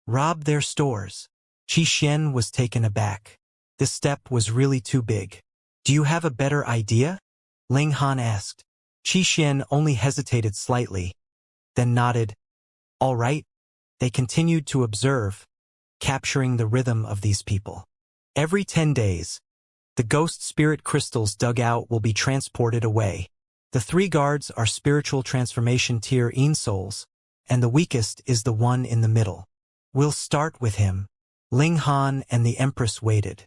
Rob their stores. Qi Xian was taken aback. This step was really too big. Do you have a better idea? Ling Han asked. Qi Xian only hesitated slightly, then nodded. All right. They continued to observe, capturing the rhythm of these people. Every 10 days, the ghost spirit crystals dug out will be transported away. The 3 guards are spiritual transformation tier Yin souls, and the weakest is the one in the middle. We'll start with him. Ling Han and the Empress waited.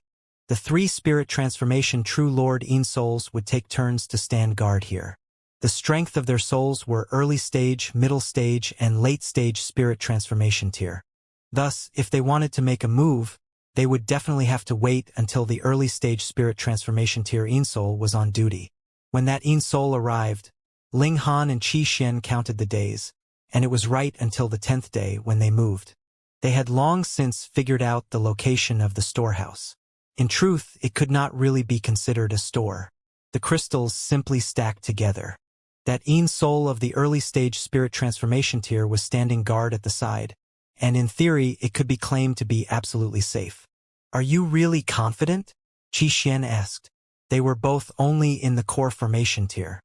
The 3 spirit transformation true Lord Yin souls would take turns to stand guard here. The strength of their souls were early stage, middle stage, and late stage spirit transformation tier. Thus, if they wanted to make a move, they would definitely have to wait until the early stage spirit transformation tier Yin soul was on duty. When that Yin soul arrived, Ling Han and Qi Xian counted the days, and it was right until the 10th day when they moved. They had long since figured out the location of the storehouse. In truth, it could not really be considered a store. The crystals simply stacked together. That Yin soul of the early stage spirit transformation tier was standing guard at the side, and in theory it could be claimed to be absolutely safe. Are you really confident? Qi Xian asked. They were both only in the core formation tier.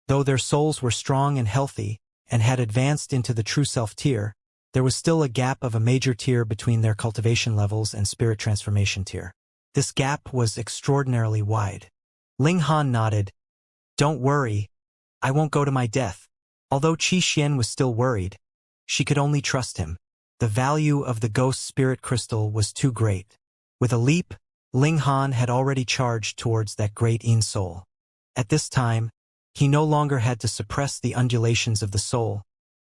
Though their souls were strong and healthy, and had advanced into the true self tier, there was still a gap of a major tier between their cultivation levels and spirit transformation tier. This gap was extraordinarily wide. Ling Han nodded. Don't worry, I won't go to my death. Although Qi Xian was still worried, she could only trust him. The value of the ghost spirit crystal was too great. With a leap, Ling Han had already charged towards that great Yin soul. At this time, he no longer had to suppress the undulations of the soul,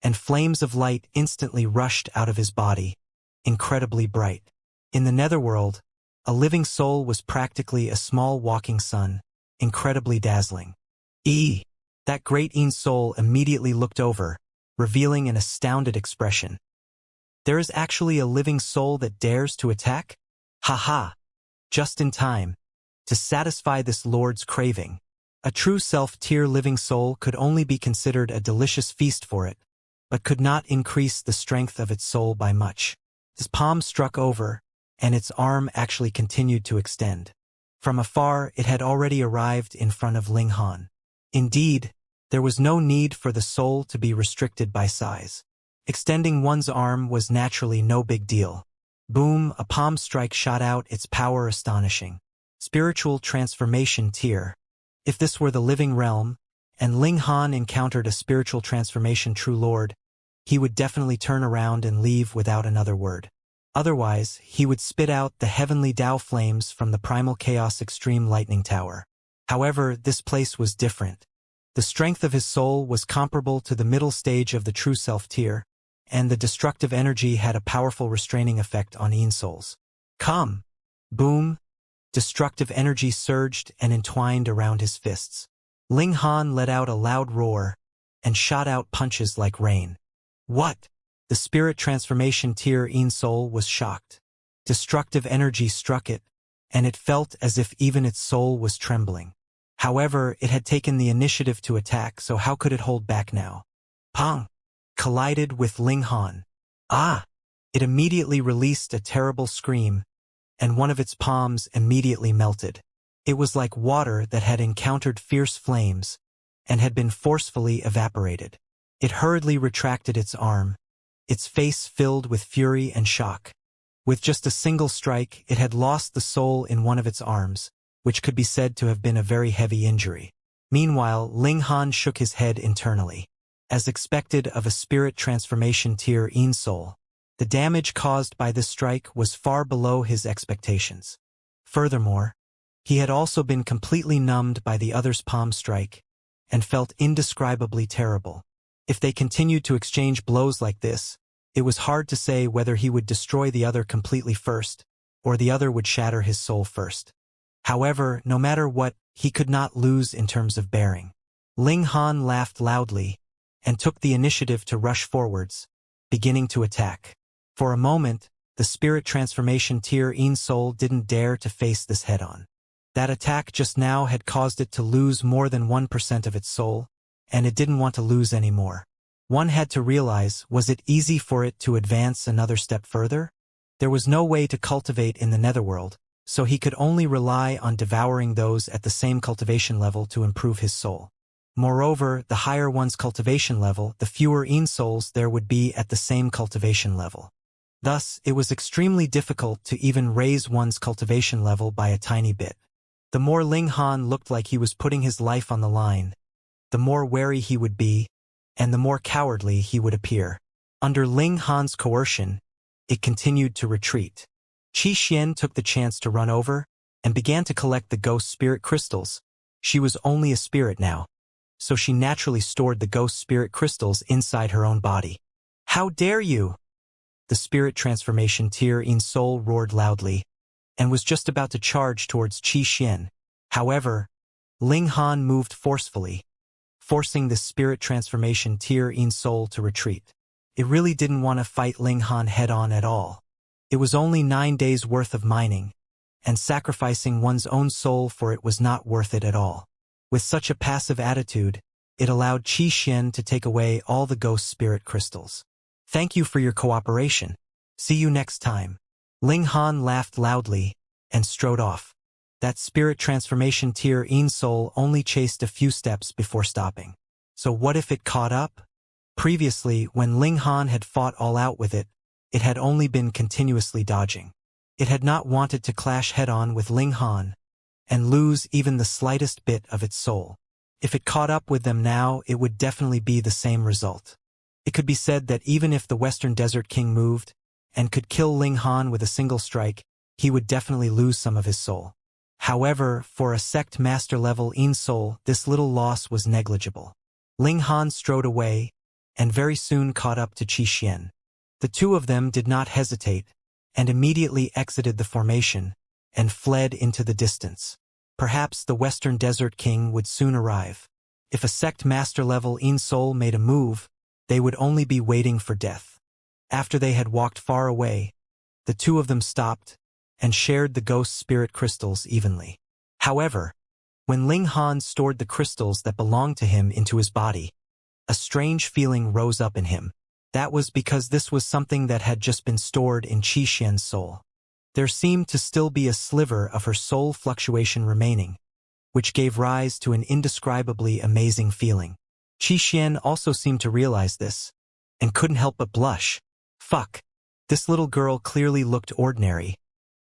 and flames of light instantly rushed out of his body, incredibly bright. In the netherworld, a living soul was practically a small walking sun, incredibly dazzling. That great Yin soul immediately looked over, revealing an astounded expression. There is actually a living soul that dares to attack? Haha! Just in time, to satisfy this lord's craving. A true self-tier living soul could only be considered a delicious feast for it, but could not increase the strength of its soul by much. His palm struck over, and its arm actually continued to extend. From afar, it had already arrived in front of Ling Han. Indeed, there was no need for the soul to be restricted by size. Extending one's arm was naturally no big deal. Boom, a palm strike shot out, its power astonishing. Spiritual transformation tier. If this were the living realm, and Ling Han encountered a spiritual transformation true lord, he would definitely turn around and leave without another word. Otherwise, he would spit out the heavenly Tao flames from the primal chaos extreme lightning tower. However, this place was different. The strength of his soul was comparable to the middle stage of the true self tier, and the destructive energy had a powerful restraining effect on Yin souls. Come! Boom! Destructive energy surged and entwined around his fists. Ling Han let out a loud roar and shot out punches like rain. What? The spirit transformation tier Yin soul was shocked. Destructive energy struck it, and it felt as if even its soul was trembling. However, it had taken the initiative to attack, so how could it hold back now? Pong! Collided with Ling Han. Ah! It immediately released a terrible scream, and one of its palms immediately melted. It was like water that had encountered fierce flames and had been forcefully evaporated. It hurriedly retracted its arm, its face filled with fury and shock. With just a single strike, it had lost the soul in one of its arms, which could be said to have been a very heavy injury. Meanwhile, Ling Han shook his head internally. As expected of a spirit transformation tier Yin soul, the damage caused by this strike was far below his expectations. Furthermore, he had also been completely numbed by the other's palm strike, and felt indescribably terrible. If they continued to exchange blows like this, it was hard to say whether he would destroy the other completely first, or the other would shatter his soul first. However, no matter what, he could not lose in terms of bearing. Ling Han laughed loudly, and took the initiative to rush forwards, beginning to attack. For a moment, the spirit transformation tier Yin soul didn't dare to face this head-on. That attack just now had caused it to lose more than 1% of its soul, and it didn't want to lose any more. One had to realize, was it easy for it to advance another step further? There was no way to cultivate in the netherworld, so he could only rely on devouring those at the same cultivation level to improve his soul. Moreover, the higher one's cultivation level, the fewer souls there would be at the same cultivation level. Thus, it was extremely difficult to even raise one's cultivation level by a tiny bit. The more Ling Han looked like he was putting his life on the line, the more wary he would be, and the more cowardly he would appear. Under Ling Han's coercion, it continued to retreat. Qi Xian took the chance to run over and began to collect the ghost spirit crystals. She was only a spirit now, so she naturally stored the ghost spirit crystals inside her own body. "How dare you!" The spirit transformation tier in soul roared loudly and was just about to charge towards Qi Xian. However, Ling Han moved forcefully, forcing the spirit transformation tier in soul to retreat. It really didn't want to fight Ling Han head-on at all. It was only 9 days' worth of mining, and sacrificing one's own soul for it was not worth it at all. With such a passive attitude, it allowed Qi Xian to take away all the ghost spirit crystals. "Thank you for your cooperation. See you next time." Ling Han laughed loudly and strode off. That spirit transformation tier in soul only chased a few steps before stopping. So what if it caught up? Previously, when Ling Han had fought all out with it, it had only been continuously dodging. It had not wanted to clash head-on with Ling Han and lose even the slightest bit of its soul. If it caught up with them now, it would definitely be the same result. It could be said that even if the Western Desert King moved and could kill Ling Han with a single strike, he would definitely lose some of his soul. However, for a sect master level in soul, this little loss was negligible. Ling Han strode away and very soon caught up to Qi Xian. The two of them did not hesitate and immediately exited the formation and fled into the distance. Perhaps the Western Desert King would soon arrive. If a sect master level in soul made a move, they would only be waiting for death. After they had walked far away, the two of them stopped and shared the ghost spirit crystals evenly. However, when Ling Han stored the crystals that belonged to him into his body, a strange feeling rose up in him. That was because this was something that had just been stored in Qi Xian's soul. There seemed to still be a sliver of her soul fluctuation remaining, which gave rise to an indescribably amazing feeling. Qi Xian also seemed to realize this, and couldn't help but blush. Fuck. This little girl clearly looked ordinary,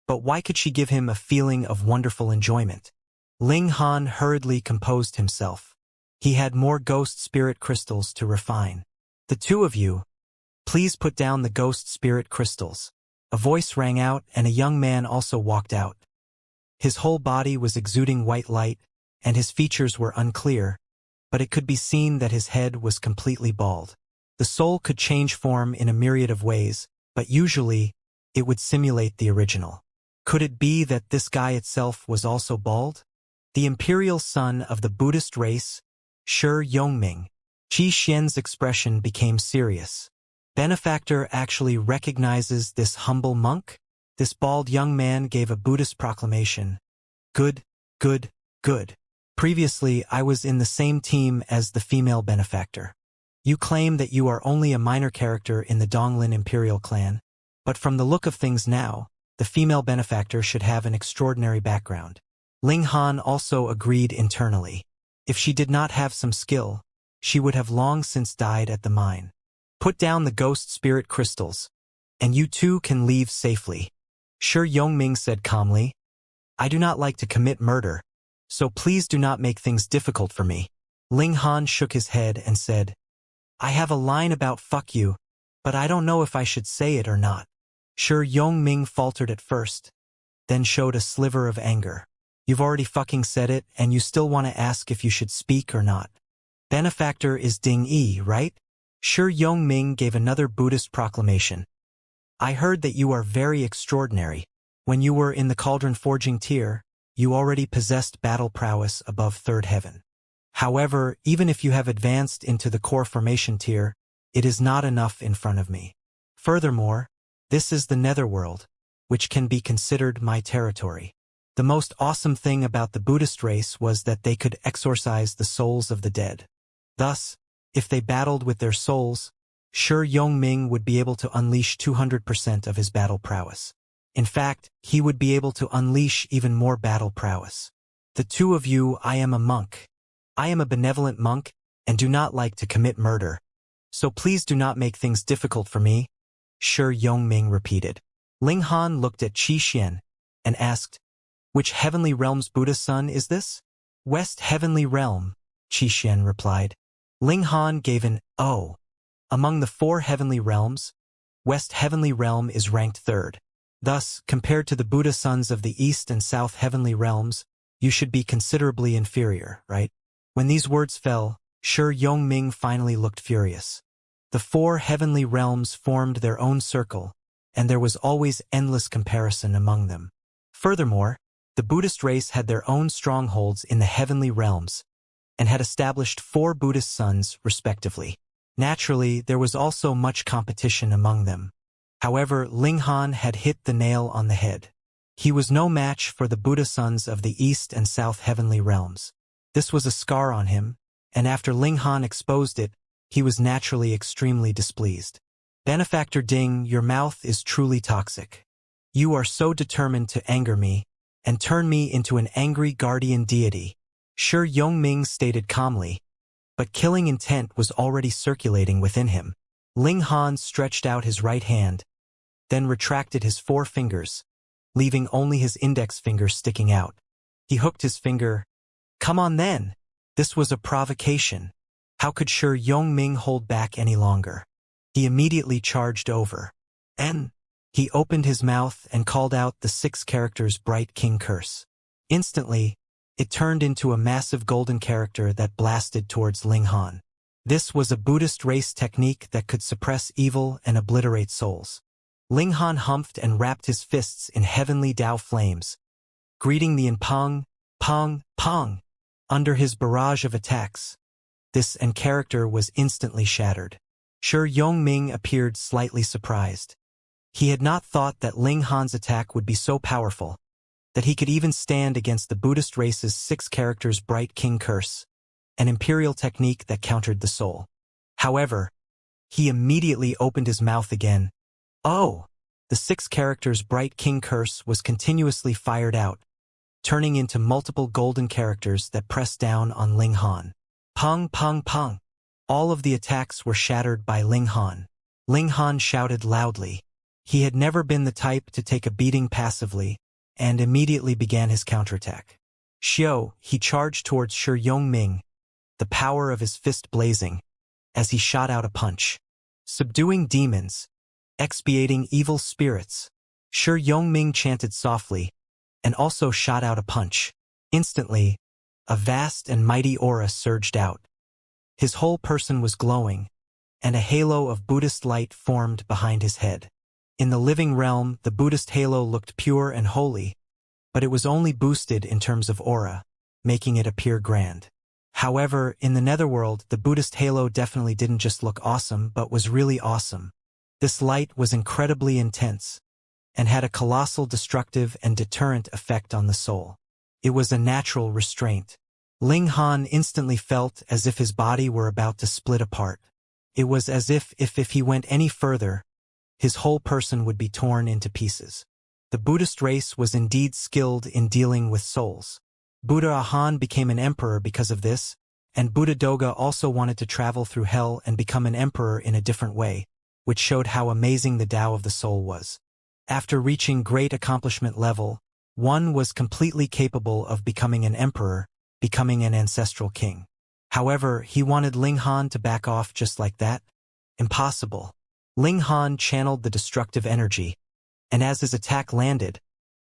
but why could she give him a feeling of wonderful enjoyment? Ling Han hurriedly composed himself. He had more ghost spirit crystals to refine. "The two of you, please put down the ghost spirit crystals." A voice rang out and a young man also walked out. His whole body was exuding white light, and his features were unclear, but it could be seen that his head was completely bald. The soul could change form in a myriad of ways, but usually, it would simulate the original. Could it be that this guy itself was also bald? The imperial son of the Buddhist race, Shi Yongming. Qi Xian's expression became serious. Benefactor actually recognizes this humble monk? This bald young man gave a Buddhist proclamation. Good, good, good. Previously, I was in the same team as the female benefactor. You claim that you are only a minor character in the Donglin Imperial clan, but from the look of things now, the female benefactor should have an extraordinary background. Ling Han also agreed internally. If she did not have some skill, she would have long since died at the mine. "Put down the ghost spirit crystals, and you too can leave safely," Shi Yongming said calmly. "I do not like to commit murder, so please do not make things difficult for me." Ling Han shook his head and said, "I have a line about fuck you, but I don't know if I should say it or not." Shi Yongming faltered at first, then showed a sliver of anger. "You've already fucking said it, and you still want to ask if you should speak or not. Benefactor is Ding Yi, right?" Shi Yongming gave another Buddhist proclamation. "I heard that you are very extraordinary. When you were in the cauldron forging tier, you already possessed battle prowess above third heaven. However, even if you have advanced into the core formation tier, it is not enough in front of me. Furthermore, this is the netherworld, which can be considered my territory. The most awesome thing about the Buddhist race was that they could exorcise the souls of the dead. Thus, If they battled with their souls, sure Yongming would be able to unleash 200% of his battle prowess. In fact, he would be able to unleash even more battle prowess. The two of you, I am a monk. I am a benevolent monk, and do not like to commit murder. So please do not make things difficult for me, Sure Yongming repeated. Ling Han looked at Qi Xian and asked, which heavenly realm's Buddha son is this? West Heavenly Realm, Qi Xian replied. Ling Han gave an "oh." Among the 4 heavenly realms, West Heavenly Realm is ranked 3rd. Thus, compared to the Buddha sons of the East and South Heavenly Realms, you should be considerably inferior, right? When these words fell, Sure Yongming finally looked furious. The 4 heavenly realms formed their own circle, and there was always endless comparison among them. Furthermore, the Buddhist race had their own strongholds in the heavenly realms, and had established 4 Buddhist sons, respectively. Naturally, there was also much competition among them. However, Ling Han had hit the nail on the head. He was no match for the Buddha sons of the East and South Heavenly Realms. This was a scar on him, and after Ling Han exposed it, he was naturally extremely displeased. Benefactor Ding, your mouth is truly toxic. You are so determined to anger me, and turn me into an angry guardian deity, Sure Yongming stated calmly, but killing intent was already circulating within him. Ling Han stretched out his right hand, then retracted his 4 fingers, leaving only his index finger sticking out. He hooked his finger. Come on then! This was a provocation. How could Sure Yongming hold back any longer? He immediately charged over. And he opened his mouth and called out the 6 characters Bright King Curse. Instantly, it turned into a massive golden character that blasted towards Ling Han. This was a Buddhist race technique that could suppress evil and obliterate souls. Ling Han humphed and wrapped his fists in heavenly Tao flames, greeting the Pong, Pong, Pong. Under his barrage of attacks, this character was instantly shattered. Sure Yongming appeared slightly surprised. He had not thought that Ling Han's attack would be so powerful, that he could even stand against the Buddhist race's 6 characters Bright King Curse, an imperial technique that countered the soul. However, he immediately opened his mouth again. Oh! The 6 characters Bright King Curse was continuously fired out, turning into multiple golden characters that pressed down on Ling Han. Pong, pong, pong. All of the attacks were shattered by Ling Han. Ling Han shouted loudly. He had never been the type to take a beating passively, and immediately began his counterattack. Xiao, he charged towards Sure Yongming, the power of his fist blazing, as he shot out a punch. Subduing demons, expiating evil spirits, Sure Yongming chanted softly, and also shot out a punch. Instantly, a vast and mighty aura surged out. His whole person was glowing, and a halo of Buddhist light formed behind his head. In the living realm, the Buddhist halo looked pure and holy, but it was only boosted in terms of aura, making it appear grand. However, in the netherworld, the Buddhist halo definitely didn't just look awesome, but was really awesome. This light was incredibly intense, and had a colossal destructive and deterrent effect on the soul. It was a natural restraint. Ling Han instantly felt as if his body were about to split apart. It was as if he went any further, his whole person would be torn into pieces. The Buddhist race was indeed skilled in dealing with souls. Buddha Ahan became an emperor because of this, and Buddha Doga also wanted to travel through hell and become an emperor in a different way, which showed how amazing the Tao of the soul was. After reaching great accomplishment level, one was completely capable of becoming an emperor, becoming an ancestral king. However, he wanted Ling Han to back off just like that? Impossible. Ling Han channeled the destructive energy, and as his attack landed,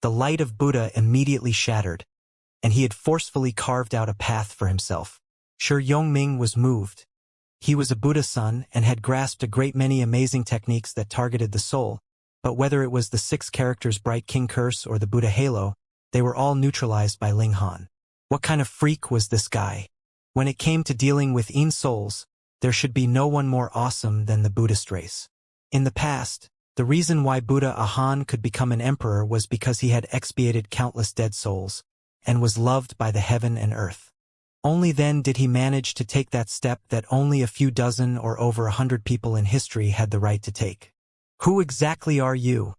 the light of Buddha immediately shattered, and he had forcefully carved out a path for himself. Sure Yongming was moved. He was a Buddha son and had grasped a great many amazing techniques that targeted the soul, but whether it was the 6 characters Bright King Curse or the Buddha Halo, they were all neutralized by Ling Han. What kind of freak was this guy? When it came to dealing with souls, there should be no one more awesome than the Buddhist race. In the past, the reason why Buddha Ahan could become an emperor was because he had expiated countless dead souls, and was loved by the heaven and earth. Only then did he manage to take that step that only a few dozen or over 100 people in history had the right to take. "Who exactly are you?"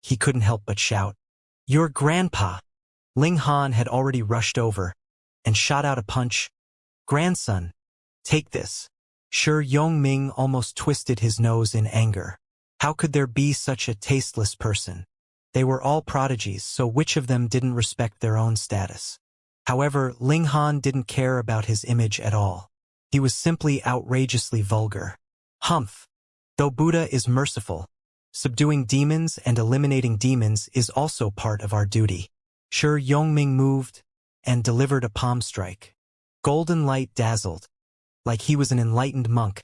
he couldn't help but shout. "Your grandpa." Ling Han had already rushed over and shot out a punch. "Grandson, take this." Shi Yongming almost twisted his nose in anger. How could there be such a tasteless person? They were all prodigies, so which of them didn't respect their own status? However, Ling Han didn't care about his image at all. He was simply outrageously vulgar. Humph! Though Buddha is merciful, subduing demons and eliminating demons is also part of our duty. Shi Yongming moved and delivered a palm strike. Golden light dazzled, like he was an enlightened monk,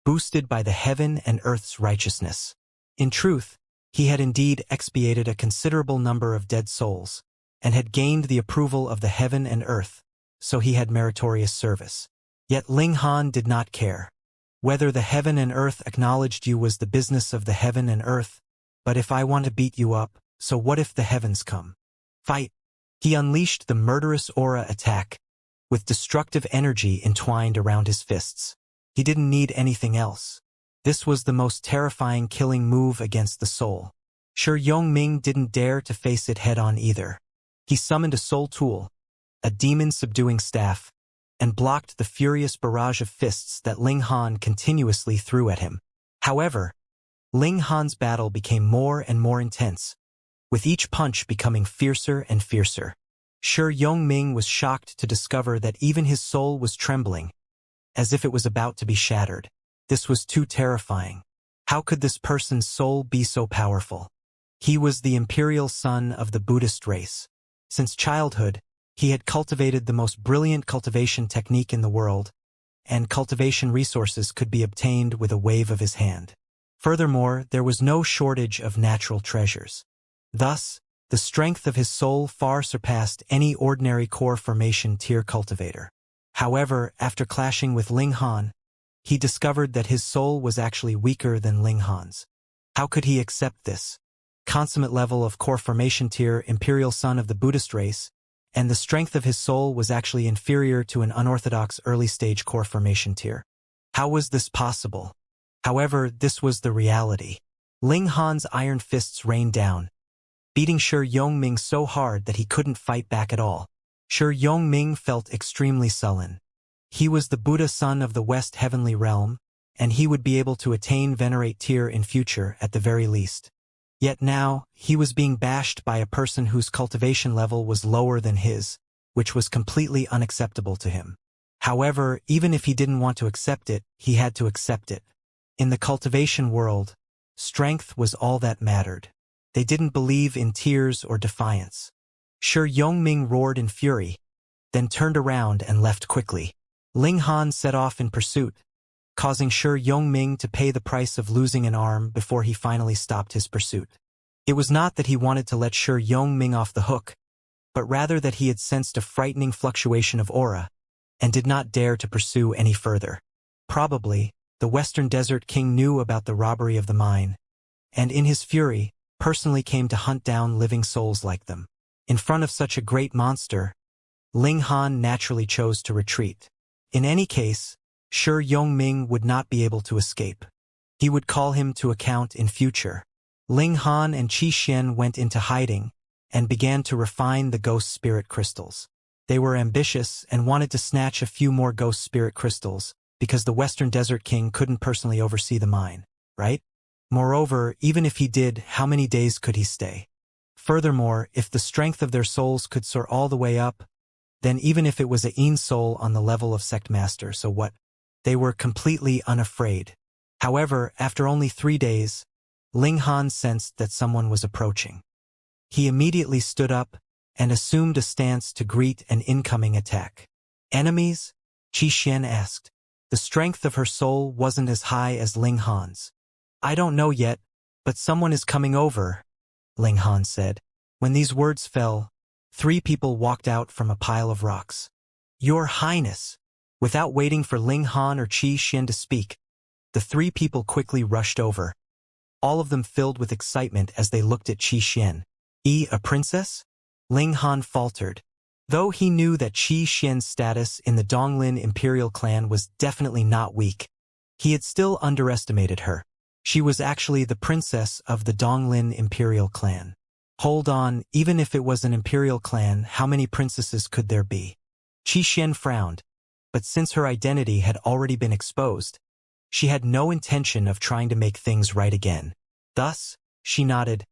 boosted by the heaven and earth's righteousness. In truth, he had indeed expiated a considerable number of dead souls, and had gained the approval of the heaven and earth, so he had meritorious service. Yet Ling Han did not care. Whether the heaven and earth acknowledged you was the business of the heaven and earth, but if I want to beat you up, so what if the heavens come? Fight! He unleashed the murderous aura attack, with destructive energy entwined around his fists. He didn't need anything else. This was the most terrifying killing move against the soul. Shi Yongming didn't dare to face it head-on either. He summoned a soul tool, a demon-subduing staff, and blocked the furious barrage of fists that Ling Han continuously threw at him. However, Ling Han's battle became more and more intense, with each punch becoming fiercer and fiercer. Shi Yongming was shocked to discover that even his soul was trembling, as if it was about to be shattered. This was too terrifying. How could this person's soul be so powerful? He was the imperial son of the Buddhist race. Since childhood, he had cultivated the most brilliant cultivation technique in the world, and cultivation resources could be obtained with a wave of his hand. Furthermore, there was no shortage of natural treasures. Thus, the strength of his soul far surpassed any ordinary core formation tier cultivator. However, after clashing with Ling Han, he discovered that his soul was actually weaker than Ling Han's. How could he accept this? Consummate level of core formation tier imperial son of the Buddhist race, and the strength of his soul was actually inferior to an unorthodox early-stage core formation tier. How was this possible? However, this was the reality. Ling Han's iron fists rained down, beating Shi Yongming so hard that he couldn't fight back at all. Shi Yongming felt extremely sullen. He was the Buddha son of the West Heavenly Realm, and he would be able to attain Venerate tier in future at the very least. Yet now, he was being bashed by a person whose cultivation level was lower than his, which was completely unacceptable to him. However, even if he didn't want to accept it, he had to accept it. In the cultivation world, strength was all that mattered. They didn't believe in tears or defiance. Shi Yongming roared in fury, then turned around and left quickly. Ling Han set off in pursuit, causing Shi Yongming to pay the price of losing an arm before he finally stopped his pursuit. It was not that he wanted to let Shi Yongming off the hook, but rather that he had sensed a frightening fluctuation of aura, and did not dare to pursue any further. Probably, the Western Desert King knew about the robbery of the mine, and in his fury, personally came to hunt down living souls like them. In front of such a great monster, Ling Han naturally chose to retreat. In any case, Shi Yongming would not be able to escape. He would call him to account in future. Ling Han and Qi Xian went into hiding and began to refine the ghost spirit crystals. They were ambitious and wanted to snatch a few more ghost spirit crystals because the Western Desert King couldn't personally oversee the mine, right? Moreover, even if he did, how many days could he stay? Furthermore, if the strength of their souls could soar all the way up, then even if it was a Yin soul on the level of sect master, so what? They were completely unafraid. However, after only 3 days, Ling Han sensed that someone was approaching. He immediately stood up and assumed a stance to greet an incoming attack. Enemies? Qi Xian asked. The strength of her soul wasn't as high as Ling Han's. I don't know yet, but someone is coming over, Ling Han said. When these words fell, 3 people walked out from a pile of rocks. Your Highness! Without waiting for Ling Han or Qi Xian to speak, the 3 people quickly rushed over, all of them filled with excitement as they looked at Qi Xian. A princess? Ling Han faltered. Though he knew that Qi Xian's status in the Donglin Imperial clan was definitely not weak, he had still underestimated her. She was actually the princess of the Donglin Imperial clan. Hold on, even if it was an Imperial clan, how many princesses could there be? Qi Xian frowned, but since her identity had already been exposed, she had no intention of trying to make things right again. Thus, she nodded.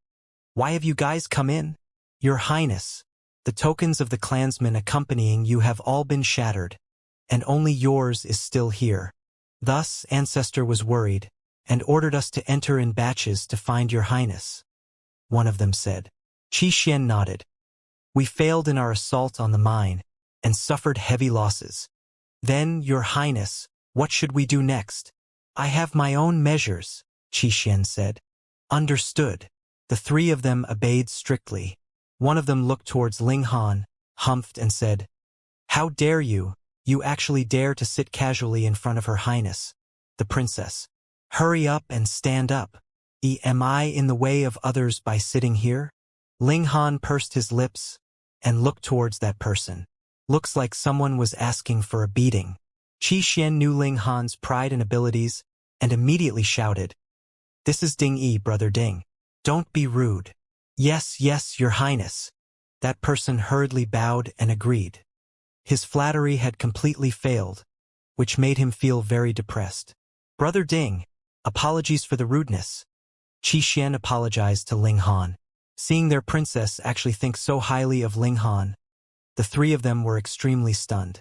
Why have you guys come in? Your Highness, the tokens of the clansmen accompanying you have all been shattered, and only yours is still here. Thus, Ancestor was worried, and ordered us to enter in batches to find your Highness. One of them said. Qi Xian nodded. We failed in our assault on the mine, and suffered heavy losses. Then, your Highness, what should we do next? I have my own measures, Qi Xian said. Understood. The three of them obeyed strictly. One of them looked towards Ling Han, humphed and said, How dare you? You actually dare to sit casually in front of Her Highness, the princess. Hurry up and stand up. Am I in the way of others by sitting here? Ling Han pursed his lips and looked towards that person. Looks like someone was asking for a beating. Qi Xian knew Ling Han's pride and abilities and immediately shouted, This is Ding Yi, Brother Ding. Don't be rude. Yes, yes, Your Highness. That person hurriedly bowed and agreed. His flattery had completely failed, which made him feel very depressed. Brother Ding, apologies for the rudeness. Qi Xian apologized to Ling Han. Seeing their princess actually think so highly of Ling Han, the three of them were extremely stunned.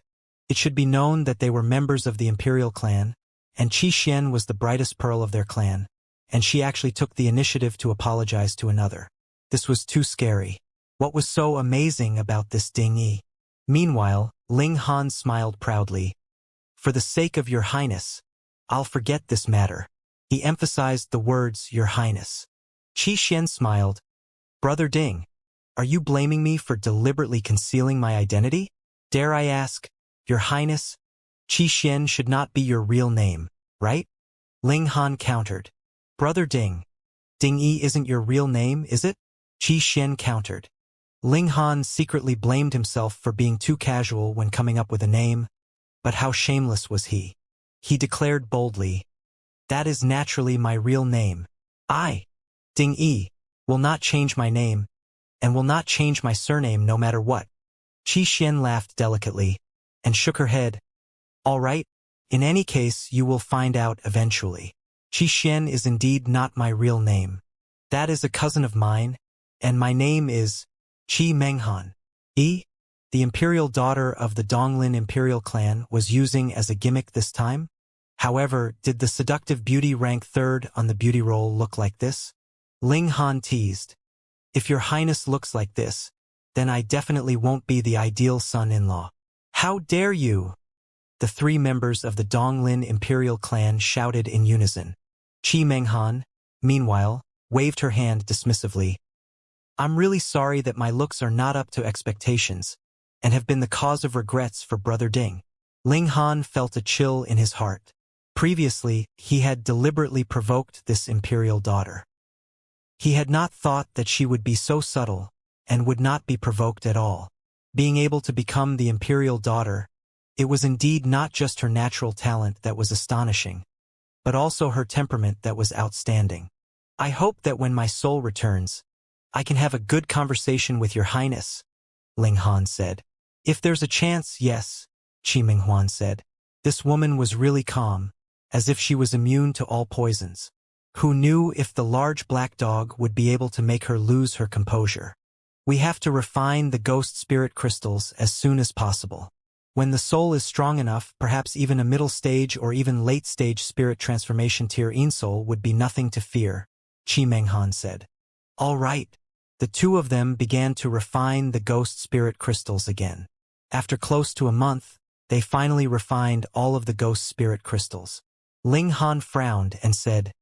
It should be known that they were members of the Imperial clan, and Qi Xian was the brightest pearl of their clan, and she actually took the initiative to apologize to another. This was too scary. What was so amazing about this Ding Yi? Meanwhile, Ling Han smiled proudly. For the sake of Your Highness, I'll forget this matter. He emphasized the words, Your Highness. Qi Xian smiled. Brother Ding, are you blaming me for deliberately concealing my identity? Dare I ask, Your Highness, Qi Xian should not be your real name, right? Ling Han countered. Brother Ding, Ding Yi isn't your real name, is it? Qi Xian countered. Ling Han secretly blamed himself for being too casual when coming up with a name, but how shameless was he? He declared boldly, That is naturally my real name. I, Ding Yi, will not change my name, and will not change my surname no matter what. Qi Xian laughed delicately, and shook her head. All right, in any case you will find out eventually. Qi Xian is indeed not my real name. That is a cousin of mine, and my name is Qi Menghan. The imperial daughter of the Donglin Imperial clan was using as a gimmick this time? However, did the seductive beauty rank third on the beauty roll look like this? Ling Han teased. If Your Highness looks like this, then I definitely won't be the ideal son-in-law. How dare you? The three members of the Donglin Imperial clan shouted in unison. Qi Menghan, meanwhile, waved her hand dismissively. I'm really sorry that my looks are not up to expectations, and have been the cause of regrets for Brother Ding. Ling Han felt a chill in his heart. Previously, he had deliberately provoked this imperial daughter. He had not thought that she would be so subtle, and would not be provoked at all. Being able to become the imperial daughter, it was indeed not just her natural talent that was astonishing, but also her temperament that was outstanding. I hope that when my soul returns, I can have a good conversation with Your Highness, Ling Han said. If there's a chance, yes, Qi Menghuan said. This woman was really calm, as if she was immune to all poisons. Who knew if the large black dog would be able to make her lose her composure? We have to refine the ghost spirit crystals as soon as possible. When the soul is strong enough, perhaps even a middle stage or even late stage spirit transformation tier soul would be nothing to fear, Qi Menghan said. All right. The two of them began to refine the ghost spirit crystals again. After close to a month, they finally refined all of the ghost spirit crystals. Ling Han frowned and said,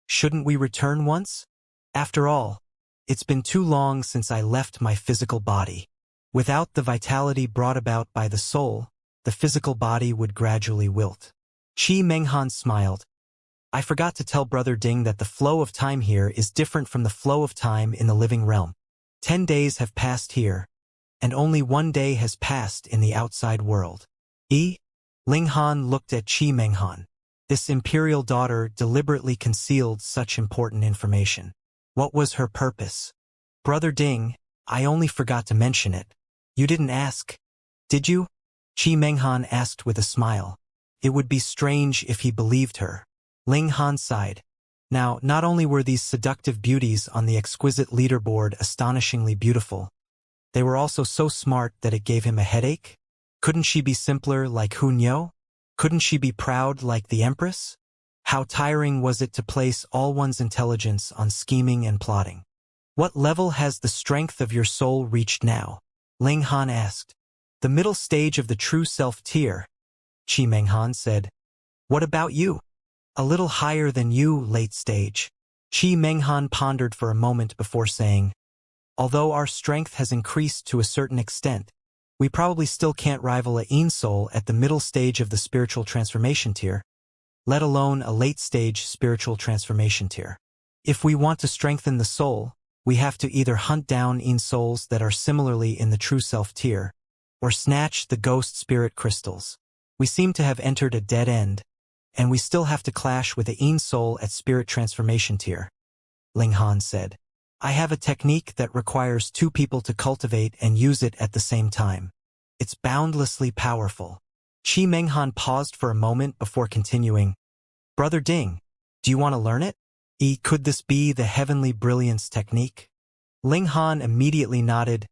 Shouldn't we return once? After all, it's been too long since I left my physical body. Without the vitality brought about by the soul, the physical body would gradually wilt. Qi Menghan smiled. I forgot to tell Brother Ding that the flow of time here is different from the flow of time in the living realm. 10 days have passed here, and only 1 day has passed in the outside world. Ling Han looked at Qi Menghan. This imperial daughter deliberately concealed such important information. What was her purpose? Brother Ding, I only forgot to mention it. You didn't ask, did you? Qi Menghan asked with a smile. It would be strange if he believed her. Ling Han sighed. Now, not only were these seductive beauties on the exquisite leaderboard astonishingly beautiful, they were also so smart that it gave him a headache. Couldn't she be simpler like Hun Yo? Couldn't she be proud like the Empress? How tiring was it to place all one's intelligence on scheming and plotting? What level has the strength of your soul reached now? Ling Han asked. The middle stage of the true self tier, Qi Menghan said. What about you? A little higher than you, late stage. Qi Menghan pondered for a moment before saying, although our strength has increased to a certain extent, we probably still can't rival a Yin soul at the middle stage of the spiritual transformation tier, let alone a late-stage spiritual transformation tier. If we want to strengthen the soul, we have to either hunt down Yin souls that are similarly in the true self tier, or snatch the ghost spirit crystals. We seem to have entered a dead end, and we still have to clash with a Yin soul at spirit transformation tier, Ling Han said. I have a technique that requires 2 people to cultivate and use it at the same time. It's boundlessly powerful. Qi Menghan paused for a moment before continuing. Brother Ding, do you want to learn it? Could this be the heavenly brilliance technique? Ling Han immediately nodded.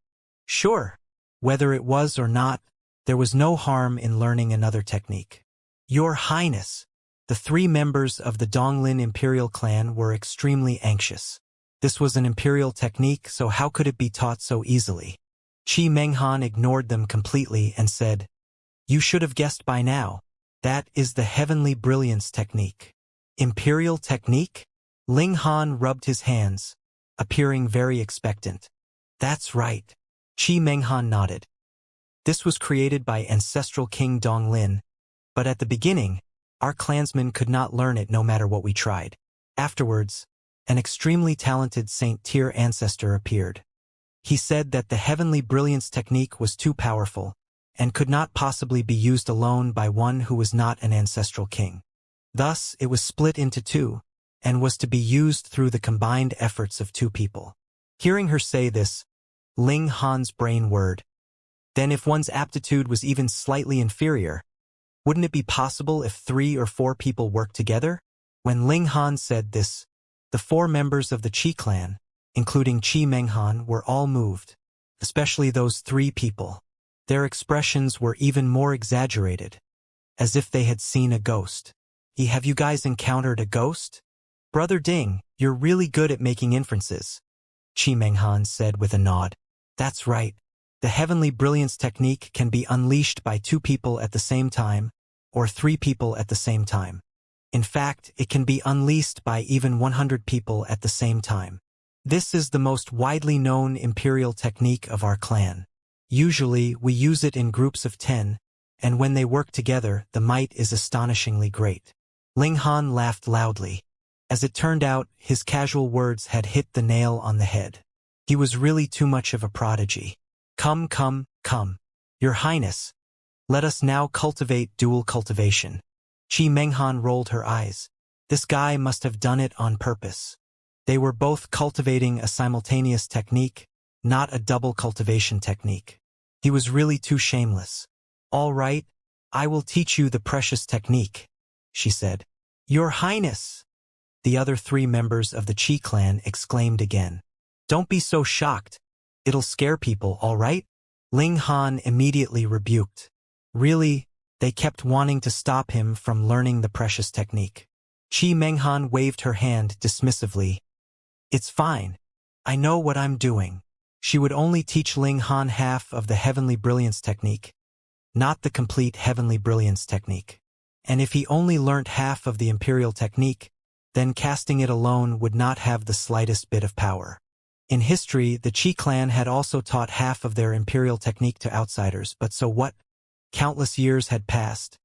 Sure. Whether it was or not, there was no harm in learning another technique. Your Highness, the 3 members of the Donglin Imperial clan were extremely anxious. This was an imperial technique, so how could it be taught so easily? Qi Menghan ignored them completely and said, you should have guessed by now. That is the heavenly brilliance technique. Imperial technique? Ling Han rubbed his hands, appearing very expectant. That's right. Qi Menghan nodded. This was created by ancestral King Donglin, but at the beginning, our clansmen could not learn it no matter what we tried. Afterwards, an extremely talented Saint Tier ancestor appeared. He said that the heavenly brilliance technique was too powerful and could not possibly be used alone by one who was not an ancestral king. Thus, it was split into 2 and was to be used through the combined efforts of 2 people. Hearing her say this, Ling Han's brain whirred. Then if one's aptitude was even slightly inferior, wouldn't it be possible if 3 or 4 people worked together? When Ling Han said this, the 4 members of the Qi clan, including Qi Menghan, were all moved, especially those 3 people. Their expressions were even more exaggerated, as if they had seen a ghost. Have you guys encountered a ghost? Brother Ding, you're really good at making inferences, Qi Menghan said with a nod. That's right. The heavenly brilliance technique can be unleashed by 2 people at the same time, or 3 people at the same time. In fact, it can be unleashed by even 100 people at the same time. This is the most widely known imperial technique of our clan. Usually, we use it in groups of 10, and when they work together, the might is astonishingly great. Ling Han laughed loudly. As it turned out, his casual words had hit the nail on the head. He was really too much of a prodigy. Come, come, come. Your Highness, let us now cultivate dual cultivation. Qi Menghan rolled her eyes. This guy must have done it on purpose. They were both cultivating a simultaneous technique, not a double cultivation technique. He was really too shameless. All right, I will teach you the precious technique, she said. Your Highness! The other 3 members of the Qi clan exclaimed again. Don't be so shocked. It'll scare people, all right? Ling Han immediately rebuked. Really, they kept wanting to stop him from learning the precious technique. Qi Menghan waved her hand dismissively. It's fine. I know what I'm doing. She would only teach Ling Han half of the heavenly brilliance technique, not the complete heavenly brilliance technique. And if he only learnt half of the imperial technique, then casting it alone would not have the slightest bit of power. In history, the Qi clan had also taught half of their imperial technique to outsiders, but so what? Countless years had passed,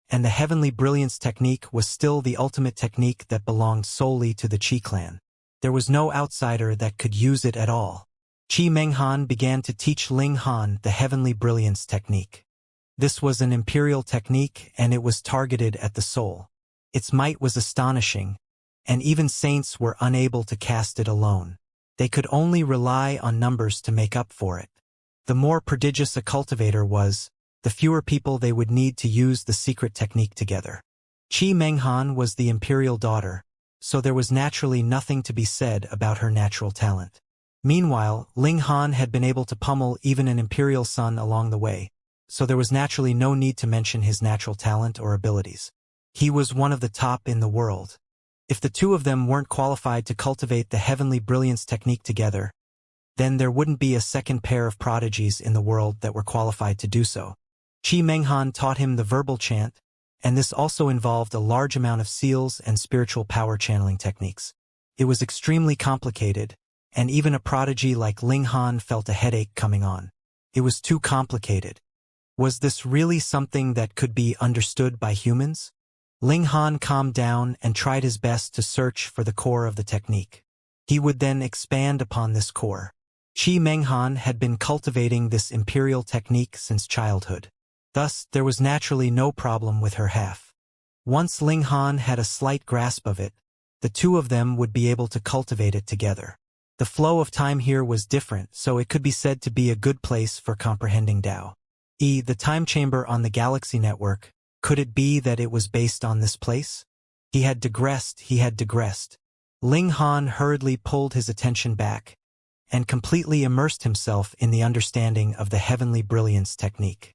and the heavenly brilliance technique was still the ultimate technique that belonged solely to the Qi clan. There was no outsider that could use it at all. Qi Menghan began to teach Ling Han the heavenly brilliance technique. This was an imperial technique and it was targeted at the soul. Its might was astonishing, and even saints were unable to cast it alone. They could only rely on numbers to make up for it. The more prodigious a cultivator was, the fewer people they would need to use the secret technique together. Qi Menghan was the imperial daughter, so there was naturally nothing to be said about her natural talent. Meanwhile, Ling Han had been able to pummel even an imperial son along the way, so there was naturally no need to mention his natural talent or abilities. He was one of the top in the world. If the two of them weren't qualified to cultivate the heavenly brilliance technique together, then there wouldn't be a second pair of prodigies in the world that were qualified to do so. Qi Menghan taught him the verbal chant, and this also involved a large amount of seals and spiritual power channeling techniques. It was extremely complicated, and even a prodigy like Ling Han felt a headache coming on. It was too complicated. Was this really something that could be understood by humans? Ling Han calmed down and tried his best to search for the core of the technique. He would then expand upon this core. Qi Menghan had been cultivating this imperial technique since childhood. Thus, there was naturally no problem with her half. Once Ling Han had a slight grasp of it, the two of them would be able to cultivate it together. The flow of time here was different, so it could be said to be a good place for comprehending Tao. The time chamber on the galaxy network, could it be that it was based on this place? He had digressed. Ling Han hurriedly pulled his attention back and completely immersed himself in the understanding of the heavenly brilliance technique.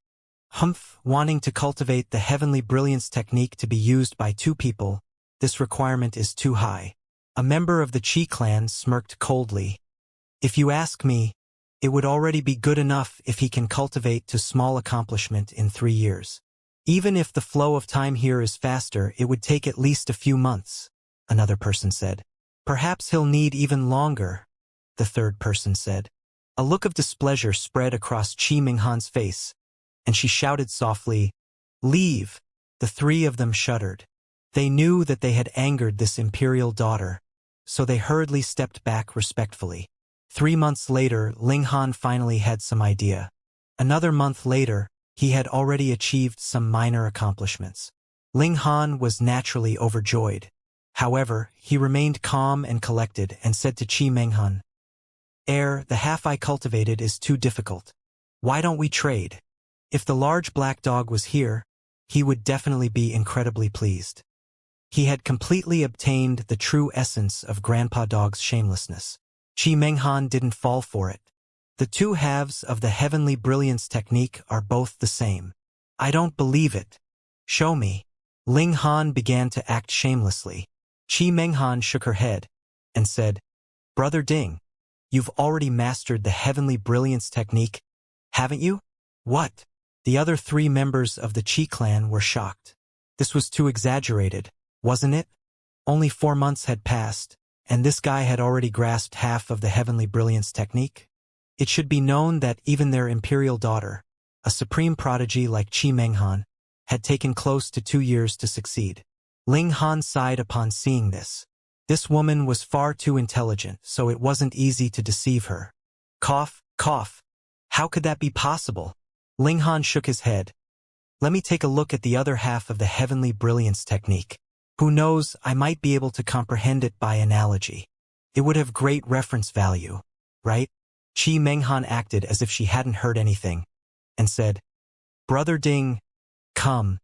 Wanting to cultivate the heavenly brilliance technique to be used by two people, this requirement is too high. A member of the Qi clan smirked coldly. If you ask me, it would already be good enough if he can cultivate to small accomplishment in 3 years. Even if the flow of time here is faster, it would take at least a few months, another person said. Perhaps he'll need even longer, the third person said. A look of displeasure spread across Qi Menghan's face, and she shouted softly, "Leave!" The three of them shuddered. They knew that they had angered this imperial daughter, so they hurriedly stepped back respectfully. 3 months later, Ling Han finally had some idea. Another month later, he had already achieved some minor accomplishments. Ling Han was naturally overjoyed. However, he remained calm and collected and said to Qi Menghan, "The half I cultivated is too difficult. Why don't we trade?" If the large black dog was here, he would definitely be incredibly pleased. He had completely obtained the true essence of Grandpa Dog's shamelessness. Qi Menghan didn't fall for it. The two halves of the heavenly brilliance technique are both the same. I don't believe it. Show me. Ling Han began to act shamelessly. Qi Menghan shook her head and said, "Brother Ding, you've already mastered the heavenly brilliance technique, haven't you?" "What?" The other 3 members of the Qi clan were shocked. This was too exaggerated, wasn't it? Only 4 months had passed, and this guy had already grasped half of the heavenly brilliance technique. It should be known that even their imperial daughter, a supreme prodigy like Qi Menghan, had taken close to 2 years to succeed. Ling Han sighed upon seeing this. This woman was far too intelligent, so it wasn't easy to deceive her. Cough, cough. How could that be possible? Ling Han shook his head. Let me take a look at the other half of the heavenly brilliance technique. Who knows, I might be able to comprehend it by analogy. It would have great reference value, right? Qi Menghan acted as if she hadn't heard anything, and said, "Brother Ding, come.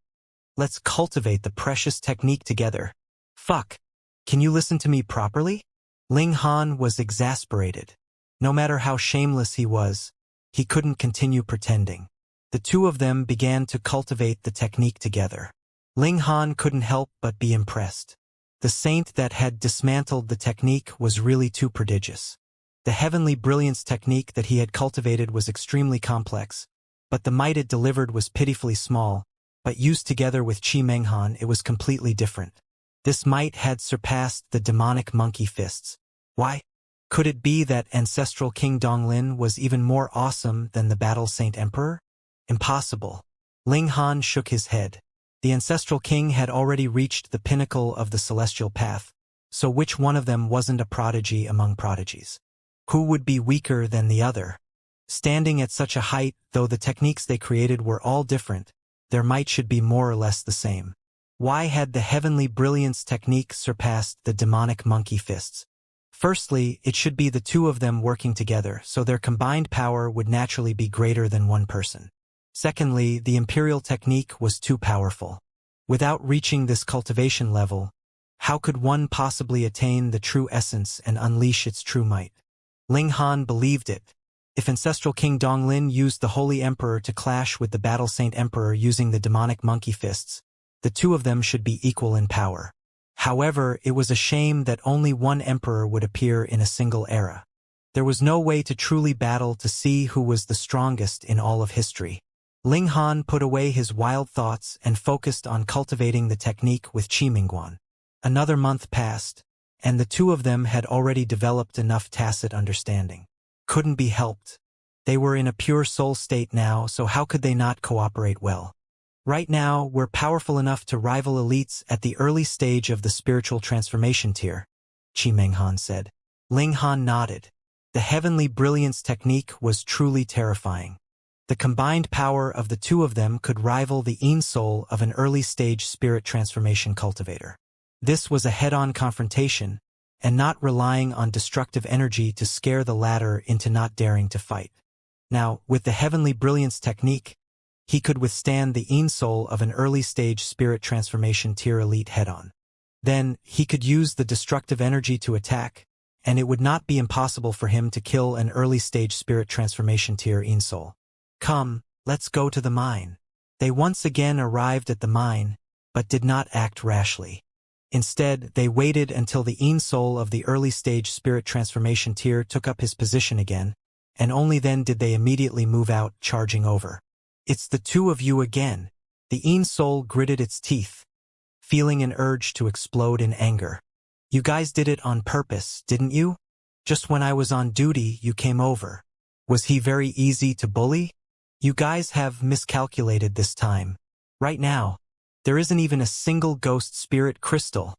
Let's cultivate the precious technique together." Fuck. Can you listen to me properly? Ling Han was exasperated. No matter how shameless he was, he couldn't continue pretending. The two of them began to cultivate the technique together. Ling Han couldn't help but be impressed. The saint that had dismantled the technique was really too prodigious. The heavenly brilliance technique that he had cultivated was extremely complex, but the might it delivered was pitifully small, but used together with Qi Menghan it was completely different. This might had surpassed the demonic monkey fists. Why? Could it be that ancestral King Donglin was even more awesome than the Battle Saint Emperor? Impossible. Ling Han shook his head. The ancestral king had already reached the pinnacle of the celestial path, so which one of them wasn't a prodigy among prodigies? Who would be weaker than the other? Standing at such a height, though the techniques they created were all different, their might should be more or less the same. Why had the heavenly brilliance technique surpassed the demonic monkey fists? Firstly, it should be the two of them working together, so their combined power would naturally be greater than one person. Secondly, the imperial technique was too powerful. Without reaching this cultivation level, how could one possibly attain the true essence and unleash its true might? Ling Han believed it. If ancestral King Donglin used the Holy Emperor to clash with the Battle Saint Emperor using the demonic monkey fists, the two of them should be equal in power. However, it was a shame that only one emperor would appear in a single era. There was no way to truly battle to see who was the strongest in all of history. Ling Han put away his wild thoughts and focused on cultivating the technique with Qi Mingguan. Another month passed, and the two of them had already developed enough tacit understanding. Couldn't be helped. They were in a pure soul state now, so how could they not cooperate well? Right now, we're powerful enough to rival elites at the early stage of the spiritual transformation tier, Qi Minghan said. Ling Han nodded. The heavenly brilliance technique was truly terrifying. The combined power of the two of them could rival the Yin soul of an early-stage spirit transformation cultivator. This was a head-on confrontation, and not relying on destructive energy to scare the latter into not daring to fight. Now, with the heavenly brilliance technique, he could withstand the Yin soul of an early-stage spirit transformation tier elite head-on. Then, he could use the destructive energy to attack, and it would not be impossible for him to kill an early-stage spirit transformation tier Yin soul. Come, let's go to the mine. They once again arrived at the mine, but did not act rashly. Instead, they waited until the Yin soul of the early-stage spirit transformation tier took up his position again, and only then did they immediately move out, charging over. It's the two of you again. The Yin soul gritted its teeth, feeling an urge to explode in anger. You guys did it on purpose, didn't you? Just when I was on duty, you came over. Was he very easy to bully? You guys have miscalculated this time. Right now, there isn't even a single ghost spirit crystal.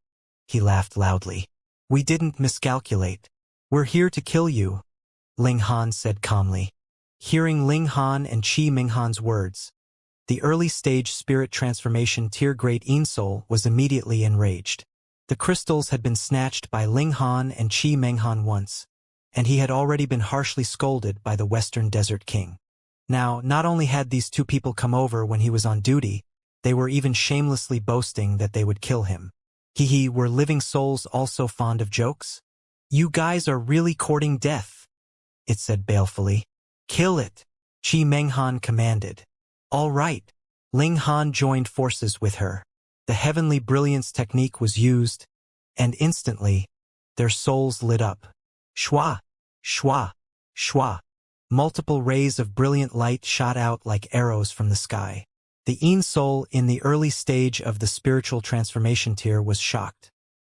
He laughed loudly. We didn't miscalculate. We're here to kill you, Ling Han said calmly. Hearing Ling Han and Qi Minghan's words, the early-stage spirit transformation tier Great Yin Soul was immediately enraged. The crystals had been snatched by Ling Han and Qi Minghan once, and he had already been harshly scolded by the Western Desert King. Now, not only had these two people come over when he was on duty, they were even shamelessly boasting that they would kill him. Hee, were living souls also fond of jokes? You guys are really courting death, it said balefully. Kill it, Qi Minghan commanded. All right. Ling Han joined forces with her. The heavenly brilliance technique was used, and instantly, their souls lit up. Shwa, shwa, shwa. Multiple rays of brilliant light shot out like arrows from the sky. The Yin soul in the early stage of the spiritual transformation tier was shocked.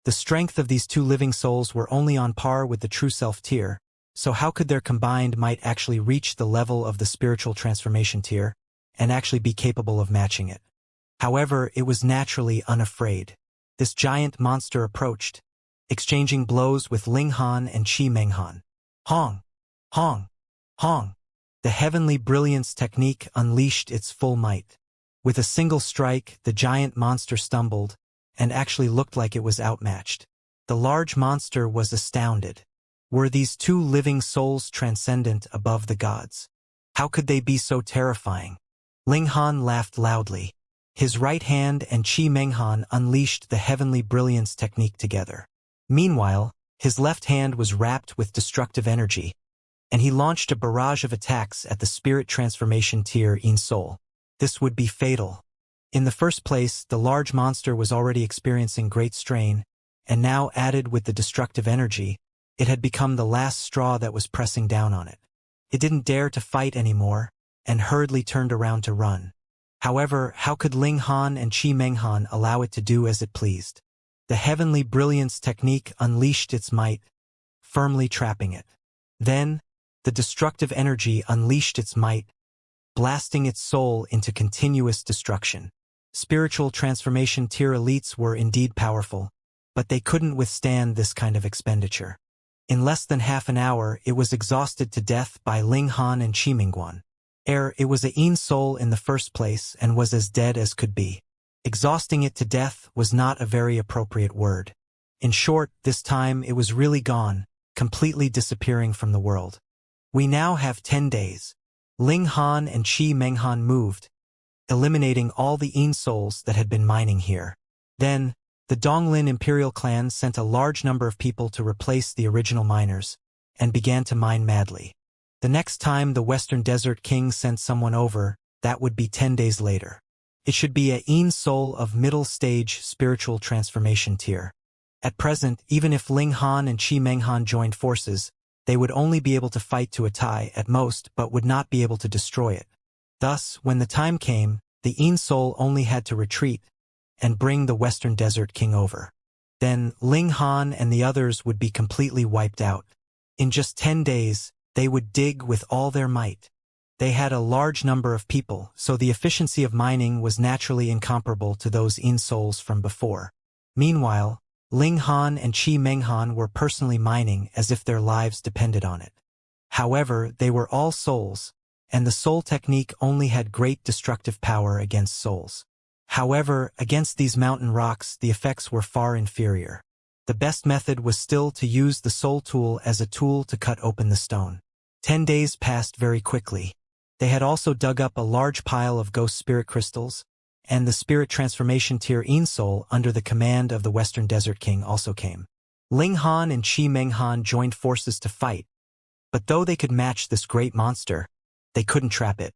The strength of these two living souls were only on par with the true self tier, so how could their combined might actually reach the level of the spiritual transformation tier, and actually be capable of matching it? However, it was naturally unafraid. This giant monster approached, exchanging blows with Ling Han and Qi Minghan. Hong! Hong! Hong! The heavenly brilliance technique unleashed its full might. With a single strike, the giant monster stumbled, and actually looked like it was outmatched. The large monster was astounded. Were these two living souls transcendent above the gods? How could they be so terrifying? Ling Han laughed loudly. His right hand and Qi Minghan unleashed the heavenly brilliance technique together. Meanwhile, his left hand was wrapped with destructive energy, and he launched a barrage of attacks at the spirit transformation tier Yin Soul. This would be fatal. In the first place, the large monster was already experiencing great strain, and now added with the destructive energy, it had become the last straw that was pressing down on it. It didn't dare to fight anymore, and hurriedly turned around to run. However, how could Ling Han and Qi Minghan allow it to do as it pleased? The heavenly brilliance technique unleashed its might, firmly trapping it. Then, the destructive energy unleashed its might, blasting its soul into continuous destruction. Spiritual transformation tier elites were indeed powerful, but they couldn't withstand this kind of expenditure. In less than half an hour, it was exhausted to death by Ling Han and Qi Mingguan. It was a Yin soul in the first place and was as dead as could be. Exhausting it to death was not a very appropriate word. In short, this time it was really gone, completely disappearing from the world. We now have 10 days. Ling Han and Qi Menghan moved, eliminating all the Yin souls that had been mining here. Then, the Donglin Imperial clan sent a large number of people to replace the original miners, and began to mine madly. The next time the Western Desert King sent someone over, that would be 10 days later. It should be a Yin soul of middle stage spiritual transformation tier. At present, even if Ling Han and Qi Menghan joined forces, they would only be able to fight to a tie at most but would not be able to destroy it. Thus, when the time came, the Yin soul only had to retreat and bring the Western Desert King over. Then, Ling Han and the others would be completely wiped out. In just 10 days, they would dig with all their might. They had a large number of people, so the efficiency of mining was naturally incomparable to those Yin souls from before. Meanwhile, Ling Han and Qi Menghan were personally mining as if their lives depended on it. However, they were all souls, and the soul technique only had great destructive power against souls. However, against these mountain rocks, the effects were far inferior. The best method was still to use the soul tool as a tool to cut open the stone. 10 days passed very quickly. They had also dug up a large pile of ghost spirit crystals, and the spirit transformation tier Yin soul under the command of the Western Desert King also came. Ling Han and Qi Menghan joined forces to fight, but though they could match this great monster, they couldn't trap it.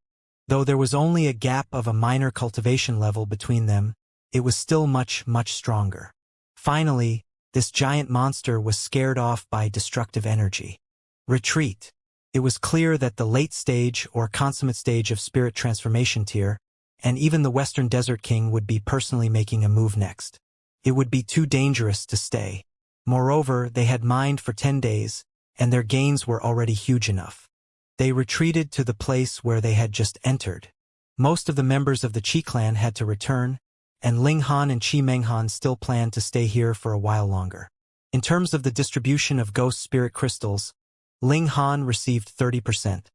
Though there was only a gap of a minor cultivation level between them, it was still much, much stronger. Finally, this giant monster was scared off by destructive energy. Retreat. It was clear that the late stage or consummate stage of spirit transformation tier, and even the Western Desert King would be personally making a move next. It would be too dangerous to stay. Moreover, they had mined for 10 days, and their gains were already huge enough. They retreated to the place where they had just entered. Most of the members of the Qi clan had to return, and Ling Han and Qi Menghan still planned to stay here for a while longer. In terms of the distribution of ghost spirit crystals, Ling Han received 30%,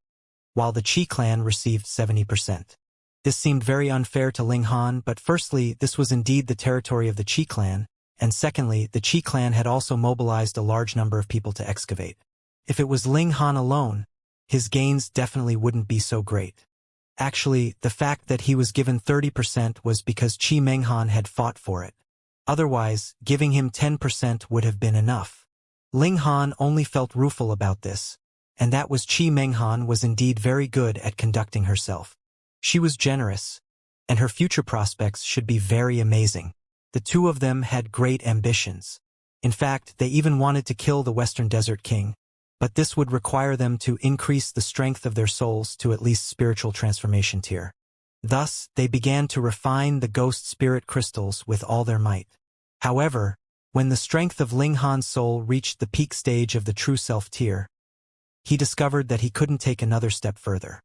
while the Qi clan received 70%. This seemed very unfair to Ling Han, but firstly, this was indeed the territory of the Qi clan, and secondly, the Qi clan had also mobilized a large number of people to excavate. If it was Ling Han alone, his gains definitely wouldn't be so great. Actually, the fact that he was given 30% was because Qi Menghan had fought for it. Otherwise, giving him 10% would have been enough. Ling Han only felt rueful about this, and that was Qi Menghan was indeed very good at conducting herself. She was generous, and her future prospects should be very amazing. The two of them had great ambitions. In fact, they even wanted to kill the Western Desert King, but this would require them to increase the strength of their souls to at least spiritual transformation tier. Thus, they began to refine the ghost spirit crystals with all their might. However, when the strength of Ling Han's soul reached the peak stage of the true self tier, he discovered that he couldn't take another step further.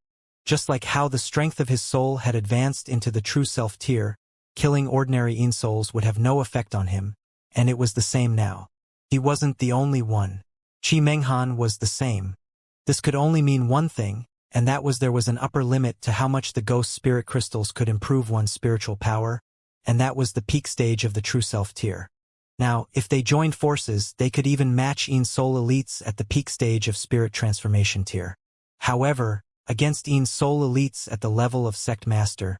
Just like how the strength of his soul had advanced into the true self tier, killing ordinary Yin souls would have no effect on him, and it was the same now. He wasn't the only one. Qi Menghan was the same. This could only mean one thing, and that was there was an upper limit to how much the ghost spirit crystals could improve one's spiritual power, and that was the peak stage of the true self tier. Now, if they joined forces, they could even match Yin soul elites at the peak stage of spirit transformation tier. However, against Yin soul elites at the level of sect master,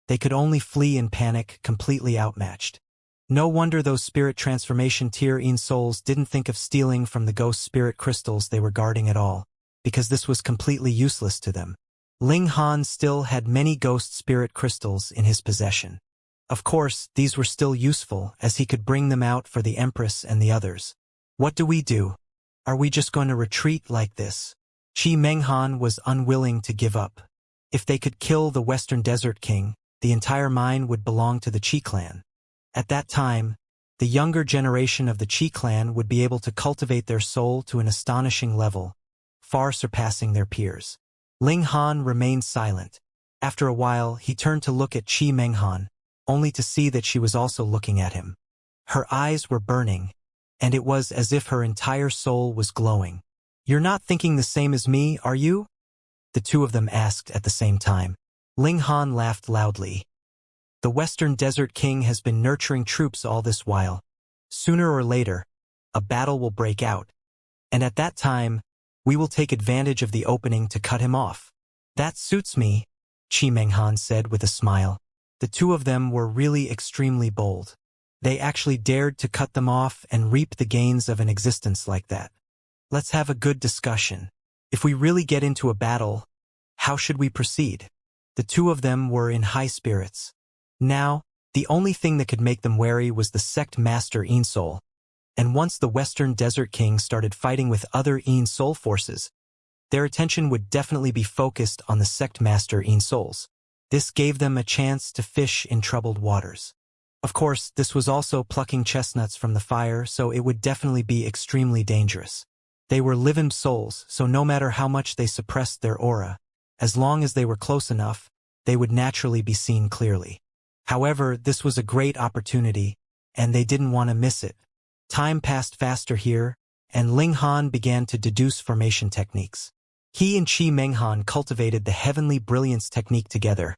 they could only flee in panic, completely outmatched. No wonder those spirit transformation tier Yin souls didn't think of stealing from the ghost spirit crystals they were guarding at all, because this was completely useless to them. Ling Han still had many ghost spirit crystals in his possession. Of course, these were still useful, as he could bring them out for the Empress and the others. What do we do? Are we just going to retreat like this? Qi Menghan was unwilling to give up. If they could kill the Western Desert King, the entire mine would belong to the Qi clan. At that time, the younger generation of the Qi clan would be able to cultivate their soul to an astonishing level, far surpassing their peers. Ling Han remained silent. After a while, he turned to look at Qi Menghan, only to see that she was also looking at him. Her eyes were burning, and it was as if her entire soul was glowing. "You're not thinking the same as me, are you?" the two of them asked at the same time. Ling Han laughed loudly. "The Western Desert King has been nurturing troops all this while. Sooner or later, a battle will break out. And at that time, we will take advantage of the opening to cut him off." "That suits me," Qi Menghan said with a smile. The two of them were really extremely bold. They actually dared to cut them off and reap the gains of an existence like that. "Let's have a good discussion. If we really get into a battle, how should we proceed?" The two of them were in high spirits. Now, the only thing that could make them wary was the sect master Yin Soul. And once the Western Desert King started fighting with other Yin Soul forces, their attention would definitely be focused on the sect master Yin Souls. This gave them a chance to fish in troubled waters. Of course, this was also plucking chestnuts from the fire, so it would definitely be extremely dangerous. They were living souls, so no matter how much they suppressed their aura, as long as they were close enough, they would naturally be seen clearly. However, this was a great opportunity, and they didn't want to miss it. Time passed faster here, and Ling Han began to deduce formation techniques. He and Qi Menghan cultivated the heavenly brilliance technique together,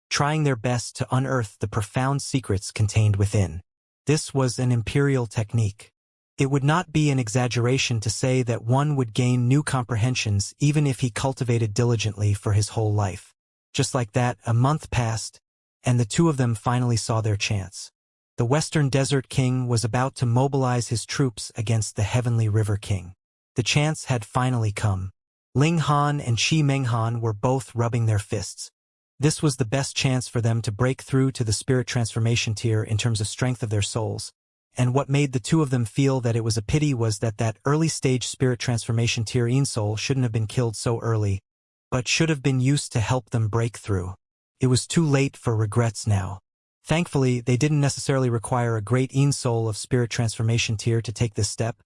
trying their best to unearth the profound secrets contained within. This was an imperial technique. It would not be an exaggeration to say that one would gain new comprehensions even if he cultivated diligently for his whole life. Just like that, a month passed, and the two of them finally saw their chance. The Western Desert King was about to mobilize his troops against the Heavenly River King. The chance had finally come. Ling Han and Qi Menghan were both rubbing their fists. This was the best chance for them to break through to the spirit transformation tier in terms of strength of their souls. And what made the two of them feel that it was a pity was that early-stage spirit transformation tier Yin Soul shouldn't have been killed so early, but should have been used to help them break through. It was too late for regrets now. Thankfully, they didn't necessarily require a great Yin Soul of spirit transformation tier to take this step,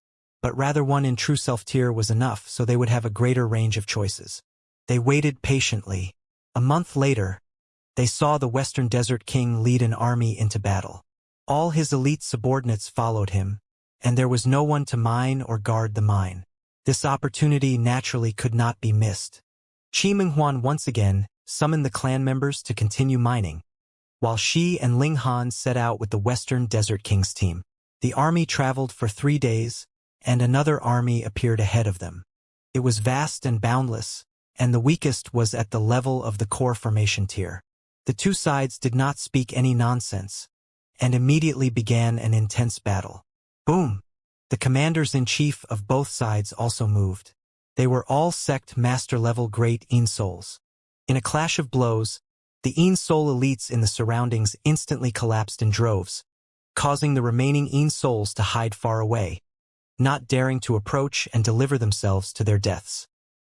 but rather one in true self tier was enough so they would have a greater range of choices. They waited patiently. A month later, they saw the Western Desert King lead an army into battle. All his elite subordinates followed him, and there was no one to mine or guard the mine. This opportunity naturally could not be missed. Qi Menghuan once again summoned the clan members to continue mining, while Xi and Ling Han set out with the Western Desert King's team. The army traveled for 3 days, and another army appeared ahead of them. It was vast and boundless, and the weakest was at the level of the core formation tier. The two sides did not speak any nonsense, and immediately began an intense battle. Boom! The commanders-in-chief of both sides also moved. They were all sect master-level great Yin Souls. In a clash of blows, the Yin Soul elites in the surroundings instantly collapsed in droves, causing the remaining Yin Souls to hide far away, not daring to approach and deliver themselves to their deaths.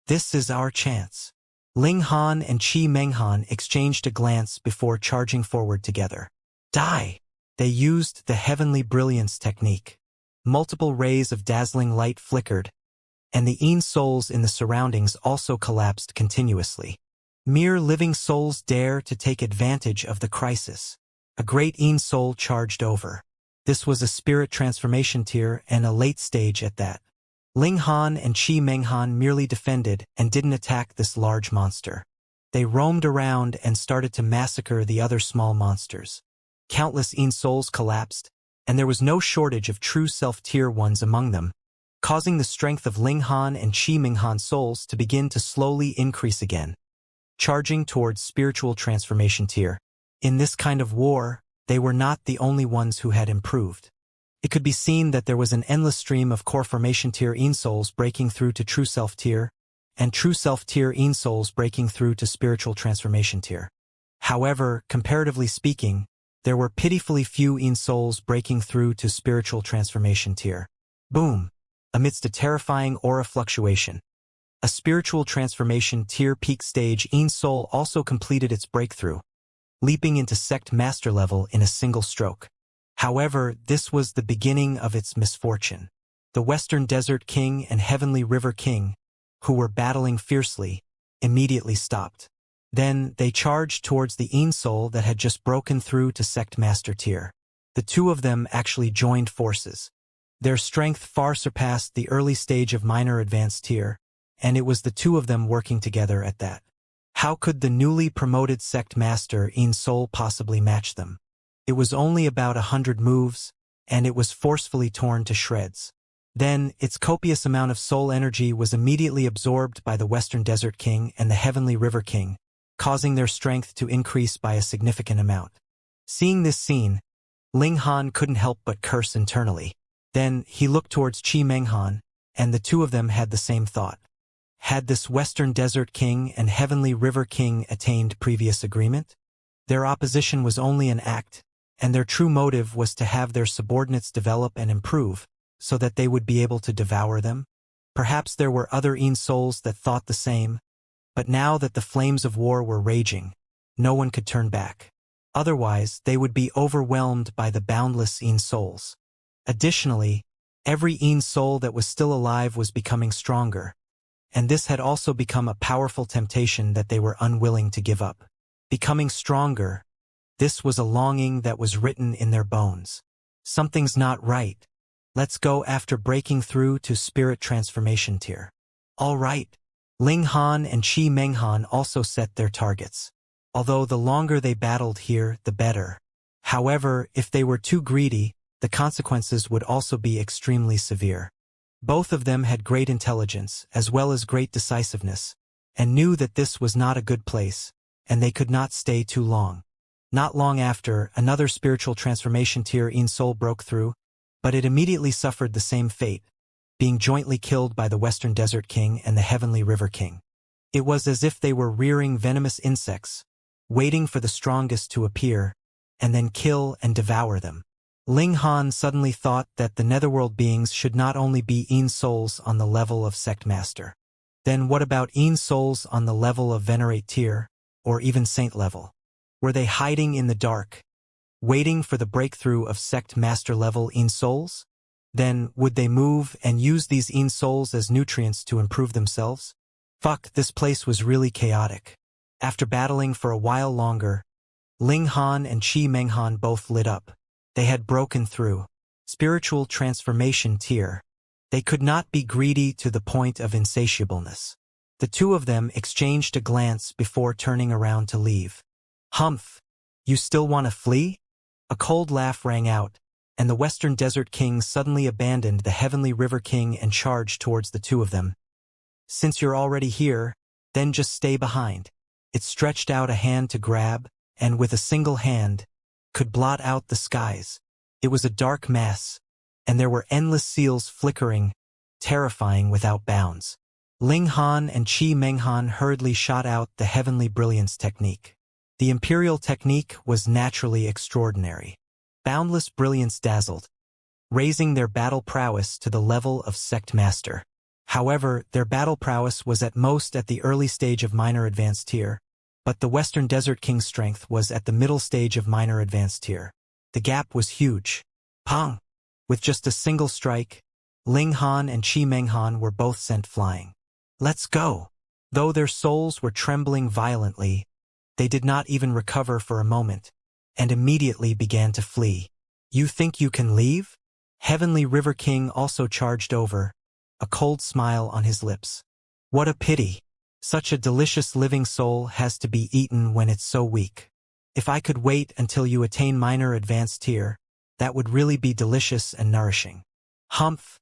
"This is our chance." Ling Han and Qi Menghan exchanged a glance before charging forward together. Die! They used the heavenly brilliance technique. Multiple rays of dazzling light flickered, and the Yin Souls in the surroundings also collapsed continuously. Mere living souls dare to take advantage of the crisis. A great Yin Soul charged over. This was a spirit transformation tier and a late stage at that. Ling Han and Qi Menghan merely defended and didn't attack this large monster. They roamed around and started to massacre the other small monsters. Countless Yin Souls collapsed, and there was no shortage of true self-tier ones among them, causing the strength of Ling Han and Qi Menghan souls to begin to slowly increase again, charging towards spiritual transformation tier. In this kind of war, they were not the only ones who had improved. It could be seen that there was an endless stream of core formation tier Yin Souls breaking through to true self tier, and true self tier Yin Souls breaking through to spiritual transformation tier. However, comparatively speaking, there were pitifully few Yin Souls breaking through to spiritual transformation tier. Boom! Amidst a terrifying aura fluctuation, a spiritual transformation tier peak stage Yin Soul also completed its breakthrough, leaping into sect master level in a single stroke. However, this was the beginning of its misfortune. The Western Desert King and Heavenly River King, who were battling fiercely, immediately stopped. Then they charged towards the Yin Soul that had just broken through to sect master tier. The two of them actually joined forces. Their strength far surpassed the early stage of minor advanced tier, and it was the two of them working together at that. How could the newly promoted sect master In Soul possibly match them? It was only about 100 moves, and it was forcefully torn to shreds. Then, its copious amount of soul energy was immediately absorbed by the Western Desert King and the Heavenly River King, causing their strength to increase by a significant amount. Seeing this scene, Ling Han couldn't help but curse internally. Then, he looked towards Qi Menghan, and the two of them had the same thought. Had this Western Desert King and Heavenly River King attained previous agreement? Their opposition was only an act, and their true motive was to have their subordinates develop and improve, so that they would be able to devour them? Perhaps there were other In souls that thought the same, but now that the flames of war were raging, no one could turn back. Otherwise, they would be overwhelmed by the boundless In souls. Additionally, every In soul that was still alive was becoming stronger, and this had also become a powerful temptation that they were unwilling to give up. Becoming stronger, this was a longing that was written in their bones. Something's not right. Let's go after breaking through to spirit transformation tier. All right. Ling Han and Qi Menghan also set their targets. Although the longer they battled here, the better. However, if they were too greedy, the consequences would also be extremely severe. Both of them had great intelligence, as well as great decisiveness, and knew that this was not a good place, and they could not stay too long. Not long after, another spiritual transformation tier In Soul broke through, but it immediately suffered the same fate, being jointly killed by the Western Desert King and the Heavenly River King. It was as if they were rearing venomous insects, waiting for the strongest to appear, and then kill and devour them. Ling Han suddenly thought that the netherworld beings should not only be In souls on the level of sect master. Then what about In souls on the level of venerate tier, or even saint level? Were they hiding in the dark, waiting for the breakthrough of sect master level In souls? Then, would they move and use these In souls as nutrients to improve themselves? Fuck, this place was really chaotic. After battling for a while longer, Ling Han and Qi Menghan both lit up. They had broken through. Spiritual transformation tier. They could not be greedy to the point of insatiableness. The two of them exchanged a glance before turning around to leave. Humph! You still want to flee? A cold laugh rang out, and the Western Desert King suddenly abandoned the Heavenly River King and charged towards the two of them. Since you're already here, then just stay behind. It stretched out a hand to grab, and with a single hand, could blot out the skies. It was a dark mess, and there were endless seals flickering, terrifying without bounds. Ling Han and Qi Menghan hurriedly shot out the Heavenly Brilliance technique. The Imperial technique was naturally extraordinary. Boundless brilliance dazzled, raising their battle prowess to the level of sect master. However, their battle prowess was at most at the early stage of minor advanced tier, but the Western Desert King's strength was at the middle stage of minor advanced tier. The gap was huge. Pong! With just a single strike, Ling Han and Qi Menghan were both sent flying. Let's go! Though their souls were trembling violently, they did not even recover for a moment, and immediately began to flee. You think you can leave? Heavenly River King also charged over, a cold smile on his lips. What a pity. Such a delicious living soul has to be eaten when it's so weak. If I could wait until you attain minor advanced tier, that would really be delicious and nourishing. Humph!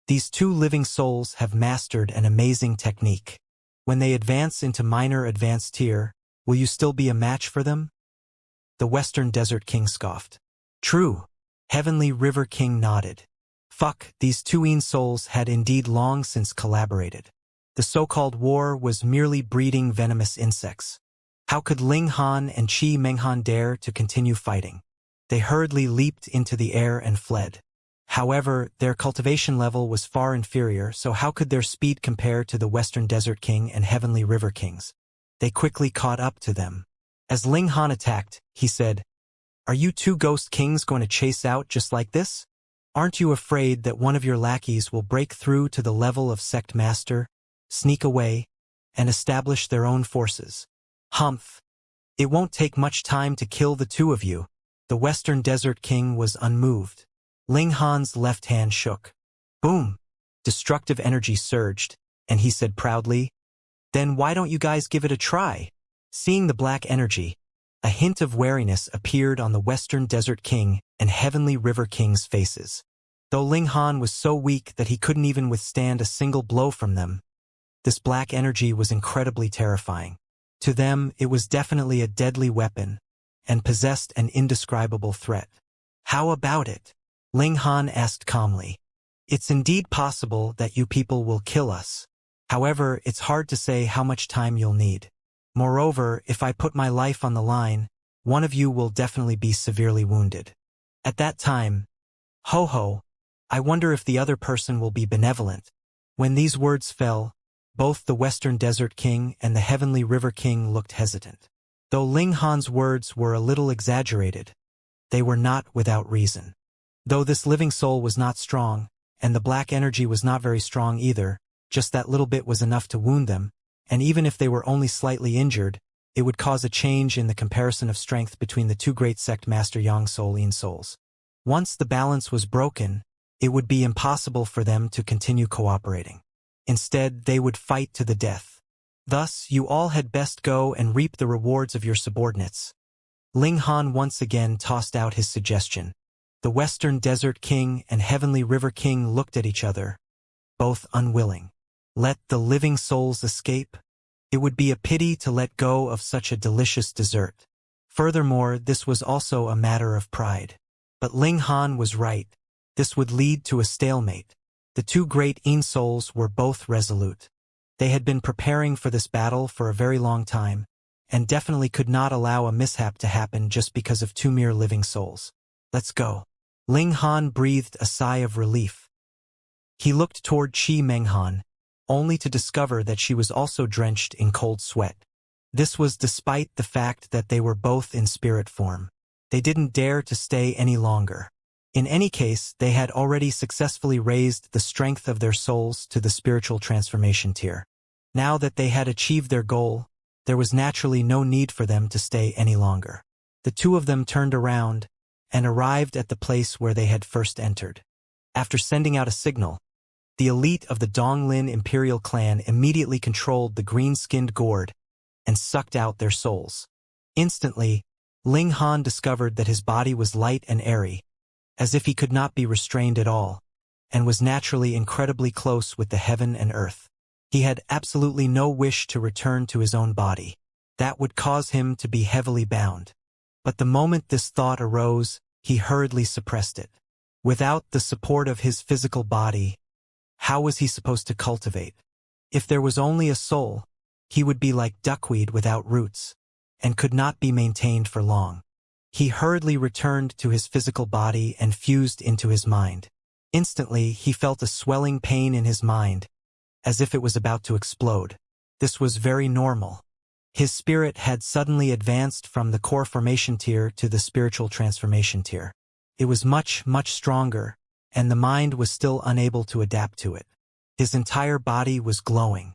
These two living souls have mastered an amazing technique. When they advance into minor advanced tier, will you still be a match for them? The Western Desert King scoffed. True. Heavenly River King nodded. Fuck, these two In souls had indeed long since collaborated. The so-called war was merely breeding venomous insects. How could Ling Han and Qi Menghan dare to continue fighting? They hurriedly leaped into the air and fled. However, their cultivation level was far inferior, so how could their speed compare to the Western Desert King and Heavenly River Kings? They quickly caught up to them. As Ling Han attacked, he said, Are you two ghost kings going to chase out just like this? Aren't you afraid that one of your lackeys will break through to the level of sect master, sneak away, and establish their own forces? Humph! It won't take much time to kill the two of you. The Western Desert King was unmoved. Ling Han's left hand shook. Boom! Destructive energy surged, and he said proudly, "Then why don't you guys give it a try?" Seeing the black energy, a hint of wariness appeared on the Western Desert King and Heavenly River King's faces. Though Ling Han was so weak that he couldn't even withstand a single blow from them, this black energy was incredibly terrifying. To them, it was definitely a deadly weapon, and possessed an indescribable threat. "How about it?" Ling Han asked calmly. "It's indeed possible that you people will kill us. However, it's hard to say how much time you'll need. Moreover, if I put my life on the line, one of you will definitely be severely wounded. At that time, ho, I wonder if the other person will be benevolent." When these words fell, both the Western Desert King and the Heavenly River King looked hesitant. Though Ling Han's words were a little exaggerated, they were not without reason. Though this living soul was not strong, and the black energy was not very strong either, just that little bit was enough to wound them, and even if they were only slightly injured, it would cause a change in the comparison of strength between the two great sect master Yang Soul Yin souls. Once the balance was broken, it would be impossible for them to continue cooperating. Instead, they would fight to the death. Thus, you all had best go and reap the rewards of your subordinates. Ling Han once again tossed out his suggestion. The Western Desert King and Heavenly River King looked at each other, both unwilling. Let the living souls escape? It would be a pity to let go of such a delicious dessert. Furthermore, this was also a matter of pride. But Ling Han was right. This would lead to a stalemate. The two great Yin souls were both resolute. They had been preparing for this battle for a very long time, and definitely could not allow a mishap to happen just because of two mere living souls. "Let's go." Ling Han breathed a sigh of relief. He looked toward Qi Menghan, only to discover that she was also drenched in cold sweat. This was despite the fact that they were both in spirit form. They didn't dare to stay any longer. In any case, they had already successfully raised the strength of their souls to the spiritual transformation tier. Now that they had achieved their goal, there was naturally no need for them to stay any longer. The two of them turned around and arrived at the place where they had first entered. After sending out a signal, the elite of the Donglin Imperial clan immediately controlled the green-skinned gourd and sucked out their souls. Instantly, Ling Han discovered that his body was light and airy, as if he could not be restrained at all, and was naturally incredibly close with the heaven and earth. He had absolutely no wish to return to his own body. That would cause him to be heavily bound. But the moment this thought arose, he hurriedly suppressed it. Without the support of his physical body, how was he supposed to cultivate? If there was only a soul, he would be like duckweed without roots, and could not be maintained for long. He hurriedly returned to his physical body and fused into his mind. Instantly, he felt a swelling pain in his mind, as if it was about to explode. This was very normal. His spirit had suddenly advanced from the core formation tier to the spiritual transformation tier. It was much stronger, and the mind was still unable to adapt to it. His entire body was glowing.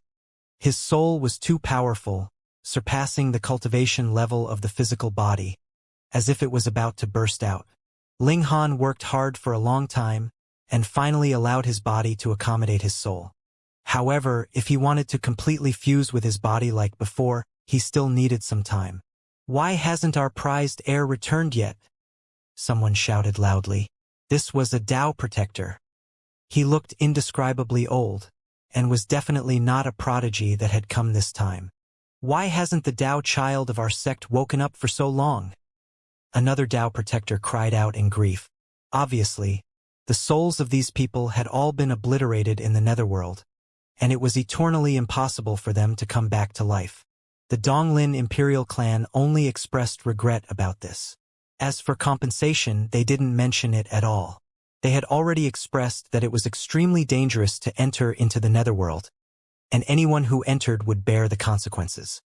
His soul was too powerful, surpassing the cultivation level of the physical body, as if it was about to burst out. Ling Han worked hard for a long time, and finally allowed his body to accommodate his soul. However, if he wanted to completely fuse with his body like before, he still needed some time. "Why hasn't our prized heir returned yet?" someone shouted loudly. This was a Tao protector. He looked indescribably old, and was definitely not a prodigy that had come this time. "Why hasn't the Tao child of our sect woken up for so long?" Another Tao protector cried out in grief. Obviously, the souls of these people had all been obliterated in the netherworld, and it was eternally impossible for them to come back to life. The Donglin Imperial clan only expressed regret about this. As for compensation, they didn't mention it at all. They had already expressed that it was extremely dangerous to enter into the netherworld, and anyone who entered would bear the consequences.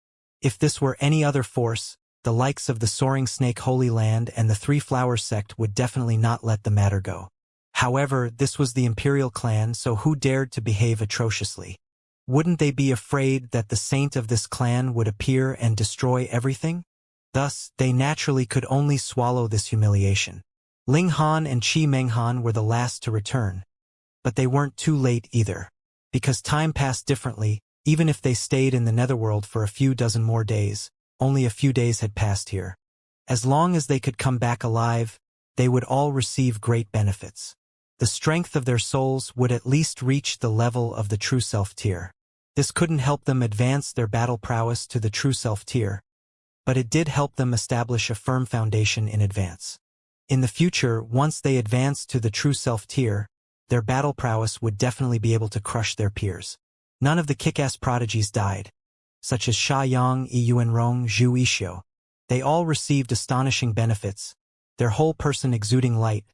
If this were any other force, the likes of the Soaring Snake Holy Land and the Three Flower sect would definitely not let the matter go. However, this was the Imperial clan, so who dared to behave atrociously? Wouldn't they be afraid that the saint of this clan would appear and destroy everything? Thus, they naturally could only swallow this humiliation. Ling Han and Qi Menghan were the last to return. But they weren't too late either. Because time passed differently, even if they stayed in the netherworld for a few dozen more days, only a few days had passed here. As long as they could come back alive, they would all receive great benefits. The strength of their souls would at least reach the level of the true self tier. This couldn't help them advance their battle prowess to the true self tier, but it did help them establish a firm foundation in advance. In the future, once they advanced to the true self tier, their battle prowess would definitely be able to crush their peers. None of the kick-ass prodigies died, such as Sha Yang, Yi Yuanrong, Zhu Yixio. They all received astonishing benefits, their whole person exuding light,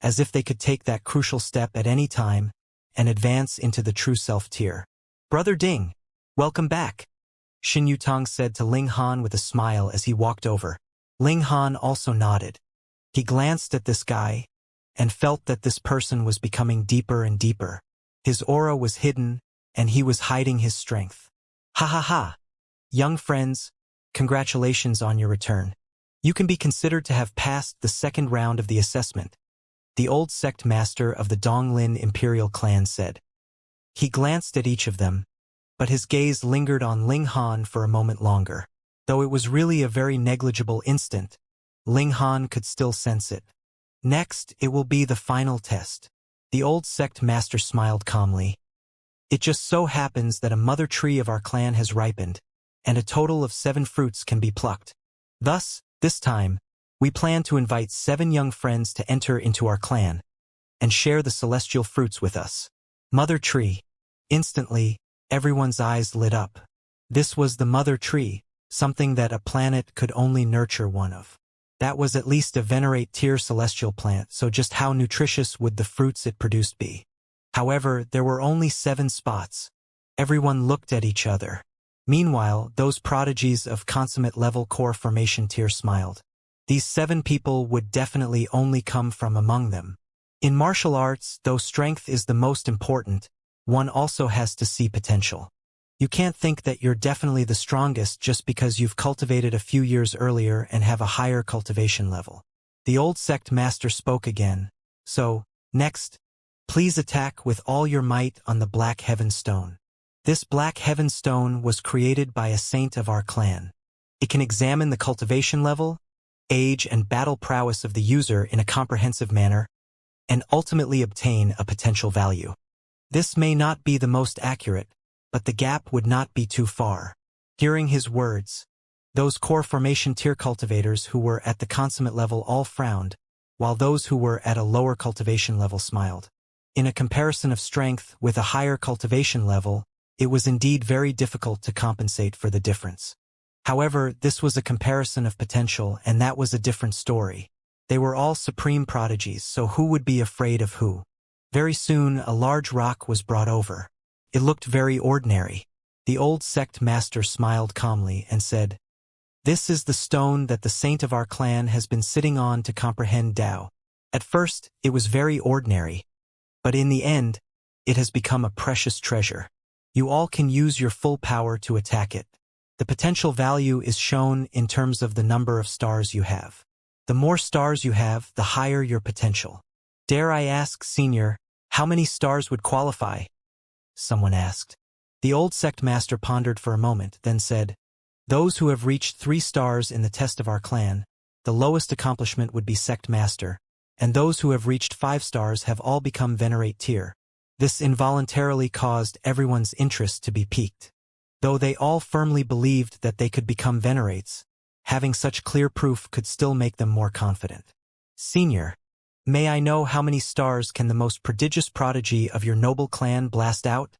as if they could take that crucial step at any time and advance into the true self tier. Brother Ding, welcome back, Xin Yutang said to Ling Han with a smile as he walked over. Ling Han also nodded. He glanced at this guy and felt that this person was becoming deeper and deeper. His aura was hidden, and he was hiding his strength. Ha ha ha! Young friends, congratulations on your return. You can be considered to have passed the second round of the assessment, the old sect master of the Donglin Imperial clan said. He glanced at each of them, but his gaze lingered on Ling Han for a moment longer. Though it was really a very negligible instant, Ling Han could still sense it. Next, it will be the final test. The old sect master smiled calmly. It just so happens that a mother tree of our clan has ripened, and a total of 7 fruits can be plucked. Thus, this time, we plan to invite 7 young friends to enter into our clan and share the celestial fruits with us. Mother tree. Instantly, everyone's eyes lit up. This was the mother tree, something that a planet could only nurture one of. That was at least a venerate tier celestial plant, so just how nutritious would the fruits it produced be? However, there were only 7 spots. Everyone looked at each other. Meanwhile, those prodigies of consummate level core formation tier smiled. These 7 people would definitely only come from among them. In martial arts, though strength is the most important, one also has to see potential. You can't think that you're definitely the strongest just because you've cultivated a few years earlier and have a higher cultivation level. The old sect master spoke again. So, next, please attack with all your might on the Black Heaven Stone. This Black Heaven Stone was created by a saint of our clan. It can examine the cultivation level, age and battle prowess of the user in a comprehensive manner, and ultimately obtain a potential value. This may not be the most accurate, but the gap would not be too far. Hearing his words, those core formation tier cultivators who were at the consummate level all frowned, while those who were at a lower cultivation level smiled. In a comparison of strength with a higher cultivation level, it was indeed very difficult to compensate for the difference. However, this was a comparison of potential, and that was a different story. They were all supreme prodigies, so who would be afraid of who? Very soon, a large rock was brought over. It looked very ordinary. The old sect master smiled calmly and said, "This is the stone that the saint of our clan has been sitting on to comprehend Tao. At first, it was very ordinary, but in the end, it has become a precious treasure. You all can use your full power to attack it. The potential value is shown in terms of the number of stars you have. The more stars you have, the higher your potential. Dare I ask, Senior, how many stars would qualify?" Someone asked. The old sect master pondered for a moment, then said, "Those who have reached 3 stars in the test of our clan, the lowest accomplishment would be sect master, and those who have reached 5 stars have all become venerate tier." This involuntarily caused everyone's interest to be piqued. Though they all firmly believed that they could become venerates, having such clear proof could still make them more confident. "Senior, may I know how many stars can the most prodigious prodigy of your noble clan blast out?"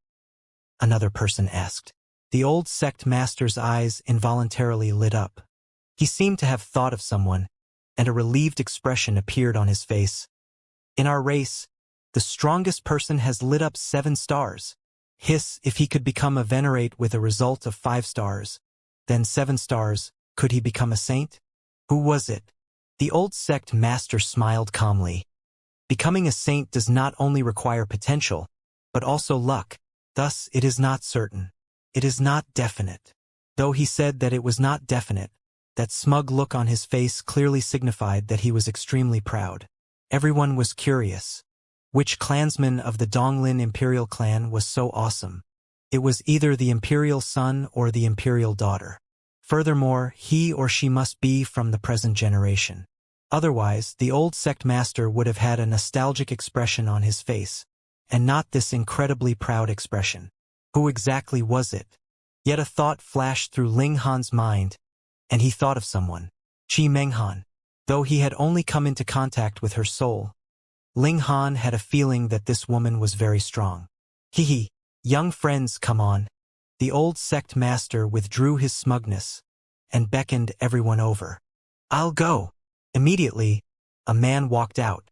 Another person asked. The old sect master's eyes involuntarily lit up. He seemed to have thought of someone, and a relieved expression appeared on his face. "In our race, the strongest person has lit up 7 stars. If he could become a venerate with a result of 5 stars, then 7 stars, could he become a saint?" "Who was it?" The old sect master smiled calmly. "Becoming a saint does not only require potential, but also luck. Thus, it is not certain. It is not definite." Though he said that it was not definite, that smug look on his face clearly signified that he was extremely proud. Everyone was curious. Which clansman of the Donglin Imperial clan was so awesome? It was either the Imperial son or the Imperial daughter. Furthermore, he or she must be from the present generation. Otherwise, the old sect master would have had a nostalgic expression on his face, and not this incredibly proud expression. Who exactly was it? Yet a thought flashed through Ling Han's mind, and he thought of someone. Qi Menghan. Though he had only come into contact with her soul, Ling Han had a feeling that this woman was very strong. Hee. Young friends, come on. The old sect master withdrew his smugness and beckoned everyone over. I'll go. Immediately, a man walked out.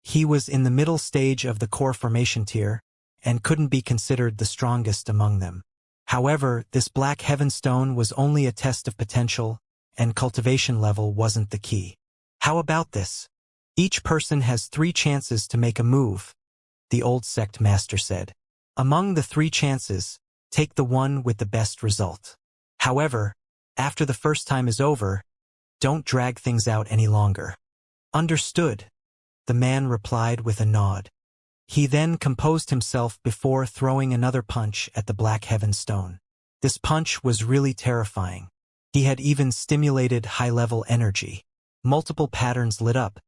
He was in the middle stage of the core formation tier and couldn't be considered the strongest among them. However, this black heaven stone was only a test of potential, and cultivation level wasn't the key. How about this? Each person has 3 chances to make a move, the old sect master said. Among the 3 chances, take the one with the best result. However, after the first time is over, don't drag things out any longer. Understood, the man replied with a nod. He then composed himself before throwing another punch at the black heaven stone. This punch was really terrifying. He had even stimulated high-level energy. Multiple patterns lit up,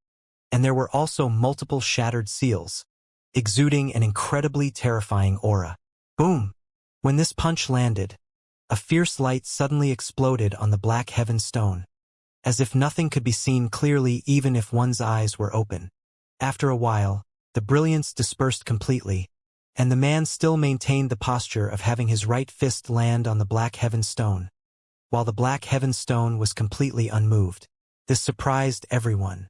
and there were also multiple shattered seals, exuding an incredibly terrifying aura. Boom! When this punch landed, a fierce light suddenly exploded on the black heaven stone, as if nothing could be seen clearly even if one's eyes were open. After a while, the brilliance dispersed completely, and the man still maintained the posture of having his right fist land on the black heaven stone, while the black heaven stone was completely unmoved. This surprised everyone.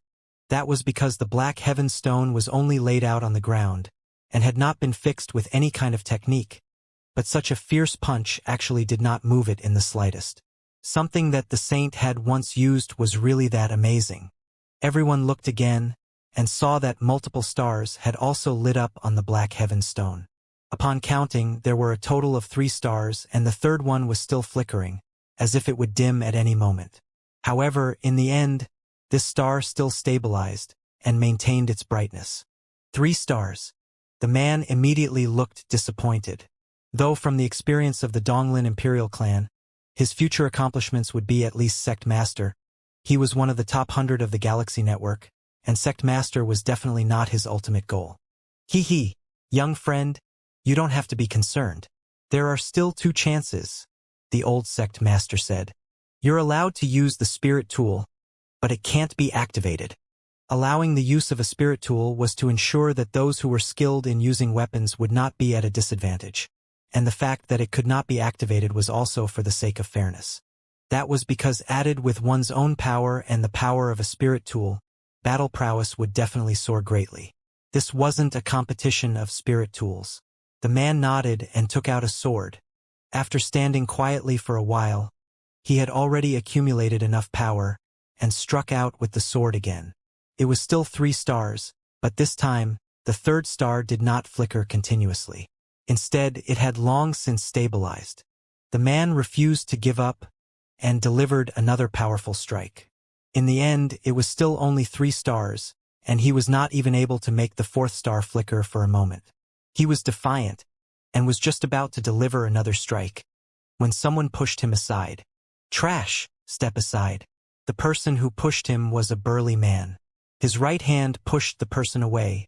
That was because the black heaven stone was only laid out on the ground, and had not been fixed with any kind of technique, but such a fierce punch actually did not move it in the slightest. Something that the saint had once used was really that amazing. Everyone looked again, and saw that multiple stars had also lit up on the black heaven stone. Upon counting, there were a total of 3 stars, and the third one was still flickering, as if it would dim at any moment. However, in the end, this star still stabilized and maintained its brightness. 3 stars. The man immediately looked disappointed. Though from the experience of the Donglin Imperial clan, his future accomplishments would be at least Sect Master. He was one of the top 100 of the Galaxy Network, and Sect Master was definitely not his ultimate goal. Hee, young friend, you don't have to be concerned. There are still 2 chances, the old Sect Master said. You're allowed to use the spirit tool, but it can't be activated. Allowing the use of a spirit tool was to ensure that those who were skilled in using weapons would not be at a disadvantage, and the fact that it could not be activated was also for the sake of fairness. That was because added with one's own power and the power of a spirit tool, battle prowess would definitely soar greatly. This wasn't a competition of spirit tools. The man nodded and took out a sword. After standing quietly for a while, he had already accumulated enough power and struck out with the sword again. It was still 3 stars, but this time, the 3rd star did not flicker continuously. Instead, it had long since stabilized. The man refused to give up and delivered another powerful strike. In the end, it was still only 3 stars, and he was not even able to make the 4th star flicker for a moment. He was defiant and was just about to deliver another strike when someone pushed him aside. Trash, step aside. The person who pushed him was a burly man. His right hand pushed the person away,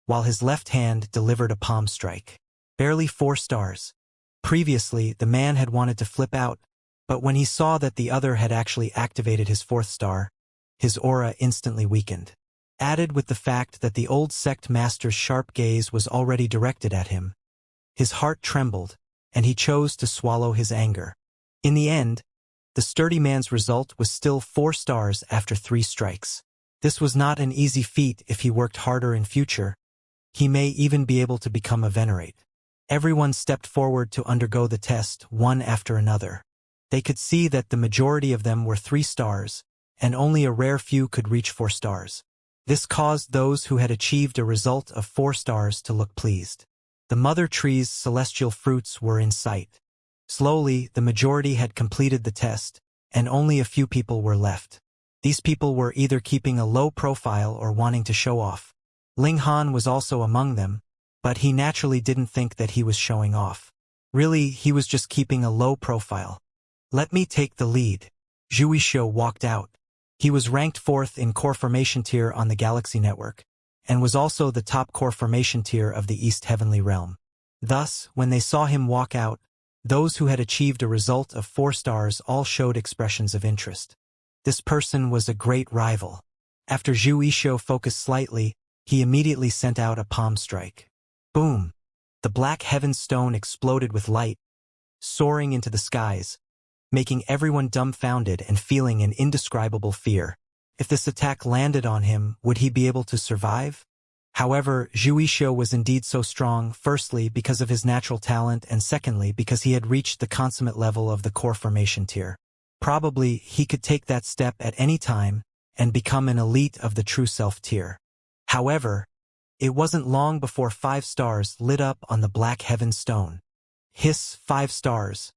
while his left hand delivered a palm strike. Barely 4 stars. Previously, the man had wanted to flip out, but when he saw that the other had actually activated his 4th star, his aura instantly weakened. Added with the fact that the old sect master's sharp gaze was already directed at him, his heart trembled, and he chose to swallow his anger. In the end, the sturdy man's result was still 4 stars after 3 strikes. This was not an easy feat if he worked harder in future. He may even be able to become a venerate. Everyone stepped forward to undergo the test, one after another. They could see that the majority of them were 3 stars, and only a rare few could reach 4 stars. This caused those who had achieved a result of 4 stars to look pleased. The mother tree's celestial fruits were in sight. Slowly, the majority had completed the test, and only a few people were left. These people were either keeping a low profile or wanting to show off. Ling Han was also among them, but he naturally didn't think that he was showing off. Really, he was just keeping a low profile. Let me take the lead. Zhu Yixuo walked out. He was ranked 4th in core formation tier on the Galaxy Network, and was also the top core formation tier of the East Heavenly Realm. Thus, when they saw him walk out, those who had achieved a result of 4 stars all showed expressions of interest. This person was a great rival. After Zhu Yixuo focused slightly, he immediately sent out a palm strike. Boom! The black heaven stone exploded with light, soaring into the skies, making everyone dumbfounded and feeling an indescribable fear. If this attack landed on him, would he be able to survive? However, Zhu Yixuo was indeed so strong, firstly because of his natural talent and secondly because he had reached the consummate level of the core formation tier. Probably, he could take that step at any time and become an elite of the true self tier. However, it wasn't long before 5 stars lit up on the black heaven stone. Hiss, 5 stars.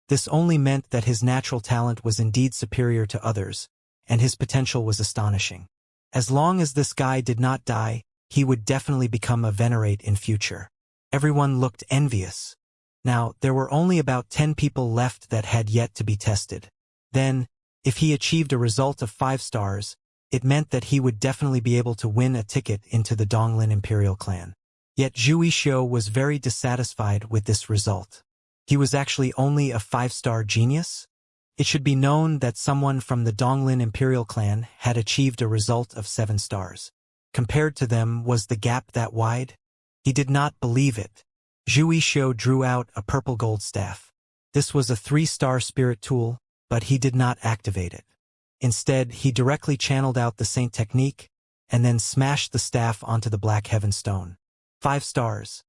This only meant that his natural talent was indeed superior to others, and his potential was astonishing. As long as this guy did not die, he would definitely become a venerate in future. Everyone looked envious. Now, there were only about 10 people left that had yet to be tested. Then, if he achieved a result of 5 stars, it meant that he would definitely be able to win a ticket into the Donglin Imperial Clan. Yet Zhu Yixuo was very dissatisfied with this result. He was actually only a 5-star genius? It should be known that someone from the Donglin Imperial Clan had achieved a result of 7 stars. Compared to them, was the gap that wide? He did not believe it. Zhu Yixuo drew out a purple gold staff. This was a 3-star spirit tool, but he did not activate it. Instead, he directly channeled out the Saint technique, and then smashed the staff onto the black heaven stone. 5 stars.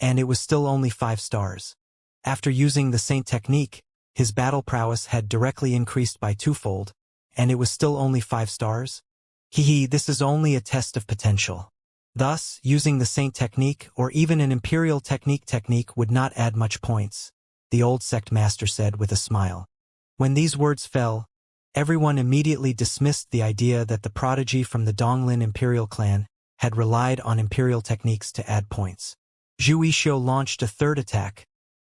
And it was still only 5 stars. After using the Saint technique, his battle prowess had directly increased by 2-fold, and it was still only 5 stars? This is only a test of potential. Thus, using the Saint technique or even an Imperial technique would not add much points, the old sect master said with a smile. When these words fell, everyone immediately dismissed the idea that the prodigy from the Donglin Imperial Clan had relied on Imperial techniques to add points. Zhu Yixuo launched a 3rd attack,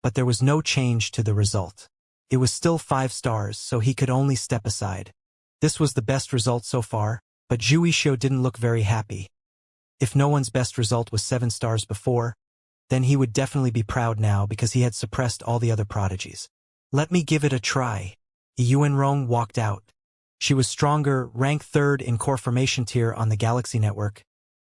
but there was no change to the result. It was still 5 stars, so he could only step aside. This was the best result so far, but Zhu Yixuo didn't look very happy. If no one's best result was 7 stars before, then he would definitely be proud now because he had suppressed all the other prodigies. Let me give it a try. Yuanrong walked out. She was stronger, ranked 3rd in core formation tier on the Galaxy Network.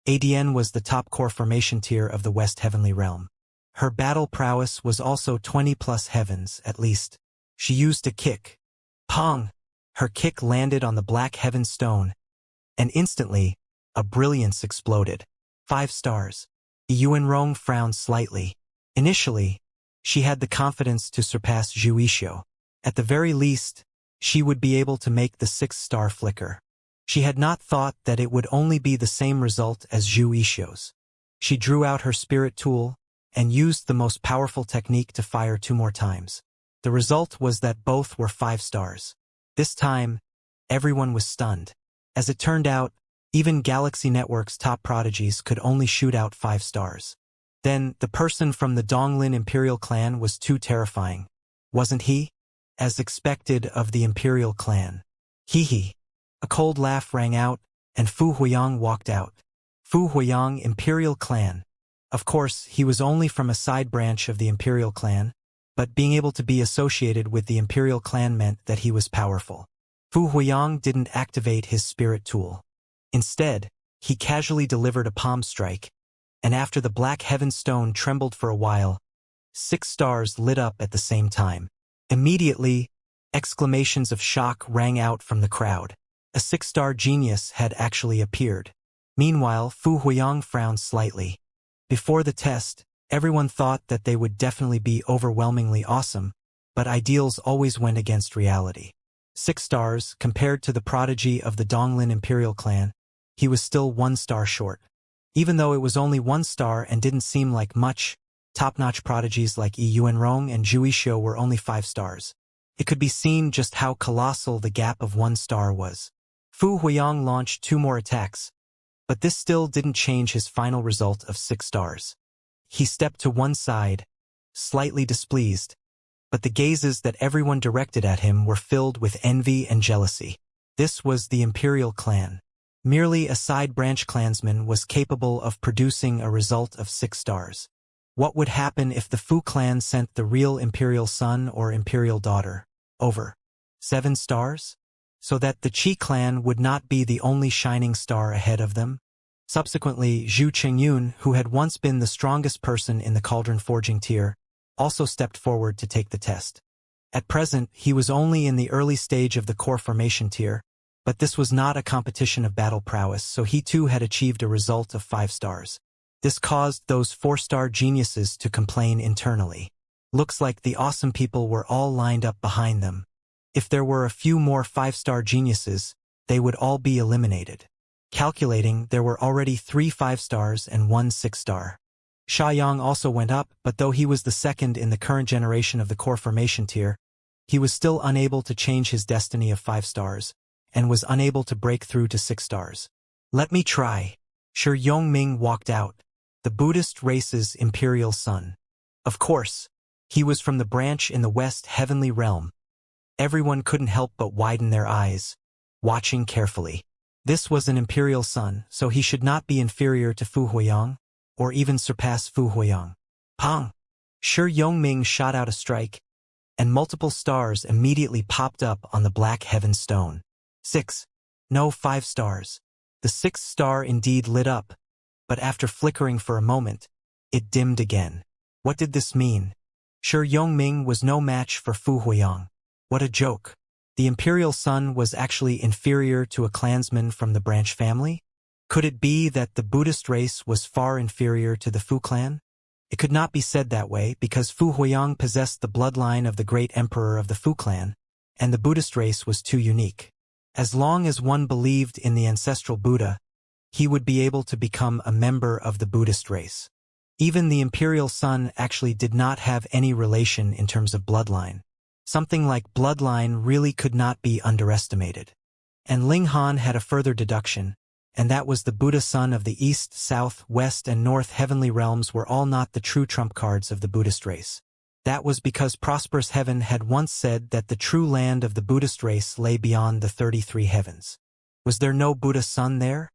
ADN was the top core formation tier of the West Heavenly Realm. Her battle prowess was also 20+ heavens, at least. She used a kick. Pong! Her kick landed on the black heaven stone, and instantly, a brilliance exploded. 5 stars. Yuanrong frowned slightly. Initially, she had the confidence to surpass Zhu Yixuo. At the very least, she would be able to make the 6-star flicker. She had not thought that it would only be the same result as Zhu Yixuo's. She drew out her spirit tool and used the most powerful technique to fire 2 more times. The result was that both were 5 stars. This time, everyone was stunned. As it turned out, even Galaxy Network's top prodigies could only shoot out 5 stars. Then, the person from the Donglin Imperial Clan was too terrifying. Wasn't he? As expected of the Imperial Clan. Hee. A cold laugh rang out, and Fu Huiyang walked out. Fu Huiyang, Imperial Clan. Of course, he was only from a side branch of the Imperial Clan, but being able to be associated with the Imperial Clan meant that he was powerful. Fu Huiyang didn't activate his spirit tool. Instead, he casually delivered a palm strike, and after the black heaven stone trembled for a while, 6 stars lit up at the same time. Immediately, exclamations of shock rang out from the crowd. A 6-star genius had actually appeared. Meanwhile, Fu Huiyang frowned slightly. Before the test, everyone thought that they would definitely be overwhelmingly awesome, but ideals always went against reality. 6 stars, compared to the prodigy of the Donglin Imperial Clan, he was still 1 star short. Even though it was only 1 star and didn't seem like much, top-notch prodigies like Yuanrong and Zhu Yixuo were only 5 stars. It could be seen just how colossal the gap of 1 star was. Fu Huiyang launched 2 more attacks, but this still didn't change his final result of 6 stars. He stepped to one side, slightly displeased, but the gazes that everyone directed at him were filled with envy and jealousy. This was the Imperial clan. Merely a side-branch clansman was capable of producing a result of 6 stars. What would happen if the Fu clan sent the real Imperial son or Imperial daughter over 7 stars? So that the Qi clan would not be the only shining star ahead of them? Subsequently, Zhu Qingyun, who had once been the strongest person in the cauldron forging tier, also stepped forward to take the test. At present, he was only in the early stage of the core formation tier, but this was not a competition of battle prowess, so he too had achieved a result of 5 stars. This caused those 4-star geniuses to complain internally. Looks like the awesome people were all lined up behind them. If there were a few more 5-star geniuses, they would all be eliminated. Calculating, there were already 3 5-stars and 1 6-star. Xiaoyang also went up, but though he was the second in the current generation of the core formation tier, he was still unable to change his destiny of 5 stars, and was unable to break through to 6 stars. Let me try. Shi Yongming walked out, the Buddhist race's imperial son. Of course, he was from the branch in the West Heavenly Realm. Everyone couldn't help but widen their eyes, watching carefully. This was an imperial son, so he should not be inferior to Fu Huiyang, or even surpass Fu Huiyang. Pang! Shi Yongming shot out a strike, and multiple stars immediately popped up on the black heaven stone. 6. No 5 stars. The 6th star indeed lit up, but after flickering for a moment, it dimmed again. What did this mean? Shi Yongming was no match for Fu Huiyang. What a joke. The imperial son was actually inferior to a clansman from the branch family? Could it be that the Buddhist race was far inferior to the Fu clan? It could not be said that way because Fu Huiyang possessed the bloodline of the great emperor of the Fu clan, and the Buddhist race was too unique. As long as one believed in the ancestral Buddha, he would be able to become a member of the Buddhist race. Even the imperial son actually did not have any relation in terms of bloodline. Something like bloodline really could not be underestimated. And Ling Han had a further deduction, and that was the Buddha son of the East, South, West, and North heavenly realms were all not the true trump cards of the Buddhist race. That was because Prosperous Heaven had once said that the true land of the Buddhist race lay beyond the 33 heavens. Was there no Buddha son there?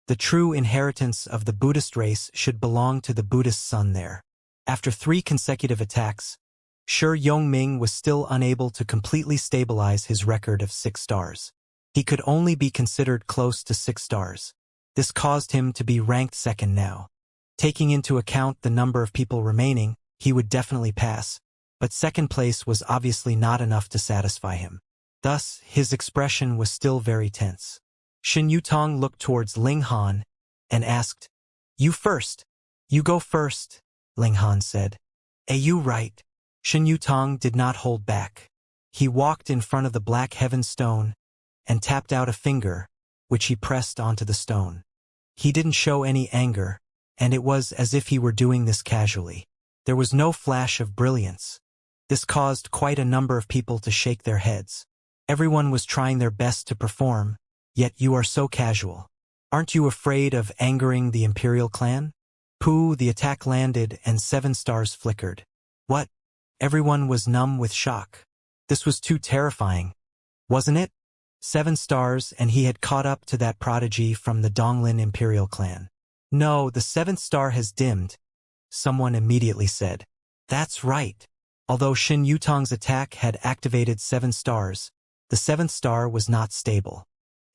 The true inheritance of the Buddhist race should belong to the Buddhist son there. After 3 consecutive attacks, Shi Yongming was still unable to completely stabilize his record of 6 stars. He could only be considered close to 6 stars. This caused him to be ranked second now. Taking into account the number of people remaining, he would definitely pass, but second place was obviously not enough to satisfy him. Thus, his expression was still very tense. Shin Yutong looked towards Ling Han and asked, "You first." "You go first," Ling Han said. "You right." Shin Yutong did not hold back. He walked in front of the black heaven stone and tapped out a finger, which he pressed onto the stone. He didn't show any anger, and it was as if he were doing this casually. There was no flash of brilliance. This caused quite a number of people to shake their heads. Everyone was trying their best to perform, yet you are so casual. Aren't you afraid of angering the Imperial clan? Pooh, the attack landed and 7 stars flickered. What? Everyone was numb with shock. This was too terrifying, wasn't it? 7 stars, and he had caught up to that prodigy from the Donglin Imperial clan. No, the 7th star has dimmed, someone immediately said. That's right. Although Shin Yutong's attack had activated 7 stars, the 7th star was not stable.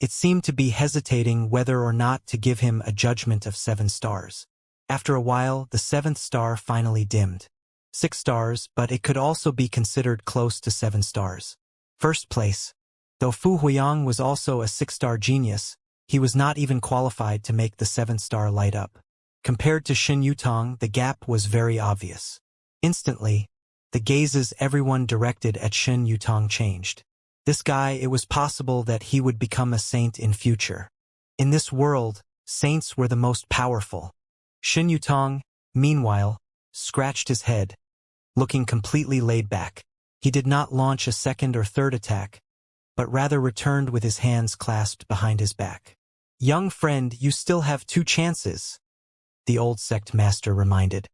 It seemed to be hesitating whether or not to give him a judgment of 7 stars. After a while, the 7th star finally dimmed. 6 stars, but it could also be considered close to 7 stars. First place. Though Fu Huiyang was also a 6-star genius, he was not even qualified to make the 7th star light up. Compared to Shin Yutong, the gap was very obvious. Instantly, the gazes everyone directed at Shin Yutong changed. This guy, it was possible that he would become a saint in future. In this world, saints were the most powerful. Shin Yutong, meanwhile, scratched his head, looking completely laid back. He did not launch a second or third attack, but rather returned with his hands clasped behind his back. "Young friend, you still have 2 chances," the old sect master reminded.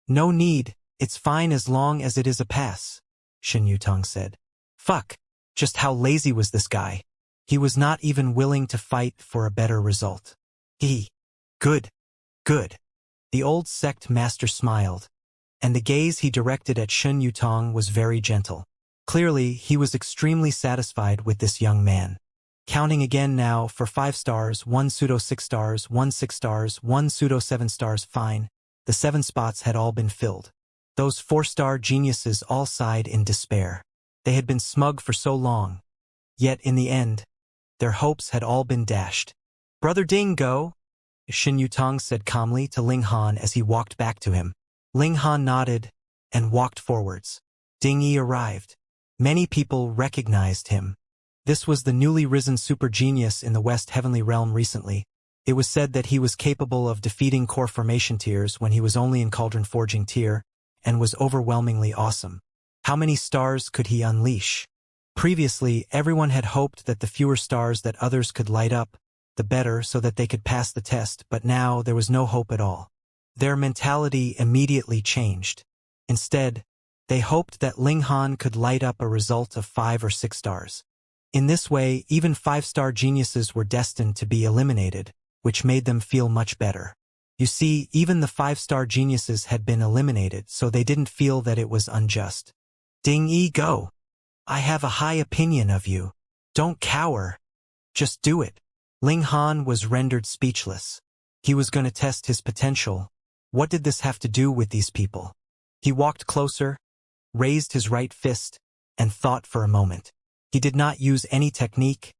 "No need, it's fine as long as it is a pass," Xianxia said. Fuck, just how lazy was this guy? He was not even willing to fight for a better result. Good, good. The old sect master smiled, and the gaze he directed at Xianxia was very gentle. Clearly, he was extremely satisfied with this young man. Counting again now for 5 stars, 1 pseudo 6 stars, 1 6 stars, 1 pseudo 7 stars. Fine. The 7 spots had all been filled. Those 4-star geniuses all sighed in despair. They had been smug for so long. Yet in the end, their hopes had all been dashed. "Brother Ding, go," Xianxia said calmly to Ling Han as he walked back to him. Ling Han nodded and walked forwards. Ding Yi arrived. Many people recognized him. This was the newly risen super genius in the West Heavenly Realm recently. It was said that he was capable of defeating core formation tiers when he was only in Cauldron Forging tier, and was overwhelmingly awesome. How many stars could he unleash? Previously, everyone had hoped that the fewer stars that others could light up, the better, so that they could pass the test, but now there was no hope at all. Their mentality immediately changed. Instead, they hoped that Ling Han could light up a result of 5 or 6 stars. In this way, even 5-star geniuses were destined to be eliminated, which made them feel much better. You see, even the 5-star geniuses had been eliminated, so they didn't feel that it was unjust. Ding Yi, go. I have a high opinion of you. Don't cower. Just do it. Ling Han was rendered speechless. He was going to test his potential. What did this have to do with these people? He walked closer, raised his right fist, and thought for a moment. He did not use any technique,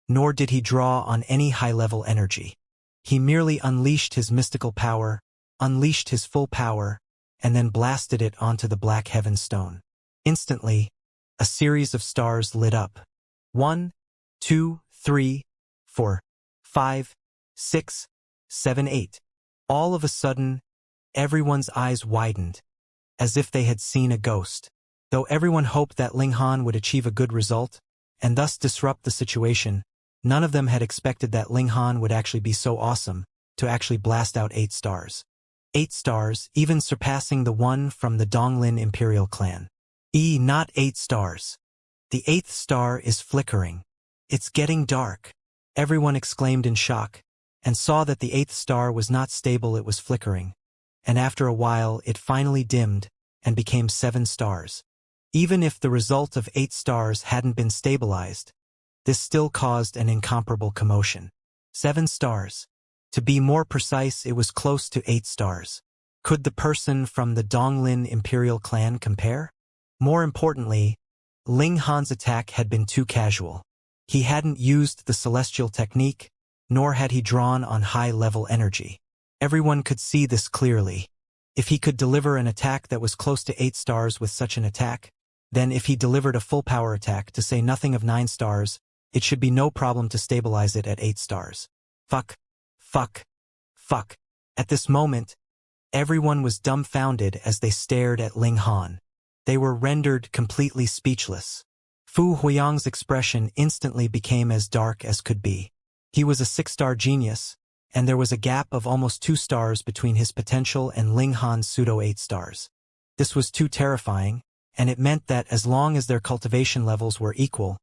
nor did he draw on any high-level energy. He merely unleashed his mystical power, unleashed his full power, and then blasted it onto the black heaven stone. Instantly, a series of stars lit up. 1, 2, 3, 4, 5, 6, 7, 8. All of a sudden, everyone's eyes widened, as if they had seen a ghost. Though everyone hoped that Ling Han would achieve a good result, and thus disrupt the situation, none of them had expected that Ling Han would actually be so awesome, to actually blast out 8 stars. 8 stars, even surpassing the one from the Donglin Imperial clan. Not 8 stars. The 8th star is flickering. It's getting dark. Everyone exclaimed in shock, and saw that the 8th star was not stable, it was flickering. And after a while, it finally dimmed, and became 7 stars. Even if the result of 8 stars hadn't been stabilized, this still caused an incomparable commotion. 7 stars. To be more precise, it was close to 8 stars. Could the person from the Donglin Imperial clan compare? More importantly, Ling Han's attack had been too casual. He hadn't used the celestial technique, nor had he drawn on high-level energy. Everyone could see this clearly. If he could deliver an attack that was close to 8 stars with such an attack, then if he delivered a full power attack, to say nothing of 9 stars, it should be no problem to stabilize it at 8 stars. Fuck. At this moment, everyone was dumbfounded as they stared at Ling Han. They were rendered completely speechless. Fu Huiyang's expression instantly became as dark as could be. He was a 6-star genius, and there was a gap of almost 2 stars between his potential and Ling Han's pseudo 8 stars. This was too terrifying, and it meant that as long as their cultivation levels were equal,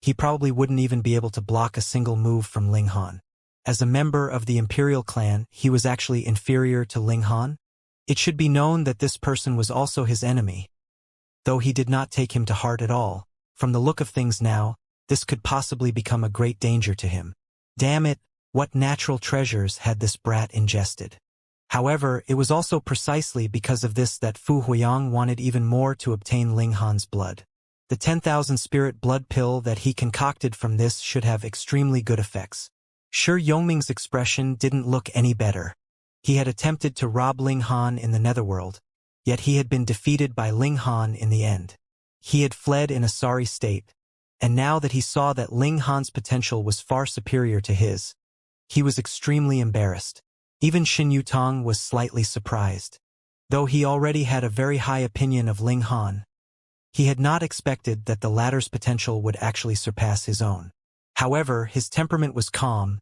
he probably wouldn't even be able to block a single move from Ling Han. As a member of the Imperial clan, he was actually inferior to Ling Han. It should be known that this person was also his enemy. Though he did not take him to heart at all, from the look of things now, this could possibly become a great danger to him. Damn it, what natural treasures had this brat ingested? However, it was also precisely because of this that Fu Huiyang wanted even more to obtain Ling Han's blood. The 10,000 spirit blood pill that he concocted from this should have extremely good effects. Sure, Yongming's expression didn't look any better. He had attempted to rob Ling Han in the netherworld, yet he had been defeated by Ling Han in the end. He had fled in a sorry state, and now that he saw that Ling Han's potential was far superior to his, he was extremely embarrassed. Even Xianxia was slightly surprised. Though he already had a very high opinion of Ling Han, He had not expected that the latter's potential would actually surpass his own. However, his temperament was calm,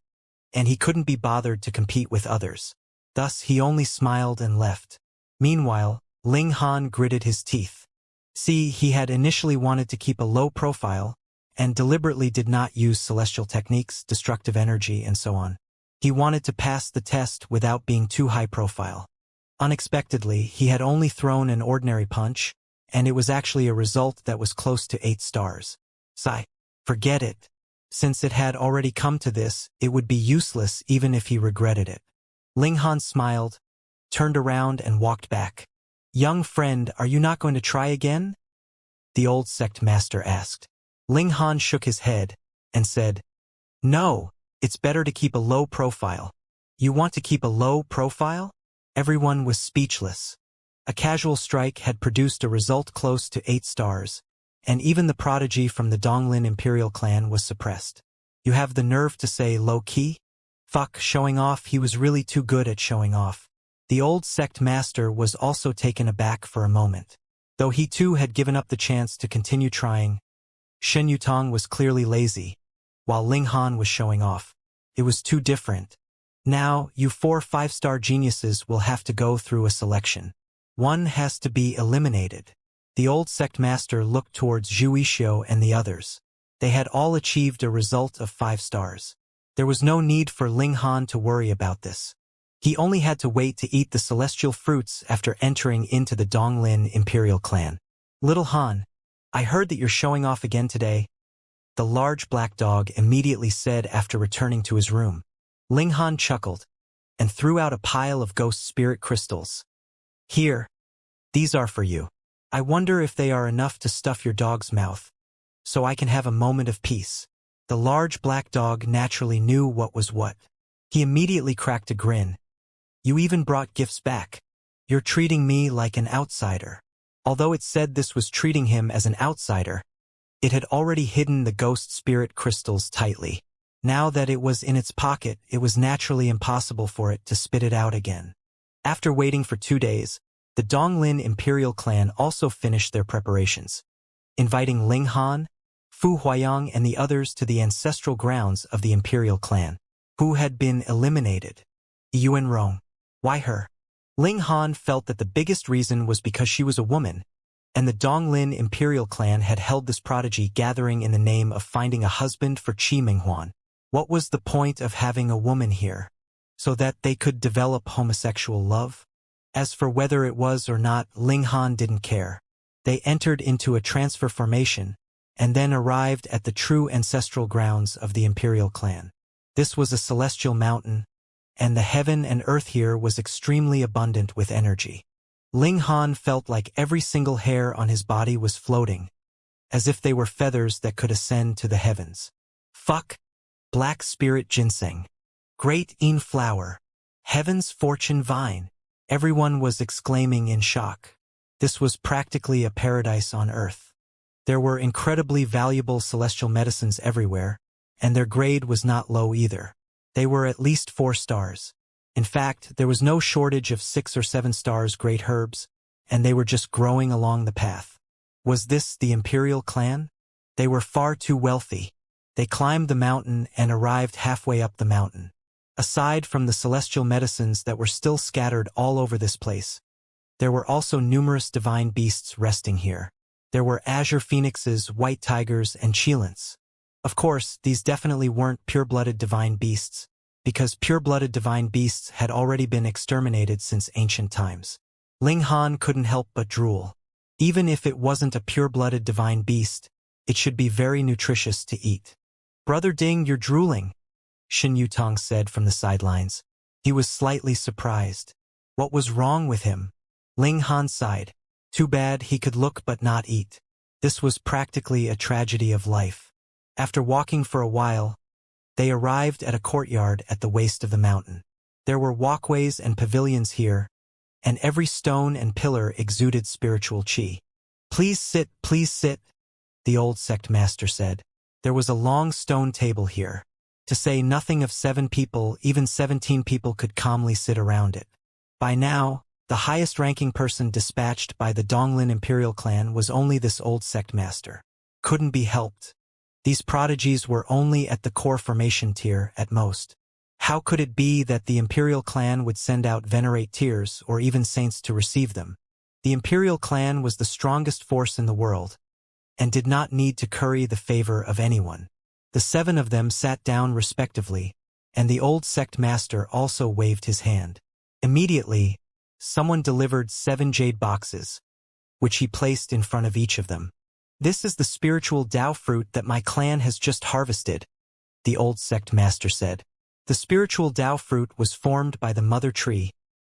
and he couldn't be bothered to compete with others. Thus, he only smiled and left. Meanwhile, Ling Han gritted his teeth. See, he had initially wanted to keep a low profile, and deliberately did not use celestial techniques, destructive energy, and so on. He wanted to pass the test without being too high profile. Unexpectedly, he had only thrown an ordinary punch, and it was actually a result that was close to 8 stars. Forget it. Since it had already come to this, it would be useless even if he regretted it. Ling Han smiled, turned around and walked back. Young friend, are you not going to try again? The old sect master asked. Ling Han shook his head and said, No, it's better to keep a low profile. You want to keep a low profile? Everyone was speechless. A casual strike had produced a result close to 8 stars, and even the prodigy from the Donglin Imperial clan was suppressed. You have the nerve to say low-key? Fuck, showing off. He was really too good at showing off. The old sect master was also taken aback for a moment. Though he too had given up the chance to continue trying, Shen Yutong was clearly lazy, while Ling Han was showing off. It was too different. Now, you 4 5-star geniuses will have to go through a selection. One has to be eliminated. The old sect master looked towards Zhu Yixio and the others. They had all achieved a result of 5 stars. There was no need for Ling Han to worry about this. He only had to wait to eat the celestial fruits after entering into the Donglin Imperial clan. Little Han, I heard that you're showing off again today, the large black dog immediately said after returning to his room. Ling Han chuckled and threw out a pile of ghost spirit crystals. Here, these are for you. I wonder if they are enough to stuff your dog's mouth, so I can have a moment of peace. The large black dog naturally knew what was what. He immediately cracked a grin. You even brought gifts back. You're treating me like an outsider. Although it said this was treating him as an outsider, it had already hidden the ghost spirit crystals tightly. Now that it was in its pocket, it was naturally impossible for it to spit it out again. After waiting for 2 days, the Donglin Imperial clan also finished their preparations, inviting Ling Han, Fu Huayang and the others to the ancestral grounds of the Imperial clan, who had been eliminated. Yuan Rong. Why her? Ling Han felt that the biggest reason was because she was a woman, and the Donglin Imperial clan had held this prodigy gathering in the name of finding a husband for Qi Minghuan. What was the point of having a woman here? So that they could develop homosexual love? As for whether it was or not, Ling Han didn't care. They entered into a transfer formation, and then arrived at the true ancestral grounds of the Imperial clan. This was a celestial mountain, and the heaven and earth here was extremely abundant with energy. Ling Han felt like every single hair on his body was floating, as if they were feathers that could ascend to the heavens. Fuck! Black spirit ginseng. Great Yin flower. Heaven's fortune vine. Everyone was exclaiming in shock. This was practically a paradise on earth. There were incredibly valuable celestial medicines everywhere, and their grade was not low either. They were at least 4 stars. In fact, there was no shortage of 6 or 7 stars great herbs, and they were just growing along the path. Was this the Imperial clan? They were far too wealthy. They climbed the mountain and arrived halfway up the mountain. Aside from the celestial medicines that were still scattered all over this place, there were also numerous divine beasts resting here. There were azure phoenixes, white tigers, and cheelants. Of course, these definitely weren't pure-blooded divine beasts, because pure-blooded divine beasts had already been exterminated since ancient times. Ling Han couldn't help but drool. Even if it wasn't a pure-blooded divine beast, it should be very nutritious to eat. Brother Ding, you're drooling, Shen Yutong said from the sidelines. He was slightly surprised. What was wrong with him? Ling Han sighed. Too bad he could look but not eat. This was practically a tragedy of life. After walking for a while, they arrived at a courtyard at the waist of the mountain. There were walkways and pavilions here, and every stone and pillar exuded spiritual qi. Please sit, the old sect master said. There was a long stone table here. To say nothing of 7 people, even 17 people could calmly sit around it. By now, The highest-ranking person dispatched by the Donglin Imperial clan was only this old sect master. Couldn't be helped. These prodigies were only at the core formation tier at most. How could it be that the Imperial clan would send out venerate tiers or even saints to receive them? The Imperial clan was the strongest force in the world, and did not need to curry the favor of anyone. The 7 of them sat down respectively, and the old sect master also waved his hand. Immediately, someone delivered 7 jade boxes, which he placed in front of each of them. "This is the spiritual Tao fruit that my clan has just harvested," the old sect master said. The spiritual Tao fruit was formed by the mother tree,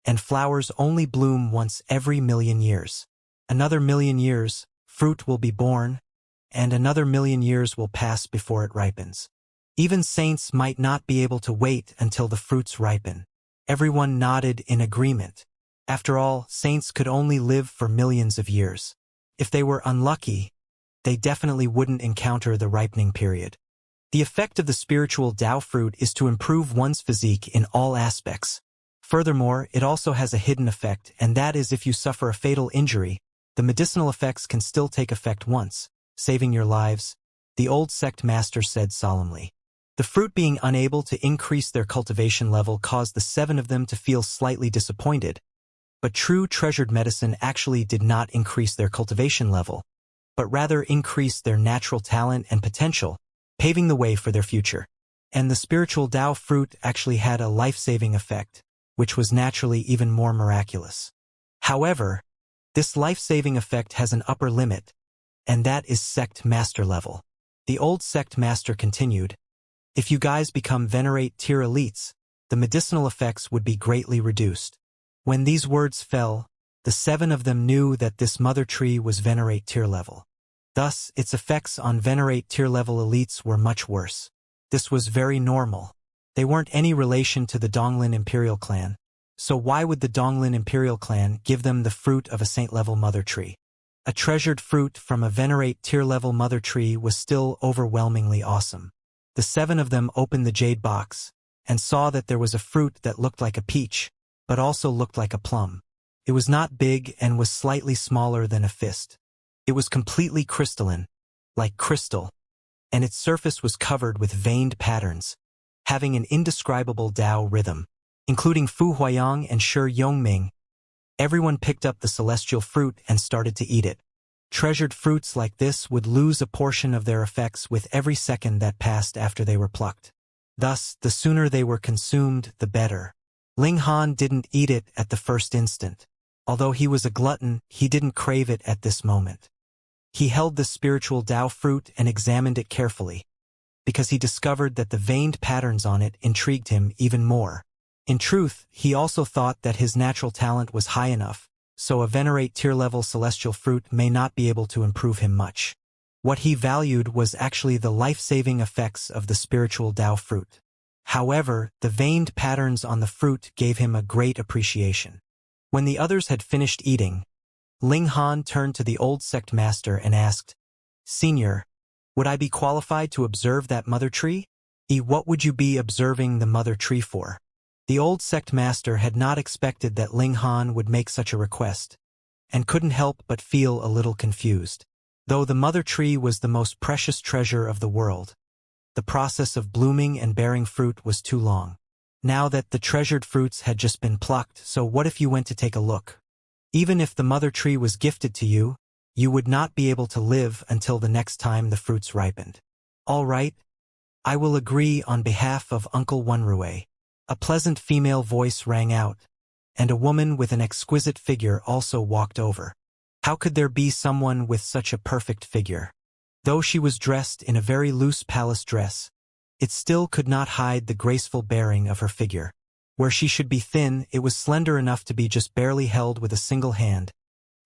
and flowers only bloom once every 1,000,000 years. Another 1,000,000 years, fruit will be born, and another 1,000,000 years will pass before it ripens. Even saints might not be able to wait until the fruits ripen. Everyone nodded in agreement. After all, saints could only live for millions of years. If they were unlucky, they definitely wouldn't encounter the ripening period. The effect of the spiritual Tao fruit is to improve one's physique in all aspects. Furthermore, it also has a hidden effect, and that is if you suffer a fatal injury, the medicinal effects can still take effect once, saving your lives, the old sect master said solemnly. The fruit being unable to increase their cultivation level caused the 7 of them to feel slightly disappointed, but true treasured medicine actually did not increase their cultivation level, but rather increased their natural talent and potential, paving the way for their future. And the spiritual Tao fruit actually had a life-saving effect, which was naturally even more miraculous. However, this life-saving effect has an upper limit, and that is sect master level. The old sect master continued, "If you guys become venerate tier elites, the medicinal effects would be greatly reduced." When these words fell, the 7 of them knew that this mother tree was venerate tier level. Thus, its effects on venerate tier level elites were much worse. This was very normal. They weren't any relation to the Donglin Imperial clan, so why would the Donglin Imperial clan give them the fruit of a saint-level mother tree? A treasured fruit from a venerate tier-level mother tree was still overwhelmingly awesome. The 7 of them opened the jade box, and saw that there was a fruit that looked like a peach, but also looked like a plum. It was not big and was slightly smaller than a fist. It was completely crystalline, like crystal, and its surface was covered with veined patterns, having an indescribable Tao rhythm. Including Fu Huayang and Shi Yongming, everyone picked up the celestial fruit and started to eat it. Treasured fruits like this would lose a portion of their effects with every second that passed after they were plucked. Thus, the sooner they were consumed, the better. Ling Han didn't eat it at the first instant. Although he was a glutton, he didn't crave it at this moment. He held the spiritual Tao fruit and examined it carefully, because he discovered that the veined patterns on it intrigued him even more. In truth, he also thought that his natural talent was high enough, so a venerate tier-level celestial fruit may not be able to improve him much. What he valued was actually the life-saving effects of the spiritual Tao fruit. However, the veined patterns on the fruit gave him a great appreciation. When the others had finished eating, Ling Han turned to the old sect master and asked, "Senior, would I be qualified to observe that mother tree?" What would you be observing the mother tree for?" The old sect master had not expected that Ling Han would make such a request, and couldn't help but feel a little confused. Though the mother tree was the most precious treasure of the world, the process of blooming and bearing fruit was too long. Now that the treasured fruits had just been plucked, so what if you went to take a look? Even if the mother tree was gifted to you, you would not be able to live until the next time the fruits ripened. "All right, I will agree on behalf of Uncle Wenrui." A pleasant female voice rang out, and a woman with an exquisite figure also walked over. How could there be someone with such a perfect figure? Though she was dressed in a very loose palace dress, it still could not hide the graceful bearing of her figure. Where she should be thin, it was slender enough to be just barely held with a single hand,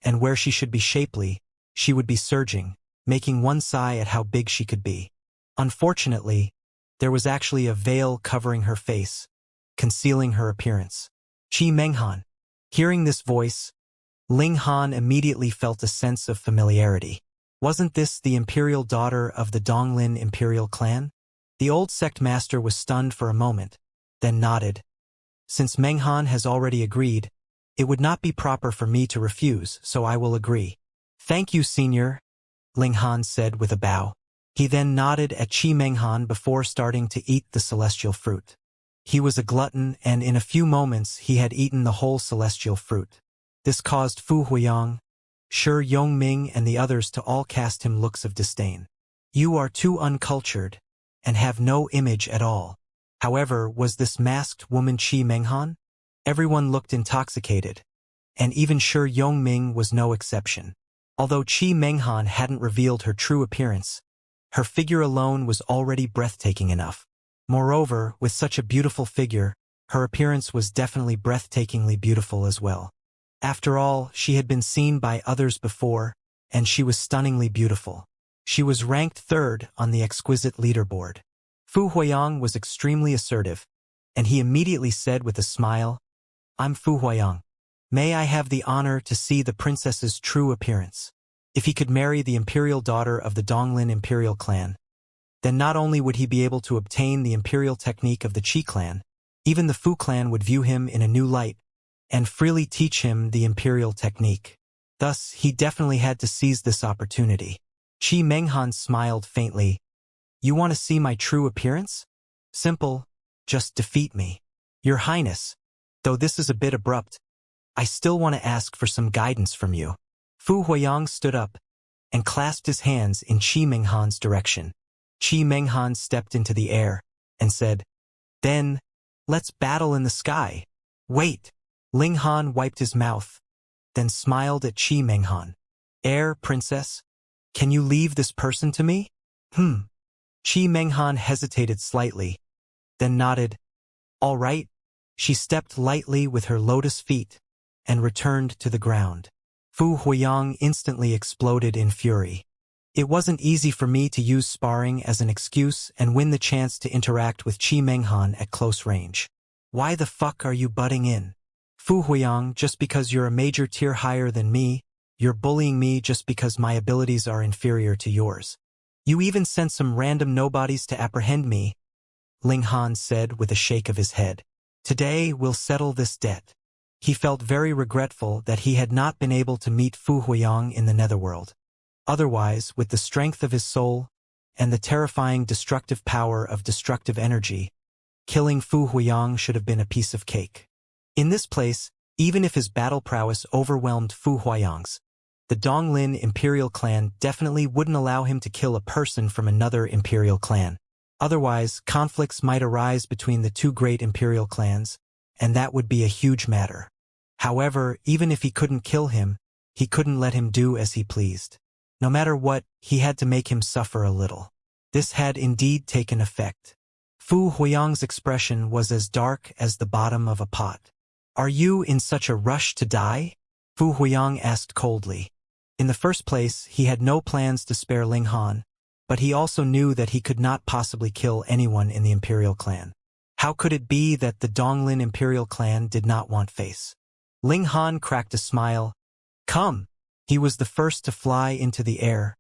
and where she should be shapely, she would be surging, making one sigh at how big she could be. Unfortunately, there was actually a veil covering her face, concealing her appearance. Qi Menghan. Hearing this voice, Ling Han immediately felt a sense of familiarity. Wasn't this the imperial daughter of the Donglin Imperial clan? The old sect master was stunned for a moment, then nodded. Since Menghan has already agreed, It would not be proper for me to refuse, so I will agree. Thank you, Senior, Ling Han said with a bow. He then nodded at Qi Menghan before starting to eat the celestial fruit. He was a glutton, and in a few moments he had eaten the whole celestial fruit. This caused Fu Huiyang, Shi Yongming, and the others to all cast him looks of disdain. You are too uncultured, and have no image at all. However, was this masked woman Qi Menghan? Everyone looked intoxicated, and even Shi Yongming was no exception. Although Qi Menghan hadn't revealed her true appearance, her figure alone was already breathtaking enough. Moreover, with such a beautiful figure, her appearance was definitely breathtakingly beautiful as well. After all, she had been seen by others before, and she was stunningly beautiful. She was ranked third on the exquisite leaderboard. Fu Huiyang was extremely assertive, and he immediately said with a smile, I'm Fu Huiyang. May I have the honor to see the princess's true appearance? If he could marry the imperial daughter of the Donglin imperial clan, then not only would he be able to obtain the imperial technique of the Qi clan, even the Fu clan would view him in a new light and freely teach him the imperial technique. Thus, he definitely had to seize this opportunity. Qi Menghan smiled faintly. You want to see my true appearance? Simple, just defeat me. Your Highness, though this is a bit abrupt, I still want to ask for some guidance from you. Fu Huiyang stood up and clasped his hands in Qi Menghan's direction. Qi Menghan stepped into the air and said, Then, let's battle in the sky. Wait. Ling Han wiped his mouth, then smiled at Qi Menghan. Air, princess? Can you leave this person to me? Qi Menghan hesitated slightly, then nodded. All right. She stepped lightly with her lotus feet and returned to the ground. Fu Huiyang instantly exploded in fury. It wasn't easy for me to use sparring as an excuse and win the chance to interact with Qi Menghan at close range. Why the fuck are you butting in? Fu Huiyang, just because you're a major tier higher than me, you're bullying me just because my abilities are inferior to yours. You even sent some random nobodies to apprehend me, Ling Han said with a shake of his head. Today we'll settle this debt. He felt very regretful that he had not been able to meet Fu Huiyang in the netherworld. Otherwise, with the strength of his soul and the terrifying destructive power of destructive energy, killing Fu Huiyang should have been a piece of cake. In this place, even if his battle prowess overwhelmed Fu Huiyang's, the Donglin imperial clan definitely wouldn't allow him to kill a person from another imperial clan. Otherwise, conflicts might arise between the two great imperial clans, and that would be a huge matter. However, even if he couldn't kill him, he couldn't let him do as he pleased. No matter what, he had to make him suffer a little. This had indeed taken effect. Fu Huiyang's expression was as dark as the bottom of a pot. Are you in such a rush to die? Fu Huiyang asked coldly. In the first place, he had no plans to spare Ling Han, but he also knew that he could not possibly kill anyone in the imperial clan. How could it be that the Donglin imperial clan did not want face? Ling Han cracked a smile. Come! He was the first to fly into the air,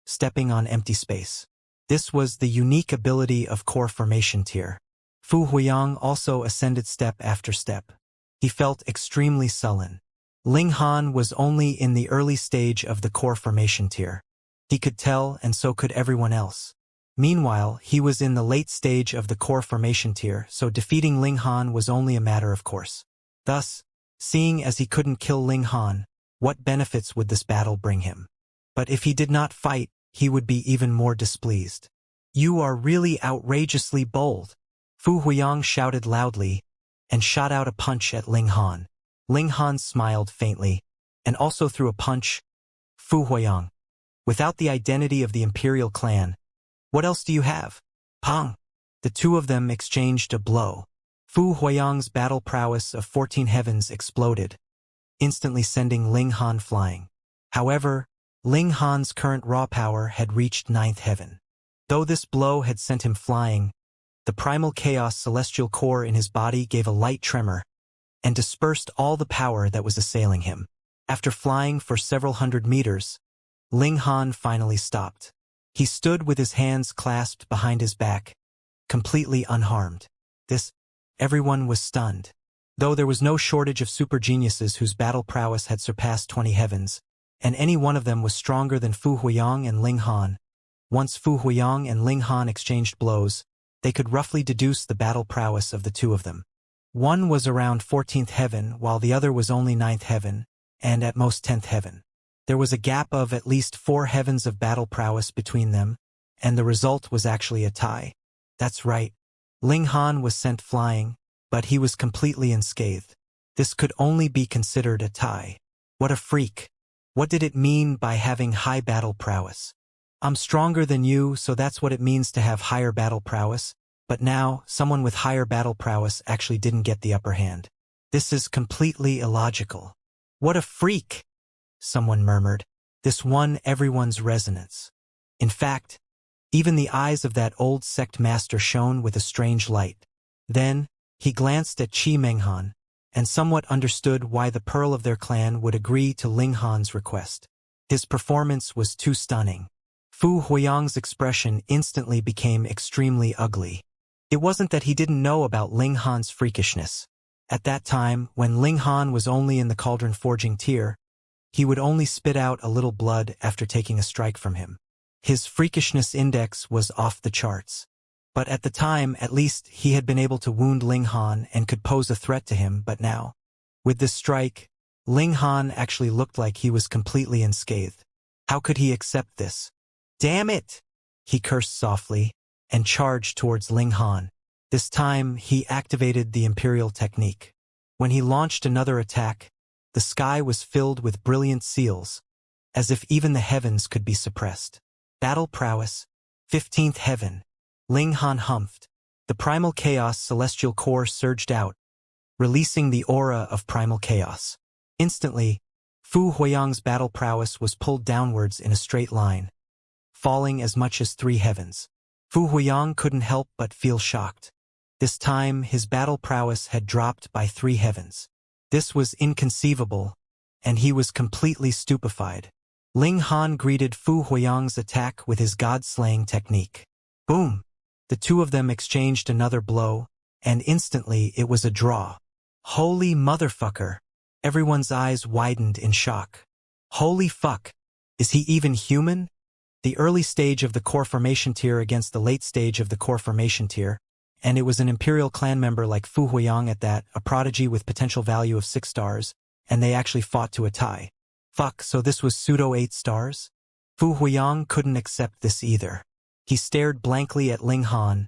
stepping on empty space. This was the unique ability of core formation tier. Fu Huiyang also ascended step after step. He felt extremely sullen. Ling Han was only in the early stage of the core formation tier. He could tell, and so could everyone else. Meanwhile, he was in the late stage of the core formation tier, so defeating Ling Han was only a matter of course. Thus, seeing as he couldn't kill Ling Han, what benefits would this battle bring him? But if he did not fight, he would be even more displeased. You are really outrageously bold. Fu Huiyang shouted loudly and shot out a punch at Ling Han. Ling Han smiled faintly and also threw a punch. Fu Huiyang. Without the identity of the imperial clan, what else do you have? Pong! The two of them exchanged a blow. Fu Huiyang's battle prowess of 14 heavens exploded, instantly sending Ling Han flying. However, Ling Han's current raw power had reached 9th heaven. Though this blow had sent him flying, the primal chaos celestial core in his body gave a light tremor and dispersed all the power that was assailing him. After flying for several hundred meters, Ling Han finally stopped. He stood with his hands clasped behind his back, completely unharmed. Everyone was stunned. Though there was no shortage of super geniuses whose battle prowess had surpassed 20 heavens, and any one of them was stronger than Fu Huiyang and Ling Han. Once Fu Huiyang and Ling Han exchanged blows, they could roughly deduce the battle prowess of the two of them. One was around 14th heaven, while the other was only 9th heaven, and at most 10th heaven. There was a gap of at least 4 heavens of battle prowess between them, and the result was actually a tie. That's right. Ling Han was sent flying, but he was completely unscathed. This could only be considered a tie. What a freak. What did it mean by having high battle prowess? I'm stronger than you, so that's what it means to have higher battle prowess, but now, someone with higher battle prowess actually didn't get the upper hand. This is completely illogical. What a freak! Someone murmured. This won everyone's resonance. In fact, even the eyes of that old sect master shone with a strange light. Then, he glanced at Qi Menghan, and somewhat understood why the pearl of their clan would agree to Ling Han's request. His performance was too stunning. Fu Huiyang's expression instantly became extremely ugly. It wasn't that he didn't know about Ling Han's freakishness. At that time, when Ling Han was only in the cauldron forging tier, he would only spit out a little blood after taking a strike from him. His freakishness index was off the charts. But at the time, at least, he had been able to wound Ling Han and could pose a threat to him, but now, with this strike, Ling Han actually looked like he was completely unscathed. How could he accept this? Damn it! He cursed softly and charged towards Ling Han. This time, he activated the Imperial technique. When he launched another attack, the sky was filled with brilliant seals, as if even the heavens could be suppressed. Battle prowess, 15th heaven. Ling Han humphed. The primal chaos celestial core surged out, releasing the aura of primal chaos. Instantly, Fu Huiyang's battle prowess was pulled downwards in a straight line, falling as much as 3 heavens. Fu Huiyang couldn't help but feel shocked. This time, his battle prowess had dropped by 3 heavens. This was inconceivable, and he was completely stupefied. Ling Han greeted Fu Huiyang's attack with his god-slaying technique. Boom! The two of them exchanged another blow, and instantly it was a draw. Holy motherfucker! Everyone's eyes widened in shock. Holy fuck! Is he even human? The early stage of the core formation tier against the late stage of the core formation tier, and it was an Imperial clan member like Fu Huiyang at that, a prodigy with potential value of 6 stars, and they actually fought to a tie. Fuck, so this was pseudo 8 stars? Fu Huiyang couldn't accept this either. He stared blankly at Ling Han,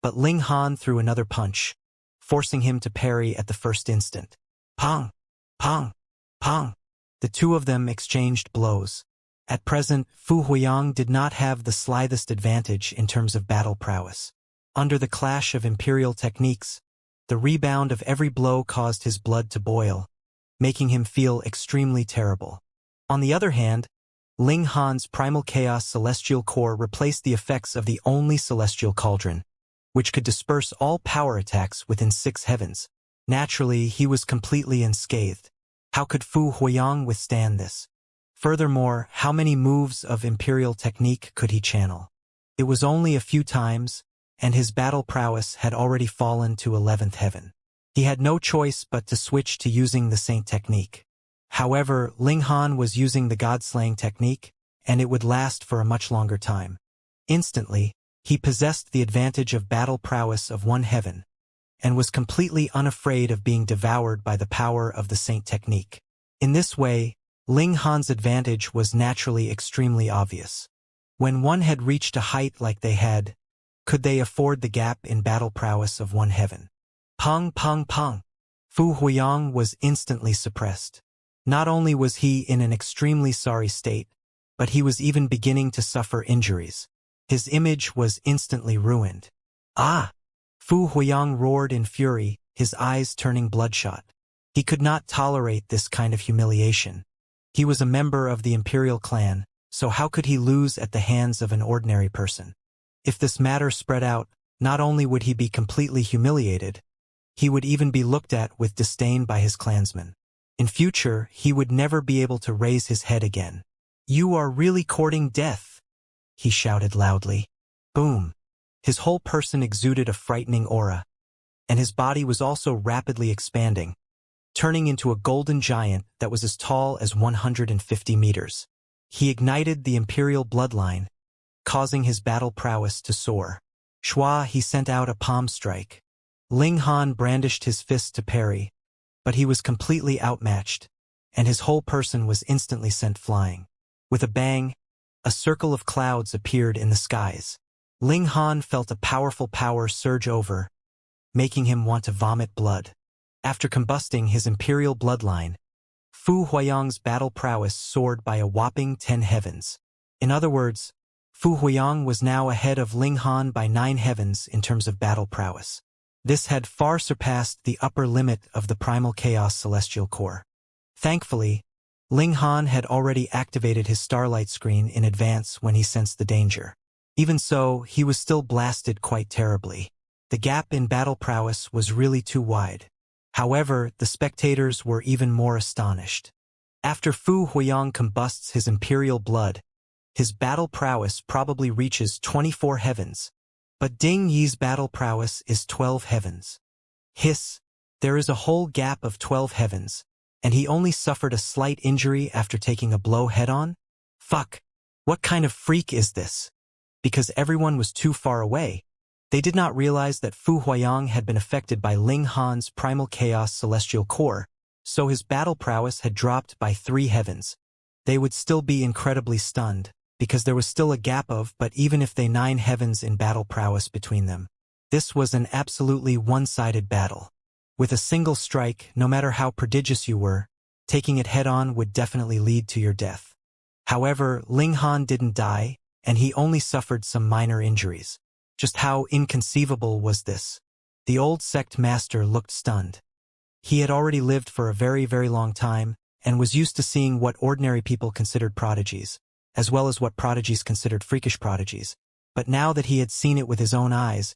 but Ling Han threw another punch, forcing him to parry at the first instant. Pong! Pong! Pong! The two of them exchanged blows. At present, Fu Huiyang did not have the slightest advantage in terms of battle prowess. Under the clash of Imperial techniques, the rebound of every blow caused his blood to boil, making him feel extremely terrible. On the other hand, Ling Han's primal chaos celestial core replaced the effects of the only celestial cauldron, which could disperse all power attacks within 6 heavens. Naturally, he was completely unscathed. How could Fu Huiyang withstand this? Furthermore, how many moves of Imperial technique could he channel? It was only a few times, and his battle prowess had already fallen to 11th heaven. He had no choice but to switch to using the Saint technique. However, Ling Han was using the God-slaying technique, and it would last for a much longer time. Instantly, he possessed the advantage of battle prowess of 1 heaven, and was completely unafraid of being devoured by the power of the Saint technique. In this way, Ling Han's advantage was naturally extremely obvious. When one had reached a height like they had, could they afford the gap in battle prowess of 1 heaven? Pong, pong, pong! Fu Huiyang was instantly suppressed. Not only was he in an extremely sorry state, but he was even beginning to suffer injuries. His image was instantly ruined. Ah! Fu Huiyang roared in fury, his eyes turning bloodshot. He could not tolerate this kind of humiliation. He was a member of the Imperial clan, so how could he lose at the hands of an ordinary person? If this matter spread out, not only would he be completely humiliated, he would even be looked at with disdain by his clansmen. In future, he would never be able to raise his head again. You are really courting death, he shouted loudly. Boom. His whole person exuded a frightening aura. and his body was also rapidly expanding, turning into a golden giant that was as tall as 150 meters. He ignited the imperial bloodline, causing his battle prowess to soar. Shua, he sent out a palm strike. Ling Han brandished his fist to parry, but he was completely outmatched, and his whole person was instantly sent flying. With a bang, a circle of clouds appeared in the skies. Ling Han felt a powerful power surge over, making him want to vomit blood. After combusting his imperial bloodline, Fu Huayang's battle prowess soared by a whopping 10 heavens. In other words, Fu Huayang was now ahead of Ling Han by 9 heavens in terms of battle prowess. This had far surpassed the upper limit of the primal chaos celestial core. Thankfully, Ling Han had already activated his starlight screen in advance when he sensed the danger. Even so, he was still blasted quite terribly. The gap in battle prowess was really too wide. However, the spectators were even more astonished. After Fu Huayang combusts his imperial blood, his battle prowess probably reaches 24 heavens, but Ding Yi's battle prowess is 12 heavens. Hiss, there is a whole gap of 12 heavens, and he only suffered a slight injury after taking a blow head-on? Fuck, what kind of freak is this? Because everyone was too far away, they did not realize that Fu Huayang had been affected by Ling Han's primal chaos celestial core, so his battle prowess had dropped by 3 heavens. They would still be incredibly stunned, because there was still a gap of but even if they 9 heavens in battle prowess between them. This was an absolutely one-sided battle. With a single strike, no matter how prodigious you were, taking it head-on would definitely lead to your death. However, Ling Han didn't die, and he only suffered some minor injuries. Just how inconceivable was this? The old sect master looked stunned. He had already lived for a very, very long time, and was used to seeing what ordinary people considered prodigies, as well as what prodigies considered freakish prodigies. But now that he had seen it with his own eyes,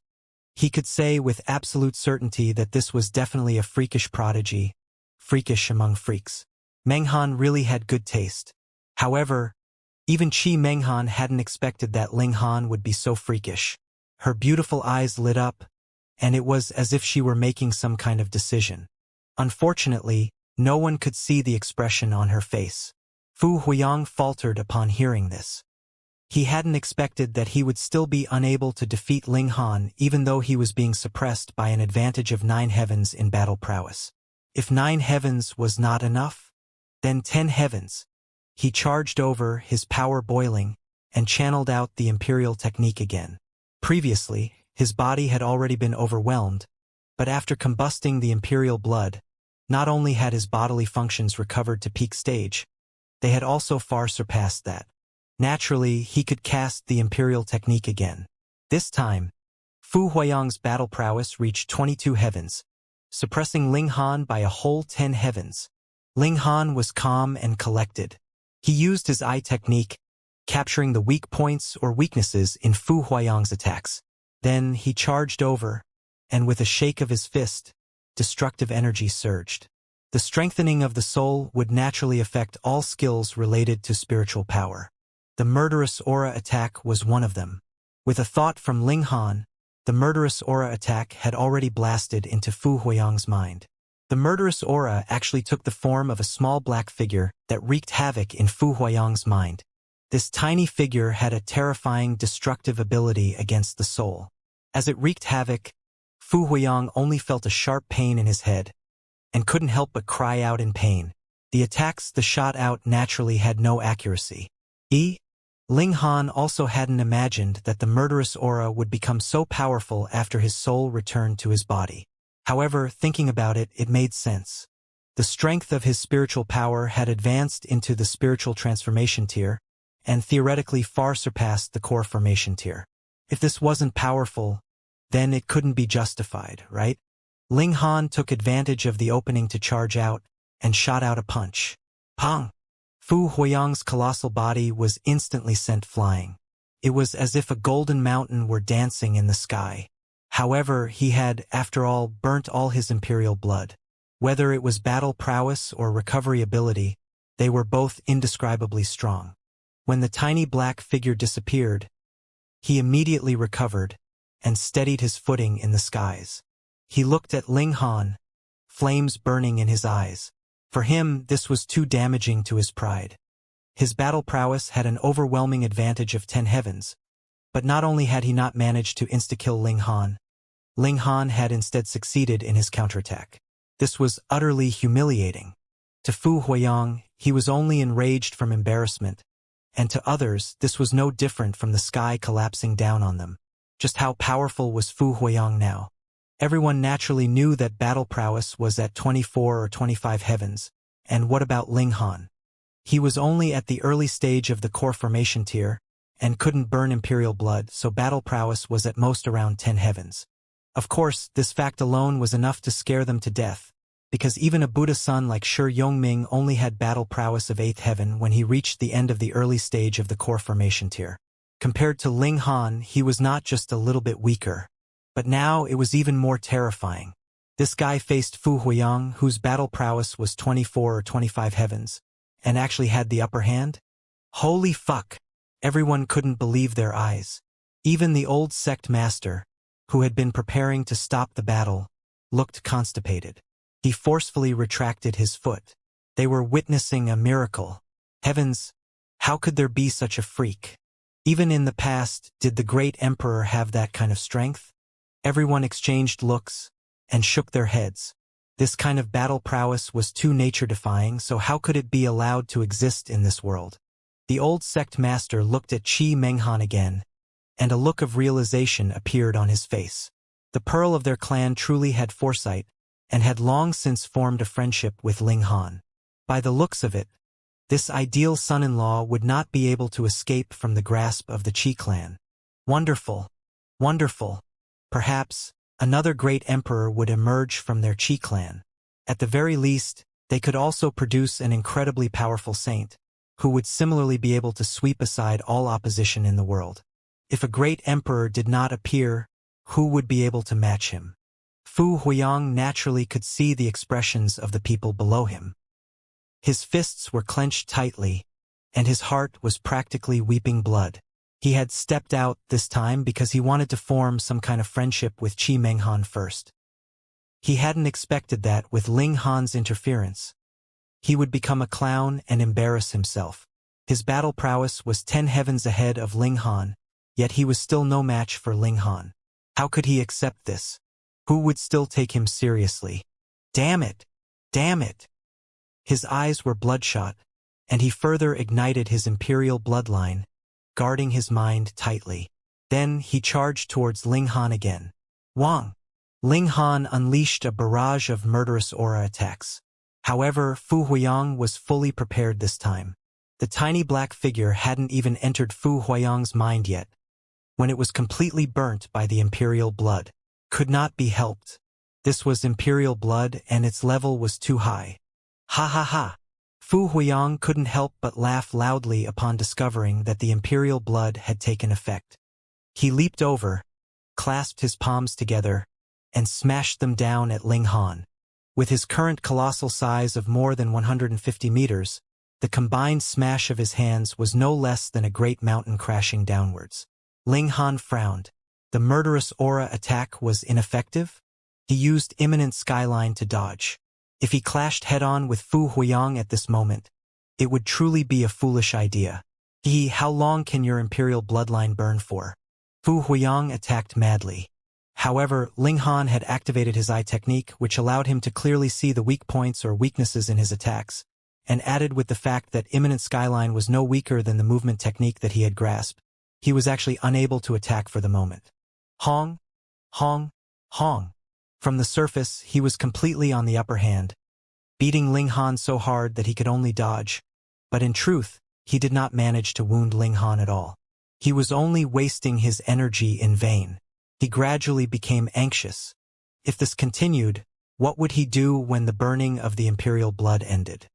he could say with absolute certainty that this was definitely a freakish prodigy, freakish among freaks. Menghan really had good taste. However, even Qi Menghan hadn't expected that Ling Han would be so freakish. Her beautiful eyes lit up, and it was as if she were making some kind of decision. Unfortunately, no one could see the expression on her face. Fu Huayang faltered upon hearing this. He hadn't expected that he would still be unable to defeat Ling Han even though he was being suppressed by an advantage of 9 heavens in battle prowess. If 9 heavens was not enough, then 10 heavens. He charged over, his power boiling, and channeled out the imperial technique again. Previously, his body had already been overwhelmed, but after combusting the imperial blood, not only had his bodily functions recovered to peak stage, they had also far surpassed that. Naturally, he could cast the imperial technique again. This time, Fu Huayang's battle prowess reached 22 heavens, suppressing Ling Han by a whole 10 heavens. Ling Han was calm and collected. He used his eye technique, capturing the weak points or weaknesses in Fu Huayang's attacks. Then he charged over, and with a shake of his fist, destructive energy surged. The strengthening of the soul would naturally affect all skills related to spiritual power. The murderous aura attack was one of them. With a thought from Ling Han, the murderous aura attack had already blasted into Fu Huayang's mind. The murderous aura actually took the form of a small black figure that wreaked havoc in Fu Huayang's mind. This tiny figure had a terrifying destructive ability against the soul. As it wreaked havoc, Fu Huayang only felt a sharp pain in his head, and couldn't help but cry out in pain. The attacks the shot out naturally had no accuracy. Ling Han also hadn't imagined that the murderous aura would become so powerful after his soul returned to his body. However, thinking about it, it made sense. The strength of his spiritual power had advanced into the spiritual transformation tier, and theoretically far surpassed the core formation tier. If this wasn't powerful, then it couldn't be justified, right? Ling Han took advantage of the opening to charge out, and shot out a punch. Pong! Fu Huayang's colossal body was instantly sent flying. It was as if a golden mountain were dancing in the sky. However, he had, after all, burnt all his imperial blood. Whether it was battle prowess or recovery ability, they were both indescribably strong. When the tiny black figure disappeared, he immediately recovered and steadied his footing in the skies. He looked at Ling Han, flames burning in his eyes. For him, this was too damaging to his pride. His battle prowess had an overwhelming advantage of 10 heavens, but not only had he not managed to insta-kill Ling Han had instead succeeded in his counterattack. This was utterly humiliating. To Fu Huiyang, he was only enraged from embarrassment, and to others, this was no different from the sky collapsing down on them. Just how powerful was Fu Huiyang now? Everyone naturally knew that battle prowess was at 24 or 25 heavens, and what about Ling Han? He was only at the early stage of the core formation tier, and couldn't burn imperial blood, so battle prowess was at most around 10 heavens. Of course, this fact alone was enough to scare them to death, because even a Buddha son like Shi Yongming only had battle prowess of 8th heaven when he reached the end of the early stage of the core formation tier. Compared to Ling Han, he was not just a little bit weaker, but now it was even more terrifying. This guy faced Fu Huiyang, whose battle prowess was 24 or 25 heavens, and actually had the upper hand? Holy fuck! Everyone couldn't believe their eyes. Even the old sect master, who had been preparing to stop the battle, looked constipated. He forcefully retracted his foot. They were witnessing a miracle. Heavens, how could there be such a freak? Even in the past, did the great emperor have that kind of strength? Everyone exchanged looks and shook their heads. This kind of battle prowess was too nature-defying, so how could it be allowed to exist in this world? The old sect master looked at Qi Menghan again, and a look of realization appeared on his face. The pearl of their clan truly had foresight, and had long since formed a friendship with Ling Han. By the looks of it, this ideal son-in-law would not be able to escape from the grasp of the Qi clan. Wonderful. Wonderful. Perhaps another great emperor would emerge from their Qi clan. At the very least, they could also produce an incredibly powerful saint, who would similarly be able to sweep aside all opposition in the world. If a great emperor did not appear, who would be able to match him? Fu Huiyang naturally could see the expressions of the people below him. His fists were clenched tightly, and his heart was practically weeping blood. He had stepped out this time because he wanted to form some kind of friendship with Qi Menghan first. He hadn't expected that with Ling Han's interference, he would become a clown and embarrass himself. His battle prowess was 10 heavens ahead of Ling Han, yet he was still no match for Ling Han. How could he accept this? Who would still take him seriously? Damn it! Damn it! His eyes were bloodshot, and he further ignited his imperial bloodline, guarding his mind tightly. Then he charged towards Ling Han again. Wang! Ling Han unleashed a barrage of murderous aura attacks. However, Fu Huiyang was fully prepared this time. The tiny black figure hadn't even entered Fu Huiyang's mind yet, when it was completely burnt by the imperial blood. Could not be helped. This was imperial blood, and its level was too high. Ha ha ha! Fu Huiyang couldn't help but laugh loudly upon discovering that the imperial blood had taken effect. He leaped over, clasped his palms together, and smashed them down at Ling Han. With his current colossal size of more than 150 meters, the combined smash of his hands was no less than a great mountain crashing downwards. Ling Han frowned. The murderous aura attack was ineffective? He used imminent skyline to dodge. If he clashed head-on with Fu Huiyang at this moment, it would truly be a foolish idea. How long can your imperial bloodline burn for? Fu Huiyang attacked madly. However, Ling Han had activated his eye technique, which allowed him to clearly see the weak points or weaknesses in his attacks, and added with the fact that imminent skyline was no weaker than the movement technique that he had grasped, he was actually unable to attack for the moment. Hong! Hong! Hong! From the surface, he was completely on the upper hand, beating Ling Han so hard that he could only dodge, but in truth, he did not manage to wound Ling Han at all. He was only wasting his energy in vain. He gradually became anxious. If this continued, what would he do when the burning of the imperial blood ended?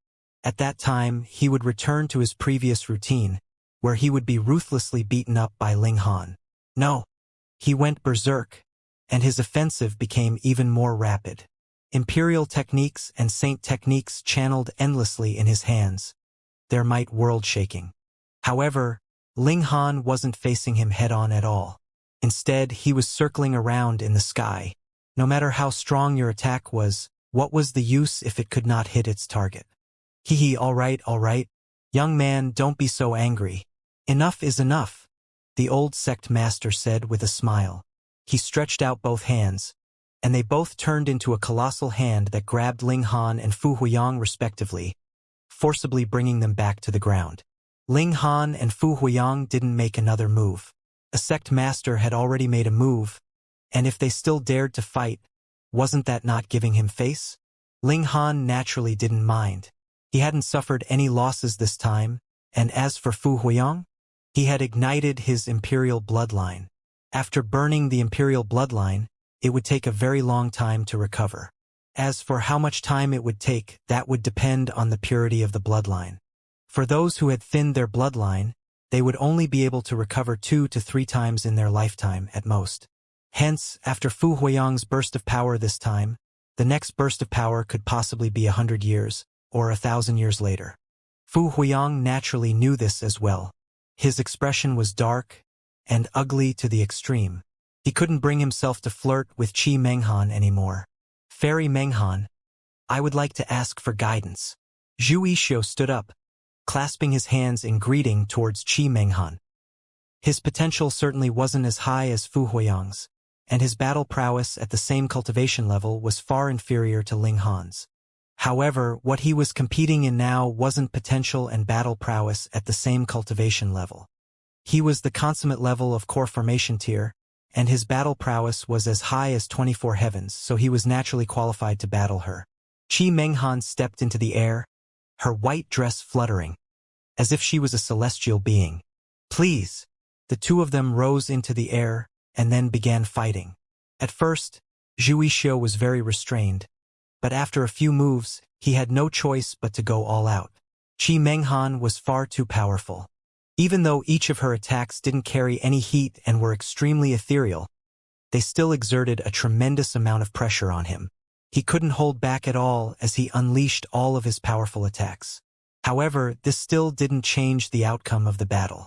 At that time, he would return to his previous routine, where he would be ruthlessly beaten up by Ling Han. No. He went berserk, and his offensive became even more rapid. Imperial techniques and saint techniques channeled endlessly in his hands, their might world-shaking. However, Ling Han wasn't facing him head-on at all. Instead, he was circling around in the sky, No matter how strong your attack was, what was the use if it could not hit its target? Hee, all right, young man, don't be so angry. Enough is enough, the old sect master said with a smile. He stretched out both hands, and they both turned into a colossal hand that grabbed Ling Han and Fu Huiyang respectively, forcibly bringing them back to the ground. Ling Han and Fu Huiyang didn't make another move. A sect master had already made a move, and if they still dared to fight, wasn't that not giving him face? Ling Han naturally didn't mind. He hadn't suffered any losses this time, and as for Fu Huiyang, he had ignited his imperial bloodline. After burning the imperial bloodline, it would take a very long time to recover. As for how much time it would take, that would depend on the purity of the bloodline. For those who had thinned their bloodline, they would only be able to recover 2 to 3 times in their lifetime at most. Hence, after Fu Huiyang's burst of power this time, the next burst of power could possibly be 100 years, or 1,000 years later. Fu Huiyang naturally knew this as well. His expression was dark and ugly to the extreme. He couldn't bring himself to flirt with Qi Menghan anymore. Fairy Menghan, I would like to ask for guidance. Zhu Yixio stood up, clasping his hands in greeting towards Qi Menghan. His potential certainly wasn't as high as Fu Huiyang's, and his battle prowess at the same cultivation level was far inferior to Ling Han's. However, what he was competing in now wasn't potential and battle prowess at the same cultivation level. He was the consummate level of core formation tier, and his battle prowess was as high as 24 heavens, so he was naturally qualified to battle her. Qi Menghan stepped into the air, her white dress fluttering, as if she was a celestial being. Please! The two of them rose into the air, and then began fighting. At first, Zhu Yixio was very restrained, but after a few moves, he had no choice but to go all out. Qi Menghan was far too powerful. Even though each of her attacks didn't carry any heat and were extremely ethereal, they still exerted a tremendous amount of pressure on him. He couldn't hold back at all as he unleashed all of his powerful attacks. However, this still didn't change the outcome of the battle.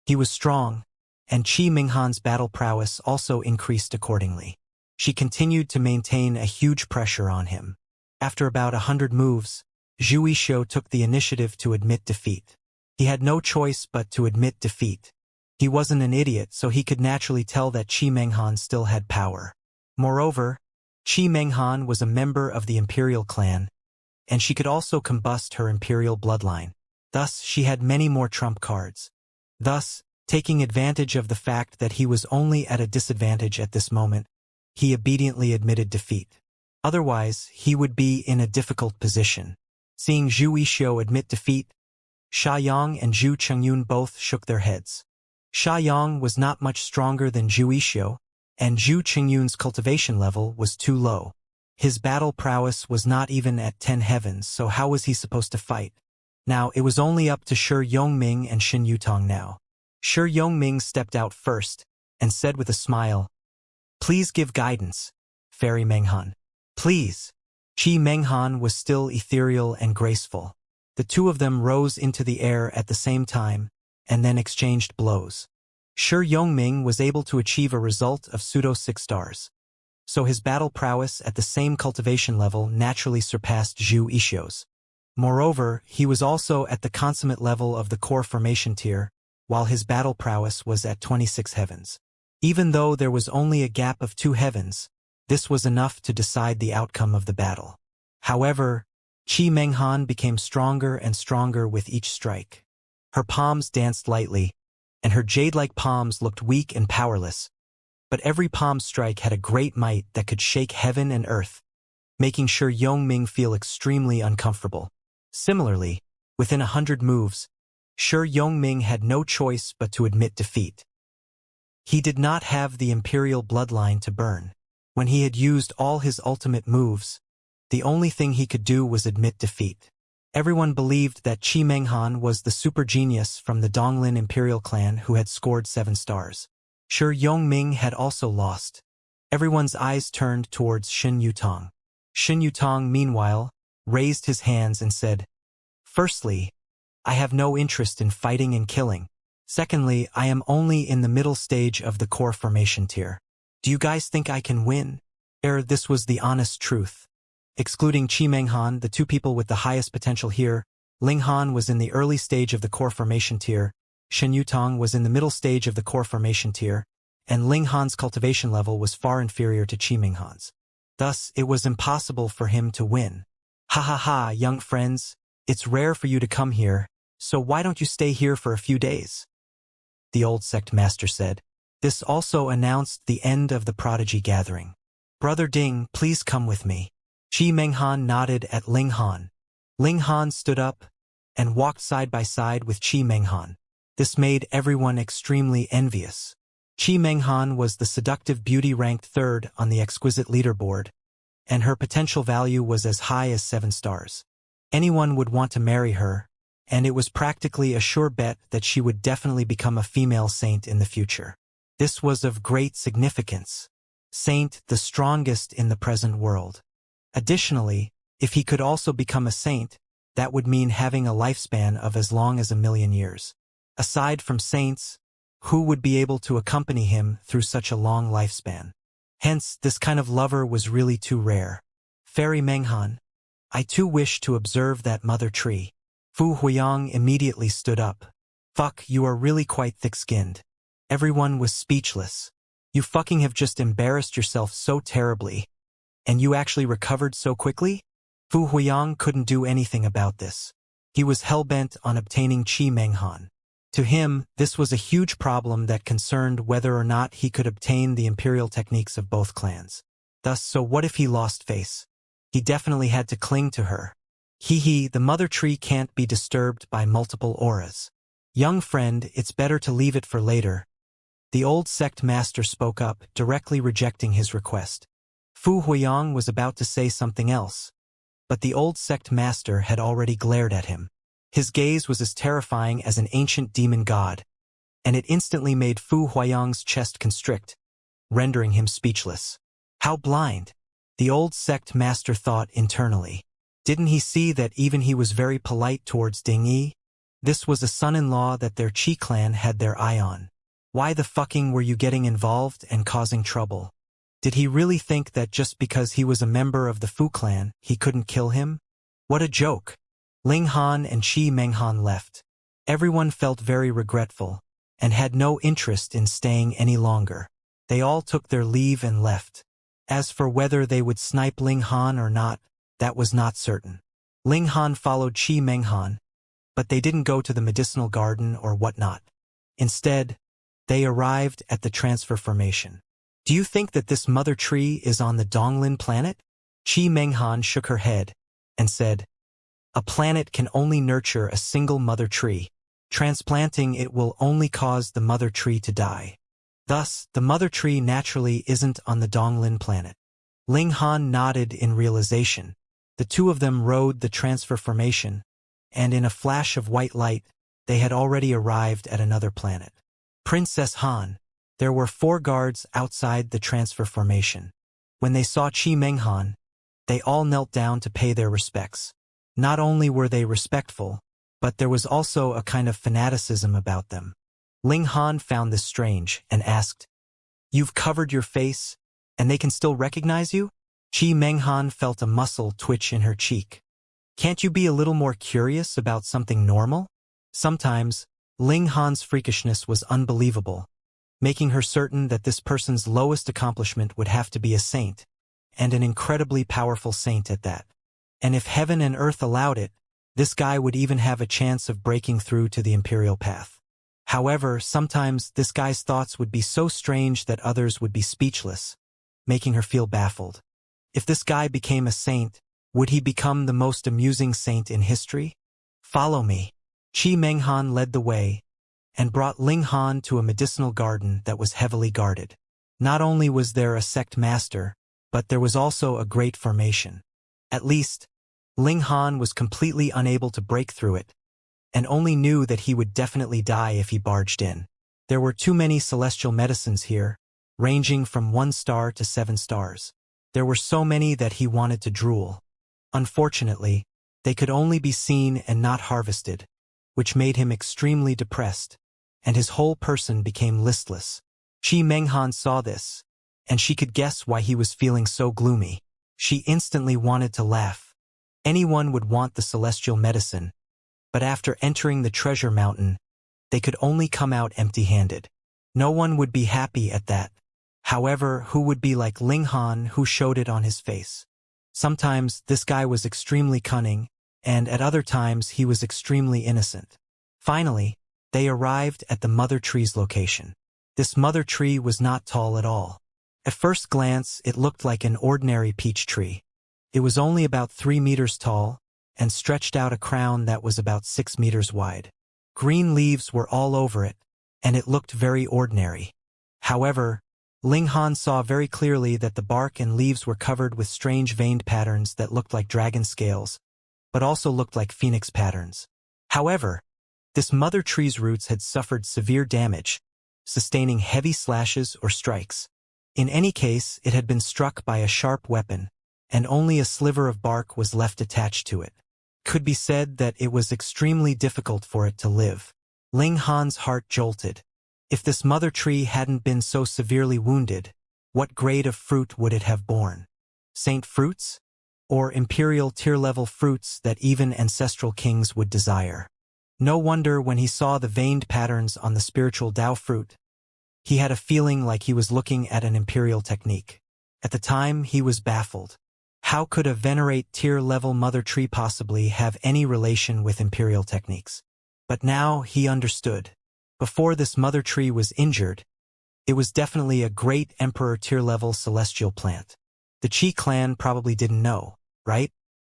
He was strong, and Qi Menghan's battle prowess also increased accordingly. She continued to maintain a huge pressure on him. After about 100 moves, Zhu Yixio took the initiative to admit defeat. He had no choice but to admit defeat. He wasn't an idiot, so he could naturally tell that Qi Menghan still had power. Moreover, Qi Menghan was a member of the imperial clan, and she could also combust her imperial bloodline. Thus, she had many more trump cards. Thus, taking advantage of the fact that he was only at a disadvantage at this moment, he obediently admitted defeat. Otherwise, he would be in a difficult position. Seeing Zhu Yixio admit defeat, Sha Yang and Zhu Chengyun both shook their heads. Sha Yang was not much stronger than Zhu Yixio, and Zhu Chengyun's cultivation level was too low. His battle prowess was not even at 10 heavens, so how was he supposed to fight? Now, it was only up to Shi Yongming and Xin Yutong now. Shi Yongming stepped out first, and said with a smile, "Please give guidance, Fairy Menghan. Please." Qi Menghan was still ethereal and graceful. The two of them rose into the air at the same time, and then exchanged blows. Shi Yongming was able to achieve a result of pseudo 6 stars. So his battle prowess at the same cultivation level naturally surpassed Zhu Yixio's. Moreover, he was also at the consummate level of the core formation tier, while his battle prowess was at 26 heavens. Even though there was only a gap of 2 heavens, this was enough to decide the outcome of the battle. However, Qi Menghan became stronger and stronger with each strike. Her palms danced lightly, and her jade-like palms looked weak and powerless, but every palm strike had a great might that could shake heaven and earth, making Shi Yongming feel extremely uncomfortable. Similarly, within 100 moves, Shi Yongming had no choice but to admit defeat. He did not have the imperial bloodline to burn. When he had used all his ultimate moves, the only thing he could do was admit defeat. Everyone believed that Qi Menghan was the super genius from the Donglin imperial clan who had scored 7 stars. Shi Yongming had also lost. Everyone's eyes turned towards Xin Yutong. Xin Yutong, meanwhile, raised his hands and said, "Firstly, I have no interest in fighting and killing. Secondly, I am only in the middle stage of the core formation tier. Do you guys think I can win? This was the honest truth. Excluding Qi Menghan, the two people with the highest potential here, Ling Han was in the early stage of the core formation tier, Shen Yutong was in the middle stage of the core formation tier, and Ling Han's cultivation level was far inferior to Qi Menghan's. Thus, it was impossible for him to win. Ha ha ha, young friends, it's rare for you to come here, so why don't you stay here for a few days? The old sect master said. This also announced the end of the prodigy gathering. Brother Ding, please come with me. Qi Menghan nodded at Ling Han. Ling Han stood up and walked side by side with Qi Menghan. This made everyone extremely envious. Qi Menghan was the seductive beauty ranked third on the exquisite leaderboard, and her potential value was as high as 7 stars. Anyone would want to marry her, and it was practically a sure bet that she would definitely become a female saint in the future. This was of great significance. Saint, the strongest in the present world. Additionally, if he could also become a saint, that would mean having a lifespan of as long as 1,000,000 years. Aside from saints, who would be able to accompany him through such a long lifespan? Hence, this kind of lover was really too rare. Fairy Menghan, I too wish to observe that mother tree. Fu Huiyang immediately stood up. Fuck, you are really quite thick-skinned. Everyone was speechless. You fucking have just embarrassed yourself so terribly. And you actually recovered so quickly? Fu Huiyang couldn't do anything about this. He was hell-bent on obtaining Qi Menghan. To him, this was a huge problem that concerned whether or not he could obtain the imperial techniques of both clans. Thus, so what if he lost face? He definitely had to cling to her. Hee, the mother tree can't be disturbed by multiple auras. Young friend, it's better to leave it for later. The old sect master spoke up, directly rejecting his request. Fu Huiyang was about to say something else, but the old sect master had already glared at him. His gaze was as terrifying as an ancient demon god, and it instantly made Fu Huiyang's chest constrict, rendering him speechless. How blind! The old sect master thought internally. Didn't he see that even he was very polite towards Ding Yi? This was a son-in-law that their Qi clan had their eye on. Why the fucking were you getting involved and causing trouble? Did he really think that just because he was a member of the Fu clan, he couldn't kill him? What a joke! Ling Han and Qi Menghan left. Everyone felt very regretful, and had no interest in staying any longer. They all took their leave and left. As for whether they would snipe Ling Han or not, that was not certain. Ling Han followed Qi Menghan, but they didn't go to the medicinal garden or whatnot. Instead, they arrived at the transfer formation. Do you think that this mother tree is on the Donglin planet? Qi Menghan shook her head and said, a planet can only nurture a single mother tree. Transplanting it will only cause the mother tree to die. Thus, the mother tree naturally isn't on the Donglin planet. Ling Han nodded in realization. The two of them rode the transfer formation, and in a flash of white light, they had already arrived at another planet. Princess Han. There were 4 guards outside the transfer formation. When they saw Qi Menghan, they all knelt down to pay their respects. Not only were they respectful, but there was also a kind of fanaticism about them. Ling Han found this strange and asked, You've covered your face, and they can still recognize you? Qi Menghan felt a muscle twitch in her cheek. Can't you be a little more curious about something normal? Sometimes, Ling Han's freakishness was unbelievable, making her certain that this person's lowest accomplishment would have to be a saint, and an incredibly powerful saint at that. And if heaven and earth allowed it, this guy would even have a chance of breaking through to the imperial path. However, sometimes this guy's thoughts would be so strange that others would be speechless, making her feel baffled. If this guy became a saint, would he become the most amusing saint in history? Follow me. Qi Menghan led the way, and brought Ling Han to a medicinal garden that was heavily guarded. Not only was there a sect master, but there was also a great formation. At least, Ling Han was completely unable to break through it, and only knew that he would definitely die if he barged in. There were too many celestial medicines here, ranging from 1 star to 7 stars. There were so many that he wanted to drool. Unfortunately, they could only be seen and not harvested, which made him extremely depressed, and his whole person became listless. Qi Menghan saw this, and she could guess why he was feeling so gloomy. She instantly wanted to laugh. Anyone would want the celestial medicine, but after entering the treasure mountain, they could only come out empty-handed. No one would be happy at that. However, who would be like Ling Han, who showed it on his face? Sometimes this guy was extremely cunning, and at other times he was extremely innocent. Finally, they arrived at the mother tree's location. This mother tree was not tall at all. At first glance, it looked like an ordinary peach tree. It was only about 3 meters tall, and stretched out a crown that was about 6 meters wide. Green leaves were all over it, and it looked very ordinary. However, Ling Han saw very clearly that the bark and leaves were covered with strange veined patterns that looked like dragon scales, but also looked like phoenix patterns. However, this mother tree's roots had suffered severe damage, sustaining heavy slashes or strikes. In any case, it had been struck by a sharp weapon, and only a sliver of bark was left attached to it. Could be said that it was extremely difficult for it to live. Ling Han's heart jolted. If this mother tree hadn't been so severely wounded, what grade of fruit would it have borne? Saint fruits? Or imperial tier-level fruits that even ancestral kings would desire? No wonder when he saw the veined patterns on the spiritual Tao fruit, he had a feeling like he was looking at an imperial technique. At the time, he was baffled. How could a venerate tier-level mother tree possibly have any relation with imperial techniques? But now he understood. Before this mother tree was injured, it was definitely a great emperor tier-level celestial plant. The Qi clan probably didn't know, right?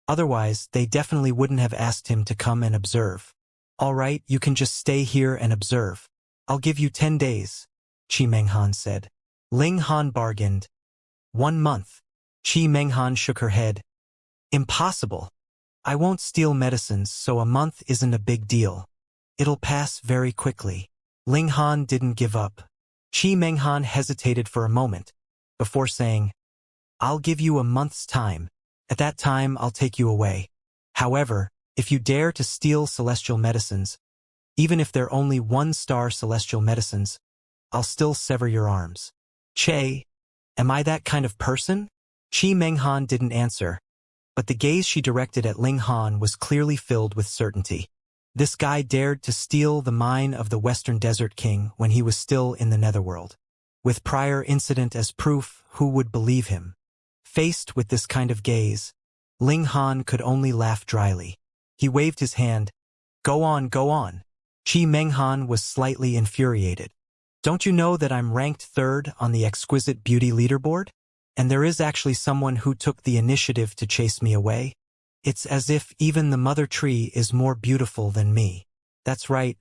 Otherwise, they definitely wouldn't have asked him to come and observe. All right, you can just stay here and observe. I'll give you 10 days, Qi Menghan said. Ling Han bargained. 1 month. Qi Menghan shook her head. Impossible. I won't steal medicines, so a month isn't a big deal. It'll pass very quickly. Ling Han didn't give up. Qi Menghan hesitated for a moment, before saying, I'll give you a month's time. At that time, I'll take you away. However, if you dare to steal celestial medicines, even if they're only 1-star celestial medicines, I'll still sever your arms. Che, am I that kind of person? Qi Menghan didn't answer, but the gaze she directed at Ling Han was clearly filled with certainty. This guy dared to steal the mine of the Western Desert King when he was still in the Netherworld. With prior incident as proof, who would believe him? Faced with this kind of gaze, Ling Han could only laugh dryly. He waved his hand. Go on, go on. Qi Menghan was slightly infuriated. Don't you know that I'm ranked 3rd on the exquisite beauty leaderboard? And there is actually someone who took the initiative to chase me away? It's as if even the mother tree is more beautiful than me. That's right.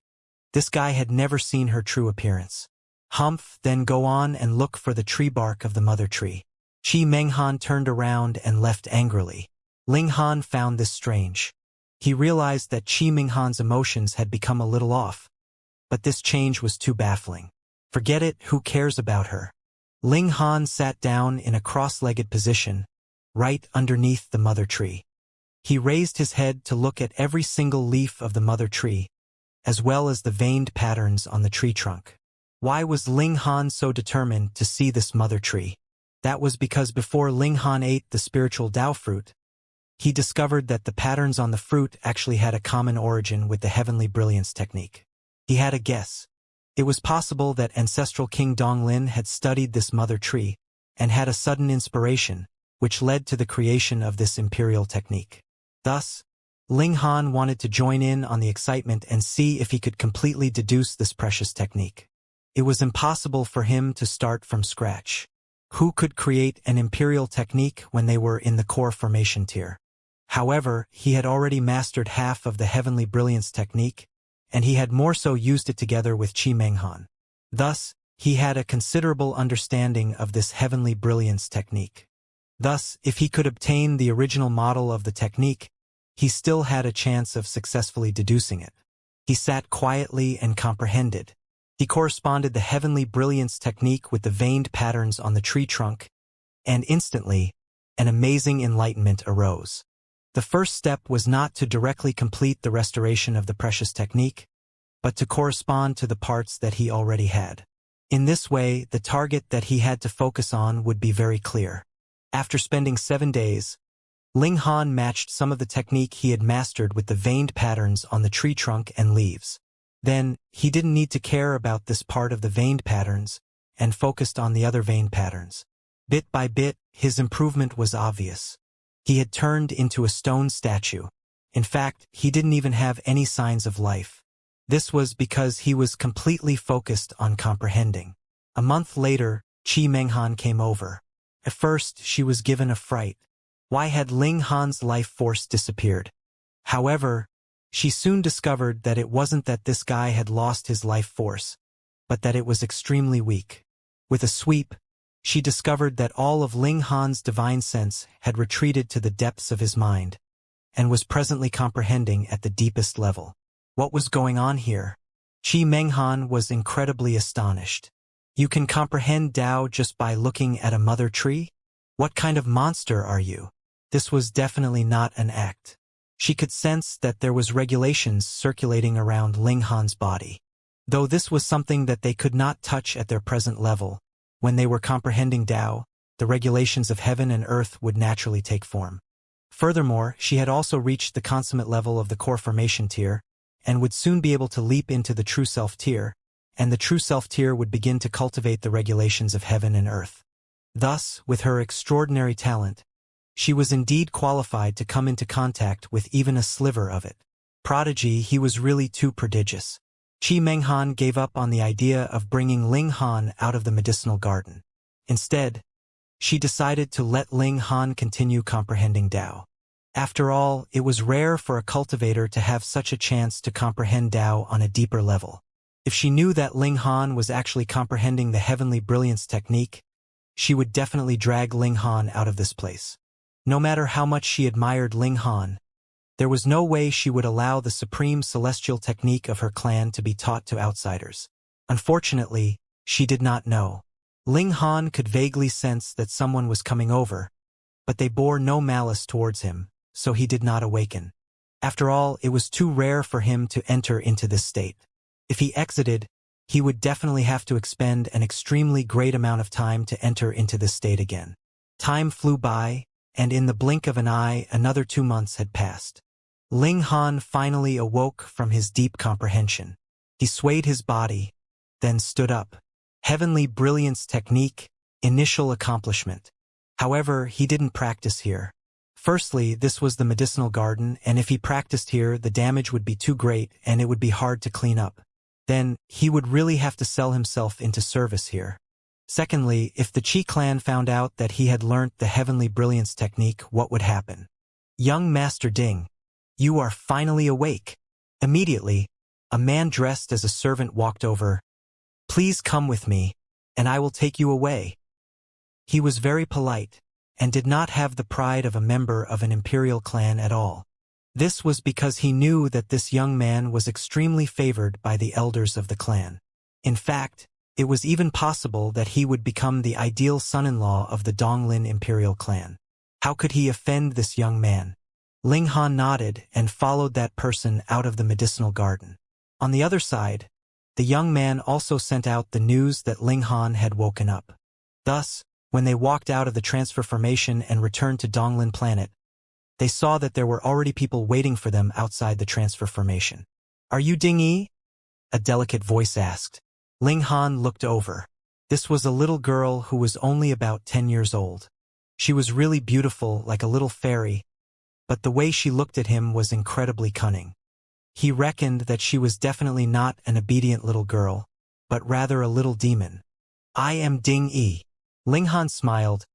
This guy had never seen her true appearance. Humph, then go on and look for the tree bark of the mother tree. Qi Menghan turned around and left angrily. Ling Han found this strange. He realized that Qi Menghan's emotions had become a little off. But this change was too baffling. Forget it, who cares about her? Ling Han sat down in a cross-legged position, right underneath the mother tree. He raised his head to look at every single leaf of the mother tree, as well as the veined patterns on the tree trunk. Why was Ling Han so determined to see this mother tree? That was because before Ling Han ate the spiritual Tao fruit, he discovered that the patterns on the fruit actually had a common origin with the heavenly brilliance technique. He had a guess. It was possible that ancestral King Donglin had studied this mother tree and had a sudden inspiration, which led to the creation of this imperial technique. Thus, Ling Han wanted to join in on the excitement and see if he could completely deduce this precious technique. It was impossible for him to start from scratch. Who could create an imperial technique when they were in the core formation tier? However, he had already mastered half of the heavenly brilliance technique, and he had more so used it together with Qi Menghan. Thus, he had a considerable understanding of this heavenly brilliance technique. Thus, if he could obtain the original model of the technique, he still had a chance of successfully deducing it. He sat quietly and comprehended. He corresponded the heavenly brilliance technique with the veined patterns on the tree trunk, and instantly, an amazing enlightenment arose. The first step was not to directly complete the restoration of the precious technique, but to correspond to the parts that he already had. In this way, the target that he had to focus on would be very clear. After spending 7 days, Ling Han matched some of the technique he had mastered with the veined patterns on the tree trunk and leaves. Then, he didn't need to care about this part of the veined patterns, and focused on the other veined patterns. Bit by bit, his improvement was obvious. He had turned into a stone statue. In fact, he didn't even have any signs of life. This was because he was completely focused on comprehending. A month later, Qi Menghan came over. At first, she was given a fright. Why had Ling Han's life force disappeared? However, she soon discovered that it wasn't that this guy had lost his life force, but that it was extremely weak. With a sweep, she discovered that all of Ling Han's divine sense had retreated to the depths of his mind, and was presently comprehending at the deepest level. What was going on here? Qi Menghan was incredibly astonished. You can comprehend Tao just by looking at a mother tree? What kind of monster are you? This was definitely not an act. She could sense that there was regulations circulating around Ling Han's body. Though this was something that they could not touch at their present level, when they were comprehending Tao, the regulations of heaven and earth would naturally take form. Furthermore, she had also reached the consummate level of the core formation tier, and would soon be able to leap into the true self tier, and the true self tier would begin to cultivate the regulations of heaven and earth. Thus, with her extraordinary talent, she was indeed qualified to come into contact with even a sliver of it. Prodigy, he was really too prodigious. Qi Menghan gave up on the idea of bringing Ling Han out of the medicinal garden. Instead, she decided to let Ling Han continue comprehending Tao. After all, it was rare for a cultivator to have such a chance to comprehend Tao on a deeper level. If she knew that Ling Han was actually comprehending the heavenly brilliance technique, she would definitely drag Ling Han out of this place. No matter how much she admired Ling Han, there was no way she would allow the supreme celestial technique of her clan to be taught to outsiders. Unfortunately, she did not know. Ling Han could vaguely sense that someone was coming over, but they bore no malice towards him, so he did not awaken. After all, it was too rare for him to enter into this state. If he exited, he would definitely have to expend an extremely great amount of time to enter into this state again. Time flew by, and in the blink of an eye, another 2 months had passed. Ling Han finally awoke from his deep comprehension. He swayed his body, then stood up. Heavenly brilliance technique, initial accomplishment. However, he didn't practice here. Firstly, this was the medicinal garden, and if he practiced here, the damage would be too great and it would be hard to clean up. Then, he would really have to sell himself into service here. Secondly, if the Qi clan found out that he had learnt the heavenly brilliance technique, what would happen? Young Master Ding, you are finally awake. Immediately, a man dressed as a servant walked over. Please come with me, and I will take you away. He was very polite, and did not have the pride of a member of an imperial clan at all. This was because he knew that this young man was extremely favored by the elders of the clan. In fact, it was even possible that he would become the ideal son-in-law of the Donglin imperial clan. How could he offend this young man? Ling Han nodded and followed that person out of the medicinal garden. On the other side, the young man also sent out the news that Ling Han had woken up. Thus, when they walked out of the transfer formation and returned to Donglin planet, they saw that there were already people waiting for them outside the transfer formation. Are you Ding Yi? A delicate voice asked. Ling Han looked over. This was a little girl who was only about 10 years old. She was really beautiful, like a little fairy, but the way she looked at him was incredibly cunning. He reckoned that she was definitely not an obedient little girl, but rather a little demon. I am Ding Yi. Ling Han smiled.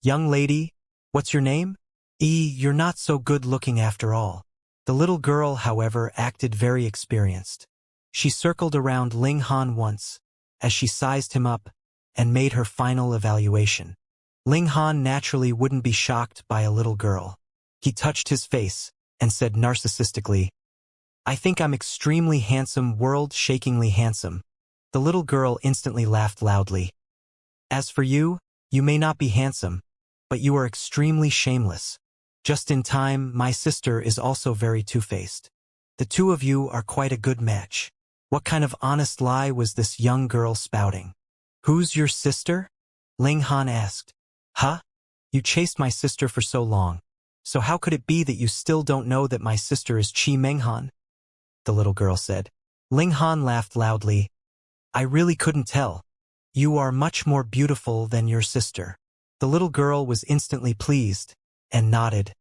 Young lady, what's your name? You're not so good looking after all. The little girl, however, acted very experienced. She circled around Ling Han once, as she sized him up, and made her final evaluation. Ling Han naturally wouldn't be shocked by a little girl. He touched his face, and said narcissistically, I think I'm extremely handsome, world-shakingly handsome. The little girl instantly laughed loudly. As for you, you may not be handsome, but you are extremely shameless. Just in time, my sister is also very two-faced. The two of you are quite a good match. What kind of honest lie was this young girl spouting? Who's your sister? Ling Han asked. Huh? You chased my sister for so long. So how could it be that you still don't know that my sister is Qi Menghan? The little girl said. Ling Han laughed loudly. I really couldn't tell. You are much more beautiful than your sister. The little girl was instantly pleased, and nodded.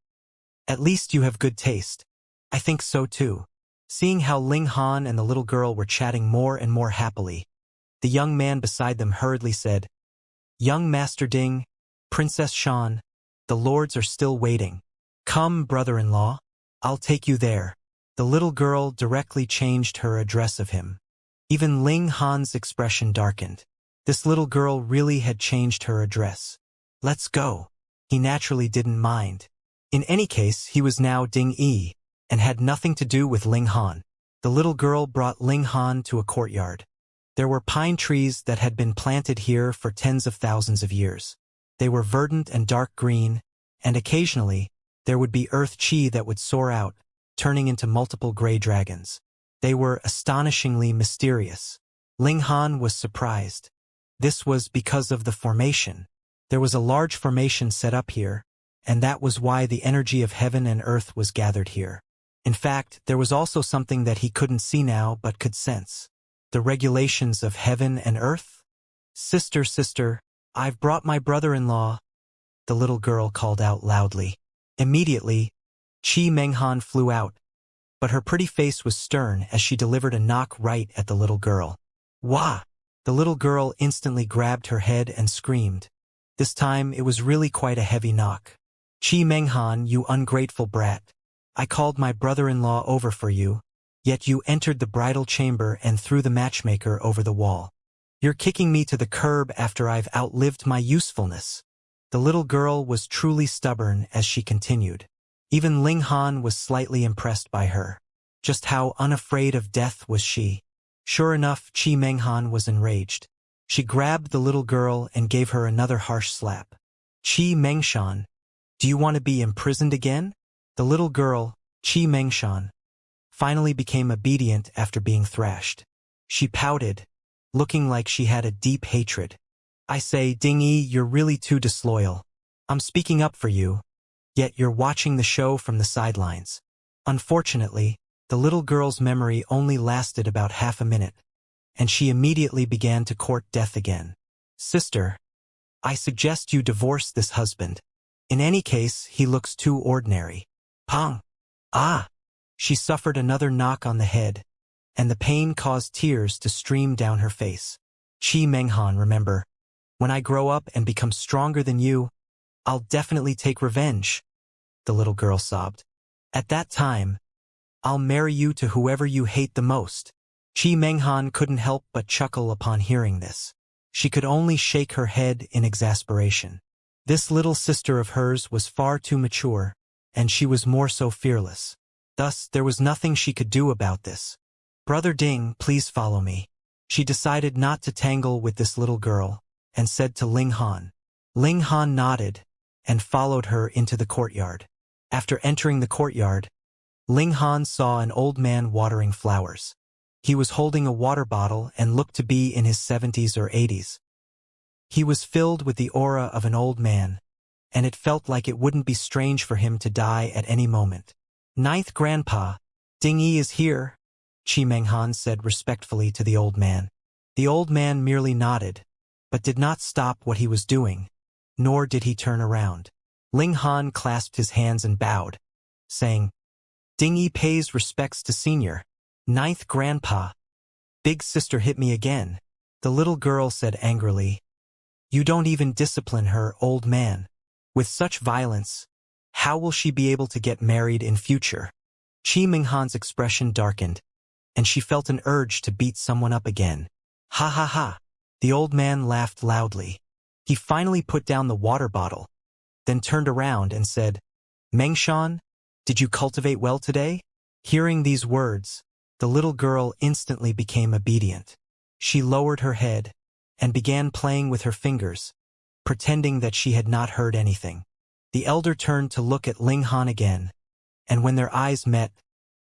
At least you have good taste. I think so too. Seeing how Ling Han and the little girl were chatting more and more happily, the young man beside them hurriedly said, Young Master Ding, Princess Shan, the lords are still waiting. Come, brother-in-law, I'll take you there. The little girl directly changed her address of him. Even Ling Han's expression darkened. This little girl really had changed her address. Let's go. He naturally didn't mind. In any case, he was now Ding Yi, and had nothing to do with Ling Han. The little girl brought Ling Han to a courtyard. There were pine trees that had been planted here for tens of thousands of years. They were verdant and dark green, and occasionally, there would be earth chi that would soar out, turning into multiple gray dragons. They were astonishingly mysterious. Ling Han was surprised. This was because of the formation. There was a large formation set up here, and that was why the energy of heaven and earth was gathered here. In fact, there was also something that he couldn't see now but could sense. The regulations of heaven and earth? Sister, I've brought my brother-in-law, the little girl called out loudly. Immediately, Qi Menghan flew out, but her pretty face was stern as she delivered a knock right at the little girl. Wah! The little girl instantly grabbed her head and screamed. This time it was really quite a heavy knock. Qi Menghan, you ungrateful brat. I called my brother-in-law over for you, yet you entered the bridal chamber and threw the matchmaker over the wall. You're kicking me to the curb after I've outlived my usefulness. The little girl was truly stubborn as she continued. Even Ling Han was slightly impressed by her. Just how unafraid of death was she? Sure enough, Qi Menghan was enraged. She grabbed the little girl and gave her another harsh slap. Qi Mengshan, do you want to be imprisoned again? The little girl, Qi Mengshan, finally became obedient after being thrashed. She pouted, looking like she had a deep hatred. I say, Ding Yi, you're really too disloyal. I'm speaking up for you, yet you're watching the show from the sidelines. Unfortunately, the little girl's memory only lasted about half a minute, and she immediately began to court death again. Sister, I suggest you divorce this husband. In any case, he looks too ordinary. Pong! Ah! She suffered another knock on the head, and the pain caused tears to stream down her face. Qi Menghan, remember, when I grow up and become stronger than you, I'll definitely take revenge, the little girl sobbed. At that time, I'll marry you to whoever you hate the most. Qi Menghan couldn't help but chuckle upon hearing this. She could only shake her head in exasperation. This little sister of hers was far too mature, and she was more so fearless. Thus, there was nothing she could do about this. Brother Ding, please follow me. She decided not to tangle with this little girl, and said to Ling Han. Ling Han nodded, and followed her into the courtyard. After entering the courtyard, Ling Han saw an old man watering flowers. He was holding a water bottle and looked to be in his 70s or 80s. He was filled with the aura of an old man, and it felt like it wouldn't be strange for him to die at any moment. Ninth Grandpa, Ding Yi is here, Qi Menghan said respectfully to the old man. The old man merely nodded, but did not stop what he was doing, nor did he turn around. Ling Han clasped his hands and bowed, saying, Ding Yi pays respects to senior. Ninth Grandpa. Big sister hit me again, the little girl said angrily. You don't even discipline her, old man. With such violence, how will she be able to get married in future? Qi Menghan's expression darkened, and she felt an urge to beat someone up again. Ha ha ha. The old man laughed loudly. He finally put down the water bottle, then turned around and said, Mengshan, did you cultivate well today? Hearing these words, the little girl instantly became obedient. She lowered her head and began playing with her fingers, pretending that she had not heard anything. The elder turned to look at Ling Han again, and when their eyes met,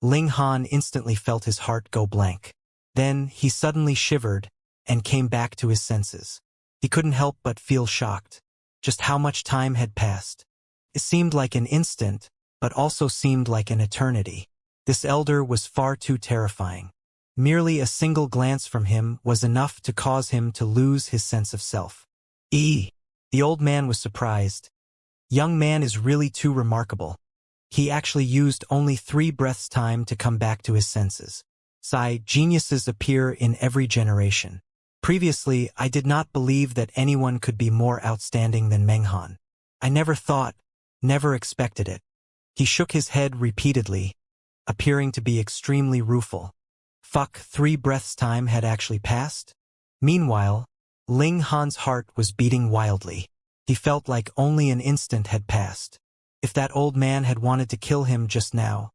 Ling Han instantly felt his heart go blank. Then he suddenly shivered and came back to his senses. He couldn't help but feel shocked. Just how much time had passed. It seemed like an instant, but also seemed like an eternity. This elder was far too terrifying. Merely a single glance from him was enough to cause him to lose his sense of self. The old man was surprised. Young man is really too remarkable. He actually used only 3 breaths' time to come back to his senses. Geniuses appear in every generation. Previously, I did not believe that anyone could be more outstanding than Menghan. I never thought, never expected it. He shook his head repeatedly, appearing to be extremely rueful. 3 breaths' time had actually passed? Meanwhile, Ling Han's heart was beating wildly. He felt like only an instant had passed. If that old man had wanted to kill him just now,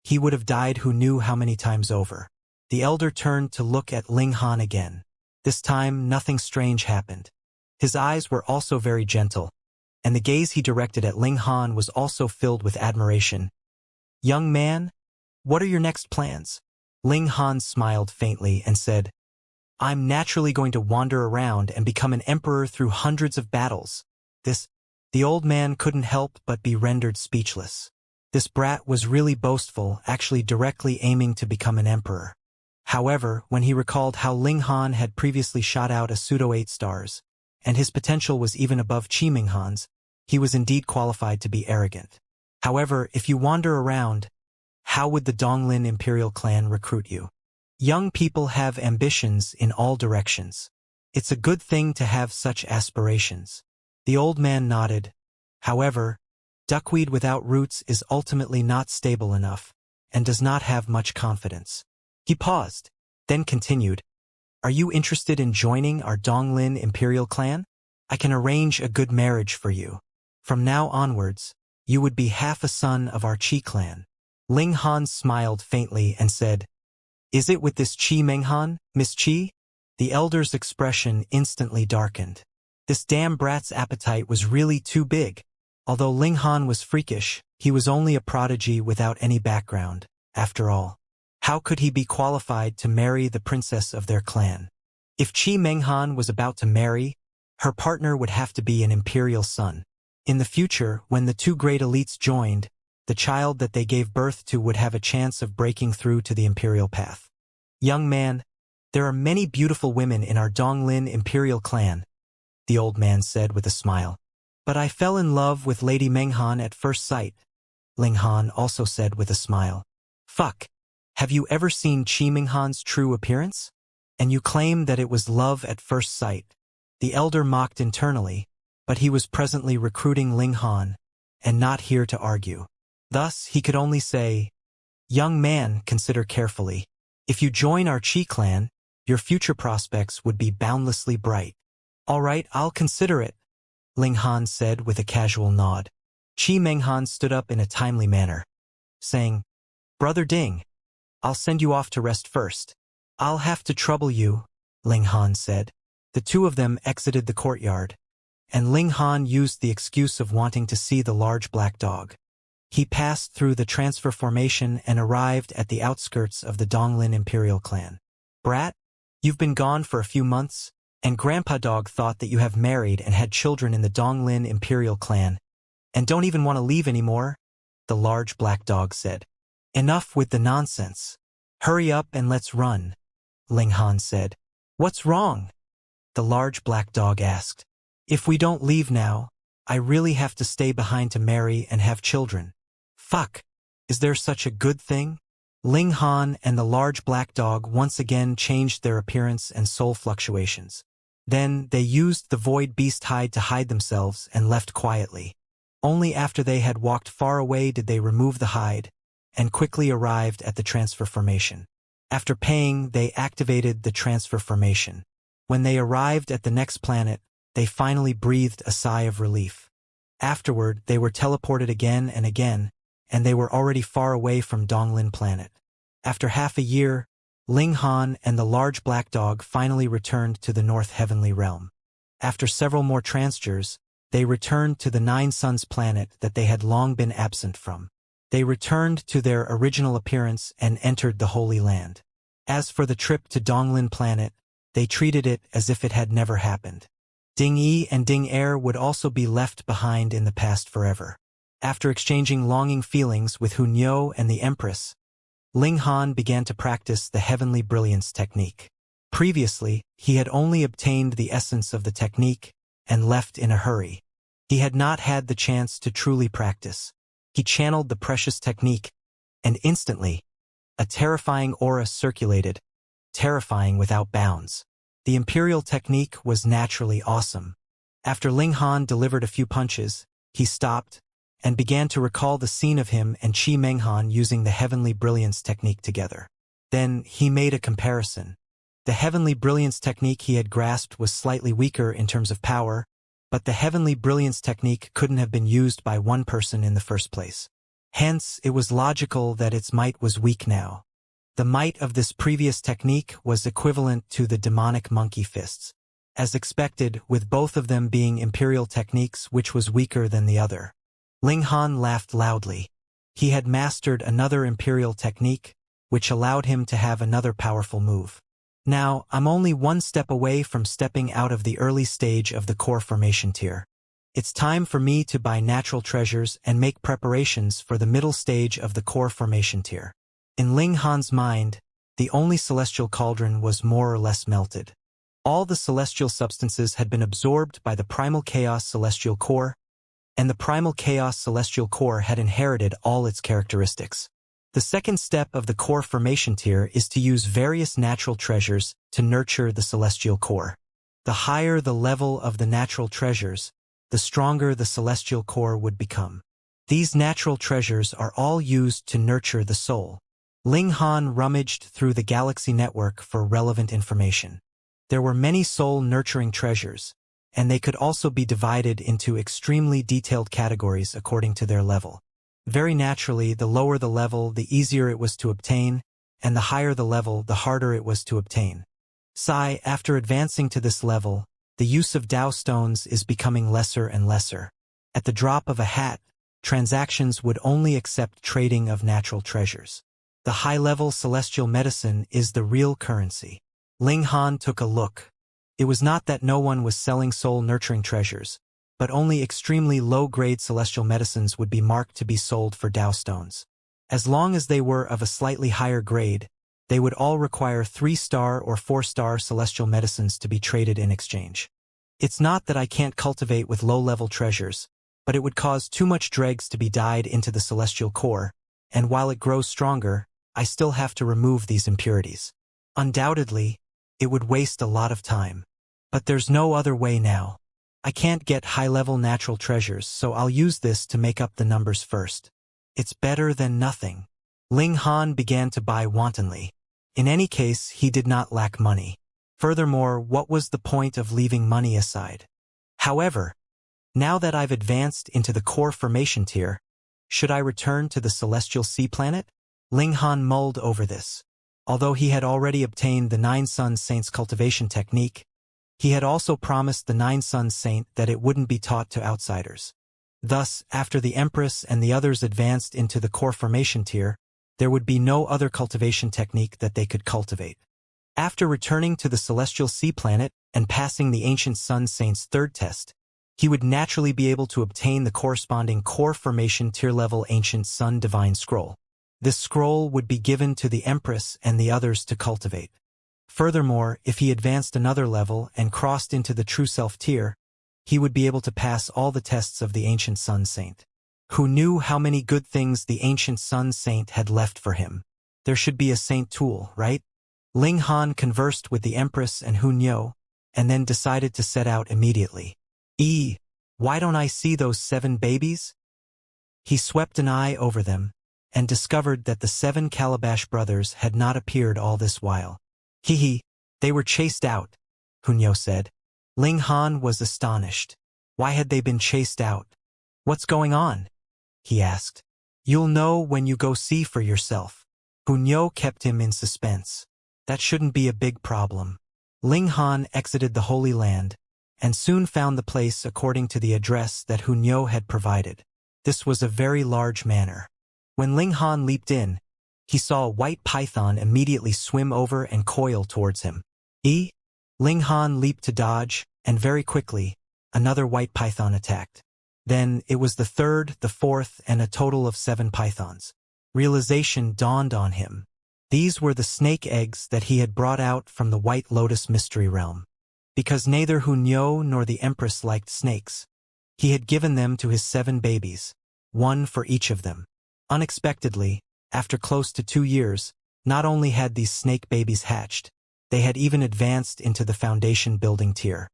he would have died who knew how many times over. The elder turned to look at Ling Han again. This time, nothing strange happened. His eyes were also very gentle, and the gaze he directed at Ling Han was also filled with admiration. Young man, what are your next plans? Ling Han smiled faintly and said, I'm naturally going to wander around and become an emperor through hundreds of battles. The old man couldn't help but be rendered speechless. This brat was really boastful, actually directly aiming to become an emperor. However, when he recalled how Ling Han had previously shot out a pseudo 8 stars, and his potential was even above Qi Minghan's, he was indeed qualified to be arrogant. However, if you wander around, how would the Donglin Imperial clan recruit you? Young people have ambitions in all directions. It's a good thing to have such aspirations. The old man nodded. However, duckweed without roots is ultimately not stable enough, and does not have much confidence. He paused, then continued, Are you interested in joining our Donglin Imperial clan? I can arrange a good marriage for you. From now onwards, you would be half a son of our Qi clan. Ling Han smiled faintly and said, Is it with this Qi Menghan, Miss Qi? The elder's expression instantly darkened. This damn brat's appetite was really too big. Although Ling Han was freakish, he was only a prodigy without any background, after all. How could he be qualified to marry the princess of their clan? If Qi Menghan was about to marry, her partner would have to be an imperial son. In the future, when the 2 great elites joined, the child that they gave birth to would have a chance of breaking through to the imperial path. Young man, there are many beautiful women in our Donglin Imperial clan, the old man said with a smile. But I fell in love with Lady Menghan at first sight, Ling Han also said with a smile. Have you ever seen Qi Menghan's true appearance? And you claim that it was love at first sight. The elder mocked internally, but he was presently recruiting Ling Han, and not here to argue. Thus, he could only say, Young man, consider carefully. If you join our Qi clan, your future prospects would be boundlessly bright. All right, I'll consider it, Ling Han said with a casual nod. Qi Menghan stood up in a timely manner, saying, Brother Ding, I'll send you off to rest first. I'll have to trouble you, Ling Han said. The 2 of them exited the courtyard, and Ling Han used the excuse of wanting to see the large black dog. He passed through the transfer formation and arrived at the outskirts of the Donglin Imperial clan. Brat, you've been gone for a few months, and Grandpa Dog thought that you have married and had children in the Donglin Imperial clan, and don't even want to leave anymore, the large black dog said. Enough with the nonsense. Hurry up and let's run, Ling Han said. What's wrong? The large black dog asked. If we don't leave now, I really have to stay behind to marry and have children. Is there such a good thing? Ling Han and the large black dog once again changed their appearance and soul fluctuations. Then they used the void beast hide to hide themselves and left quietly. Only after they had walked far away did they remove the hide, and quickly arrived at the transfer formation. After paying, they activated the transfer formation. When they arrived at the next planet, they finally breathed a sigh of relief. Afterward, they were teleported again and again, and they were already far away from Donglin planet. After half a year, Ling Han and the large black dog finally returned to the North Heavenly Realm. After several more transgers, they returned to the 9 Suns planet that they had long been absent from. They returned to their original appearance and entered the Holy Land. As for the trip to Donglin planet, They treated it as if it had never happened. Ding Yi and Ding Er would also be left behind in the past forever. After exchanging longing feelings with Hun Yo and the Empress, Ling Han began to practice the heavenly brilliance technique. Previously, he had only obtained the essence of the technique and left in a hurry. He had not had the chance to truly practice. He channeled the precious technique, and instantly, a terrifying aura circulated, terrifying without bounds. The imperial technique was naturally awesome. After Ling Han delivered a few punches, he stopped and began to recall the scene of him and Qi Menghan using the heavenly brilliance technique together. Then he made a comparison. The heavenly brilliance technique he had grasped was slightly weaker in terms of power, but the heavenly brilliance technique couldn't have been used by one person in the first place. Hence, it was logical that its might was weak now. The might of this previous technique was equivalent to the demonic monkey fists. As expected, with both of them being imperial techniques, which was weaker than the other. Ling Han laughed loudly. He had mastered another imperial technique, which allowed him to have another powerful move. Now, I'm only one step away from stepping out of the early stage of the core formation tier. It's time for me to buy natural treasures and make preparations for the middle stage of the core formation tier. In Ling Han's mind, the only celestial cauldron was more or less melted. All the celestial substances had been absorbed by the primal chaos celestial core, and the primal chaos celestial core had inherited all its characteristics. The second step of the core formation tier is to use various natural treasures to nurture the celestial core. The higher the level of the natural treasures, the stronger the celestial core would become. These natural treasures are all used to nurture the soul. Ling Han rummaged through the galaxy network for relevant information. There were many soul-nurturing treasures, and they could also be divided into extremely detailed categories according to their level. Very naturally, the lower the level, the easier it was to obtain, and the higher the level, the harder it was to obtain. After advancing to this level, the use of Dao stones is becoming lesser and lesser. At the drop of a hat, transactions would only accept trading of natural treasures. The high-level celestial medicine is the real currency. Ling Han took a look. It was not that no one was selling soul-nurturing treasures, but only extremely low-grade celestial medicines would be marked to be sold for Dao stones. As long as they were of a slightly higher grade, they would all require 3-star or 4-star celestial medicines to be traded in exchange. It's not that I can't cultivate with low-level treasures, but it would cause too much dregs to be dyed into the celestial core, and while it grows stronger, I still have to remove these impurities. Undoubtedly, it would waste a lot of time. But there's no other way now. I can't get high-level natural treasures, so I'll use this to make up the numbers first. It's better than nothing. Ling Han began to buy wantonly. In any case, he did not lack money. Furthermore, what was the point of leaving money aside? However, now that I've advanced into the core formation tier, should I return to the celestial sea planet? Ling Han mulled over this. Although he had already obtained the 9 Sun Saints cultivation technique, he had also promised the 9 Sun Saint that it wouldn't be taught to outsiders. Thus, after the Empress and the others advanced into the core formation tier, there would be no other cultivation technique that they could cultivate. After returning to the celestial sea planet and passing the Ancient Sun Saint's third test, he would naturally be able to obtain the corresponding core formation tier-level Ancient Sun Divine Scroll. This scroll would be given to the Empress and the others to cultivate. Furthermore, if he advanced another level and crossed into the True Self tier, he would be able to pass all the tests of the Ancient Sun Saint. Who knew how many good things the Ancient Sun Saint had left for him? There should be a saint tool, right? Ling Han conversed with the Empress and Hun Yo, and then decided to set out immediately. Why don't I see those 7 babies? He swept an eye over them, and discovered that the 7 Calabash brothers had not appeared all this while. They were chased out, Hun Yo said. Ling Han was astonished. Why had they been chased out? What's going on? He asked. You'll know when you go see for yourself. Hun Yo kept him in suspense. That shouldn't be a big problem. Ling Han exited the Holy Land, and soon found the place according to the address that Hun Yo had provided. This was a very large manor. When Ling Han leaped in, he saw a white python immediately swim over and coil towards him. Ling Han leaped to dodge, and very quickly, another white python attacked. Then, it was the third, the fourth, and a total of 7 pythons. Realization dawned on him. These were the snake eggs that he had brought out from the White Lotus Mystery Realm. Because neither Hunyo nor the Empress liked snakes, he had given them to his 7 babies, one for each of them. Unexpectedly, after close to 2 years, not only had these snake babies hatched, they had even advanced into the foundation building tier.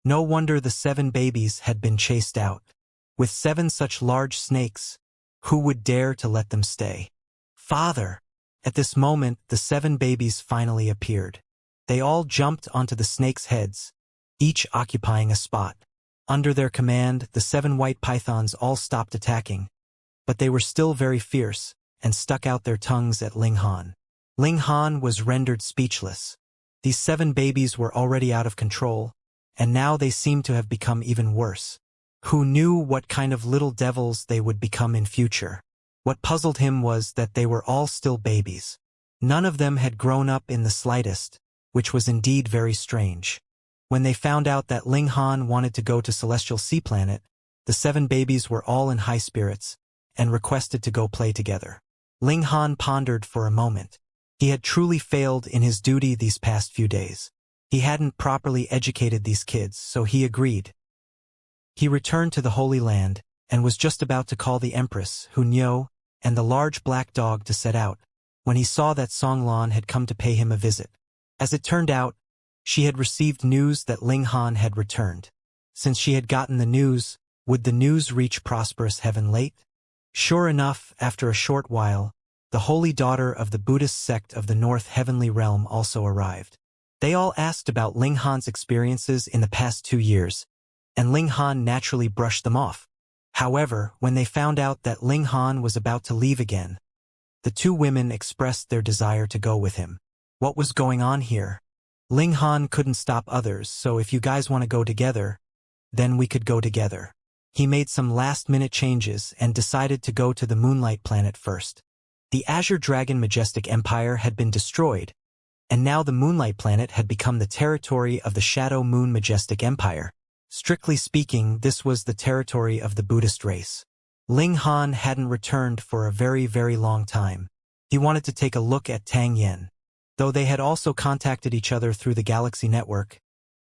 No wonder the 7 babies had been chased out. With 7 such large snakes, who would dare to let them stay? Father! At this moment, the 7 babies finally appeared. They all jumped onto the snakes' heads, each occupying a spot. Under their command, the 7 white pythons all stopped attacking, but they were still very fierce and stuck out their tongues at Ling Han. Ling Han was rendered speechless. These 7 babies were already out of control, and now they seemed to have become even worse. Who knew what kind of little devils they would become in future? What puzzled him was that they were all still babies. None of them had grown up in the slightest, which was indeed very strange. When they found out that Ling Han wanted to go to Celestial Sea Planet, the 7 babies were all in high spirits and requested to go play together. Ling Han pondered for a moment. He had truly failed in his duty these past few days. He hadn't properly educated these kids, so he agreed. He returned to the Holy Land and was just about to call the Empress, Hunyo, and the large black dog to set out, when he saw that Songlan had come to pay him a visit. As it turned out, she had received news that Ling Han had returned. Since she had gotten the news, would the news reach prosperous heaven late? Sure enough, after a short while, the holy daughter of the Buddhist sect of the North Heavenly Realm also arrived. They all asked about Ling Han's experiences in the past 2 years, and Ling Han naturally brushed them off. However, when they found out that Ling Han was about to leave again, the 2 women expressed their desire to go with him. What was going on here? Ling Han couldn't stop others, so if you guys want to go together, then we could go together. He made some last-minute changes and decided to go to the Moonlight Planet first. The Azure Dragon Majestic Empire had been destroyed, and now the Moonlight Planet had become the territory of the Shadow Moon Majestic Empire. Strictly speaking, this was the territory of the Buddhist race. Ling Han hadn't returned for a very, very long time. He wanted to take a look at Tang Yen. Though they had also contacted each other through the Galaxy Network,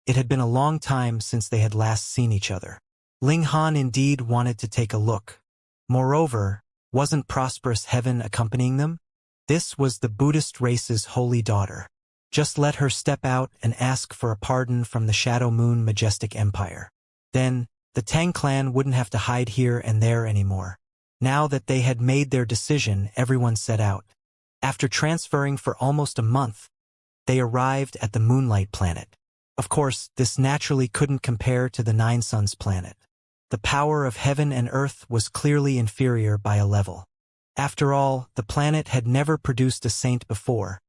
it had been a long time since they had last seen each other. Ling Han indeed wanted to take a look. Moreover, wasn't prosperous heaven accompanying them? This was the Buddhist race's holy daughter. Just let her step out and ask for a pardon from the Shadow Moon Majestic Empire. Then, the Tang clan wouldn't have to hide here and there anymore. Now that they had made their decision, everyone set out. After transferring for almost a month, they arrived at the Moonlight Planet. Of course, this naturally couldn't compare to the Nine Suns planet. The power of heaven and earth was clearly inferior by a level. After all, the planet had never produced a saint before,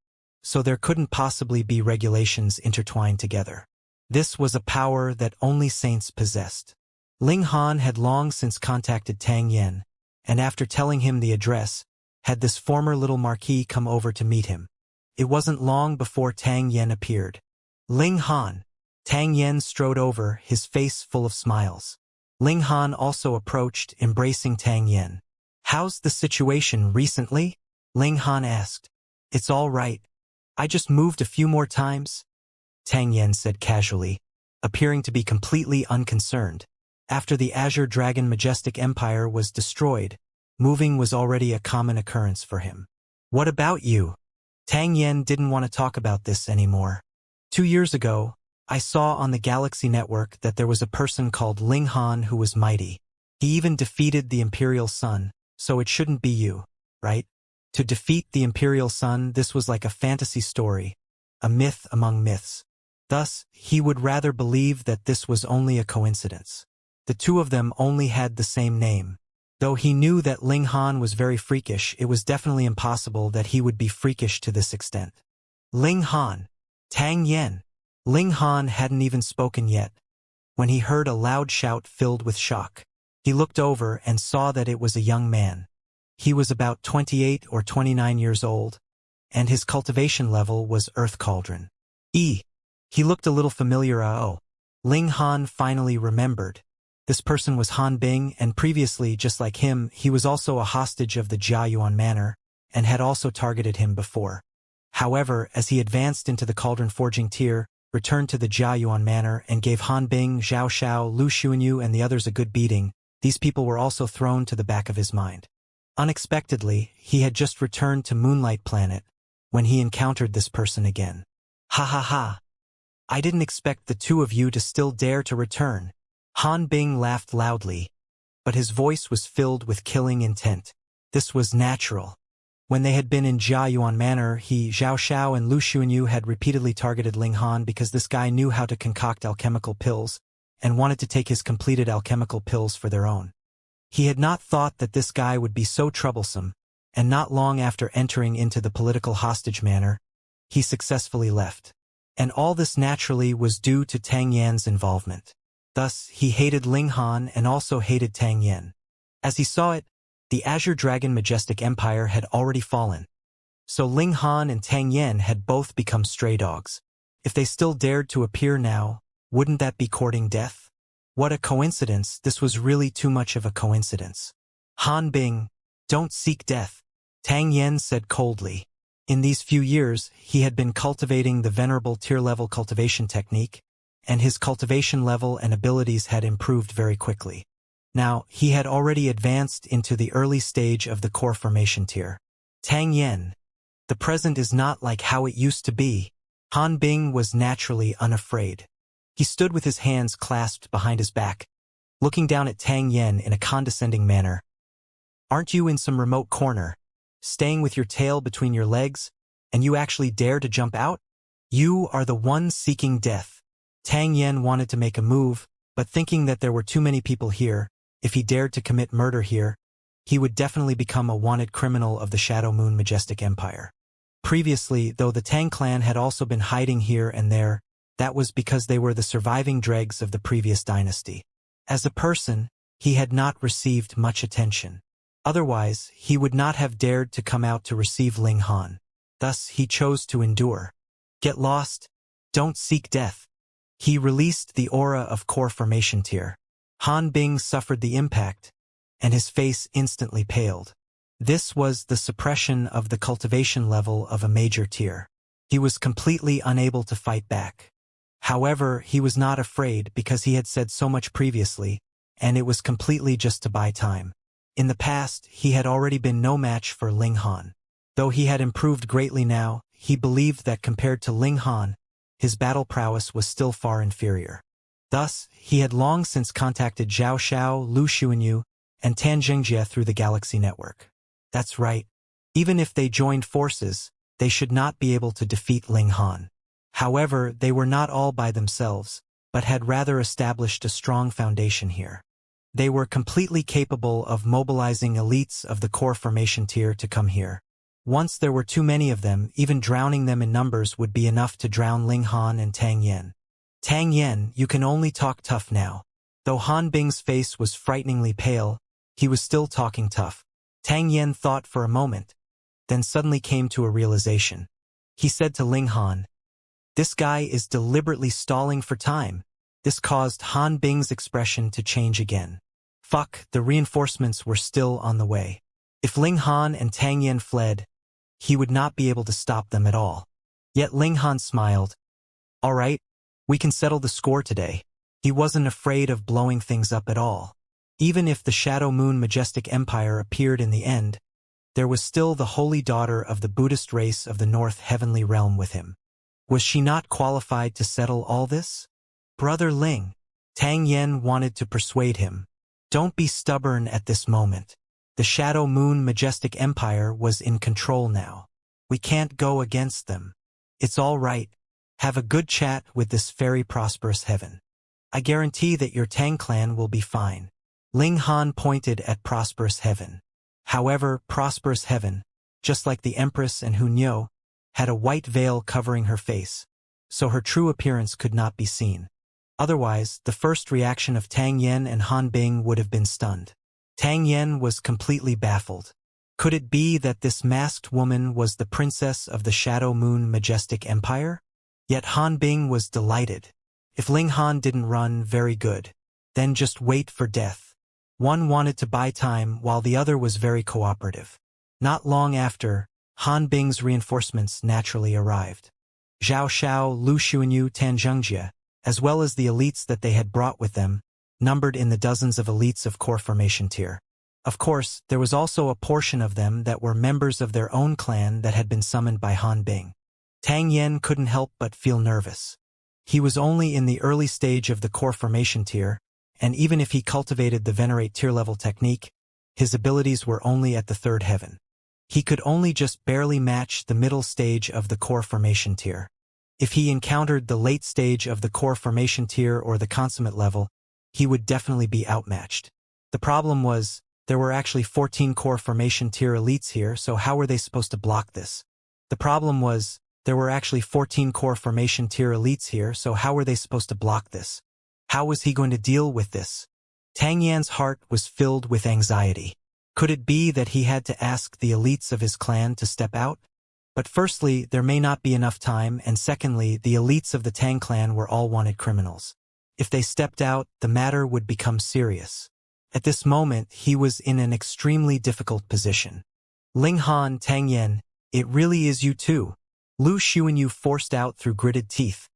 so there couldn't possibly be regulations intertwined together. This was a power that only saints possessed. Ling Han had long since contacted Tang Yen, and after telling him the address, had this former little marquis come over to meet him. It wasn't long before Tang Yen appeared. Ling Han. Tang Yen strode over, his face full of smiles. Ling Han also approached, embracing Tang Yen. "How's the situation recently?" Ling Han asked. "It's all right. I just moved a few more times," Tang Yen said casually, appearing to be completely unconcerned. After the Azure Dragon Majestic Empire was destroyed, moving was already a common occurrence for him. "What about you?" Tang Yen didn't want to talk about this anymore. 2 years ago, I saw on the Galaxy Network that there was a person called Ling Han who was mighty. He even defeated the Imperial Sun, so it shouldn't be you, right? To defeat the Imperial Sun, this was like a fantasy story, a myth among myths. Thus, he would rather believe that this was only a coincidence. The 2 of them only had the same name. Though he knew that Ling Han was very freakish, it was definitely impossible that he would be freakish to this extent. Ling Han. Tang Yen. Ling Han hadn't even spoken yet, when he heard a loud shout filled with shock. He looked over and saw that it was a young man. He was about 28 or 29 years old, and his cultivation level was Earth Cauldron. He looked a little familiar. Oh. Ling Han finally remembered. This person was Han Bing, and previously, just like him, he was also a hostage of the Jiayuan manor, and had also targeted him before. However, as he advanced into the cauldron forging tier, returned to the Jiayuan manor and gave Han Bing, Zhao Xiao, Lu Xuanyu and the others a good beating, these people were also thrown to the back of his mind. Unexpectedly, he had just returned to Moonlight Planet, when he encountered this person again. Ha ha ha. I didn't expect the two of you to still dare to return. Han Bing laughed loudly, but his voice was filled with killing intent. This was natural. When they had been in Jiayuan Manor, he, Zhao Xiao and Lu Xuanyu had repeatedly targeted Ling Han because this guy knew how to concoct alchemical pills and wanted to take his completed alchemical pills for their own. He had not thought that this guy would be so troublesome, and not long after entering into the political hostage manor, he successfully left. And all this naturally was due to Tang Yan's involvement. Thus, he hated Ling Han and also hated Tang Yan. As he saw it, the Azure Dragon Majestic Empire had already fallen. So Ling Han and Tang Yan had both become stray dogs. If they still dared to appear now, wouldn't that be courting death? What a coincidence, this was really too much of a coincidence. Han Bing, don't seek death, Tang Yan said coldly. In these few years, he had been cultivating the venerable tier-level cultivation technique, and his cultivation level and abilities had improved very quickly. Now, he had already advanced into the early stage of the core formation tier. Tang Yan, the present is not like how it used to be. Han Bing was naturally unafraid. He stood with his hands clasped behind his back, looking down at Tang Yan in a condescending manner. Aren't you in some remote corner, staying with your tail between your legs, and you actually dare to jump out? You are the one seeking death. Tang Yan wanted to make a move, but thinking that there were too many people here, if he dared to commit murder here, he would definitely become a wanted criminal of the Shadow Moon Majestic Empire. Previously, though the Tang clan had also been hiding here and there, that was because they were the surviving dregs of the previous dynasty. As a person, he had not received much attention. Otherwise, he would not have dared to come out to receive Ling Han. Thus, he chose to endure. Get lost. Don't seek death. He released the aura of core formation tier. Han Bing suffered the impact, and his face instantly paled. This was the suppression of the cultivation level of a major tier. He was completely unable to fight back. However, he was not afraid because he had said so much previously, and it was completely just to buy time. In the past, he had already been no match for Ling Han. Though he had improved greatly now, he believed that compared to Ling Han, his battle prowess was still far inferior. Thus, he had long since contacted Zhao Xiao, Lu Xuanyu, and Tan Xianxia through the Galaxy Network. That's right. Even if they joined forces, they should not be able to defeat Ling Han. However, they were not all by themselves, but had rather established a strong foundation here. They were completely capable of mobilizing elites of the core formation tier to come here. Once there were too many of them, even drowning them in numbers would be enough to drown Ling Han and Tang Yan. Tang Yan, you can only talk tough now. Though Han Bing's face was frighteningly pale, he was still talking tough. Tang Yan thought for a moment, then suddenly came to a realization. He said to Ling Han, "This guy is deliberately stalling for time." This caused Han Bing's expression to change again. Fuck, the reinforcements were still on the way. If Ling Han and Tang Yan fled, he would not be able to stop them at all. Yet Ling Han smiled. All right, we can settle the score today. He wasn't afraid of blowing things up at all. Even if the Shadow Moon Majestic Empire appeared in the end, there was still the holy daughter of the Buddhist race of the North Heavenly Realm with him. Was she not qualified to settle all this? Brother Ling, Tang Yan wanted to persuade him. Don't be stubborn at this moment. The Shadow Moon Majestic Empire was in control now. We can't go against them. It's all right. Have a good chat with this very prosperous heaven. I guarantee that your Tang clan will be fine. Ling Han pointed at prosperous heaven. However, prosperous heaven, just like the Empress and Hunyo, had a white veil covering her face, so her true appearance could not be seen. Otherwise, the first reaction of Tang Yan and Han Bing would have been stunned. Tang Yan was completely baffled. Could it be that this masked woman was the princess of the Shadow Moon Majestic Empire? Yet Han Bing was delighted. If Ling Han didn't run, very good. Then just wait for death. One wanted to buy time while the other was very cooperative. Not long after, Han Bing's reinforcements naturally arrived. Zhao Xiao, Lu Xuanyu, Tan Xianxia, as well as the elites that they had brought with them, numbered in the dozens of elites of core formation tier. Of course, there was also a portion of them that were members of their own clan that had been summoned by Han Bing. Tang Yen couldn't help but feel nervous. He was only in the early stage of the core formation tier, and even if he cultivated the venerate tier level technique, his abilities were only at the third heaven. He could only just barely match the middle stage of the core formation tier. If he encountered the late stage of the core formation tier or the consummate level, he would definitely be outmatched. The problem was, there were actually 14 core formation tier elites here, so how were they supposed to block this? The problem was, there were actually 14 core formation tier elites here, so how were they supposed to block this? How was he going to deal with this? Tang Yan's heart was filled with anxiety. Could it be that he had to ask the elites of his clan to step out? But firstly, there may not be enough time, and secondly, the elites of the Tang clan were all wanted criminals. If they stepped out, the matter would become serious. At this moment, he was in an extremely difficult position. Ling Han, Tang Yen, it really is you too. Lu Xuanyu forced out through gritted teeth,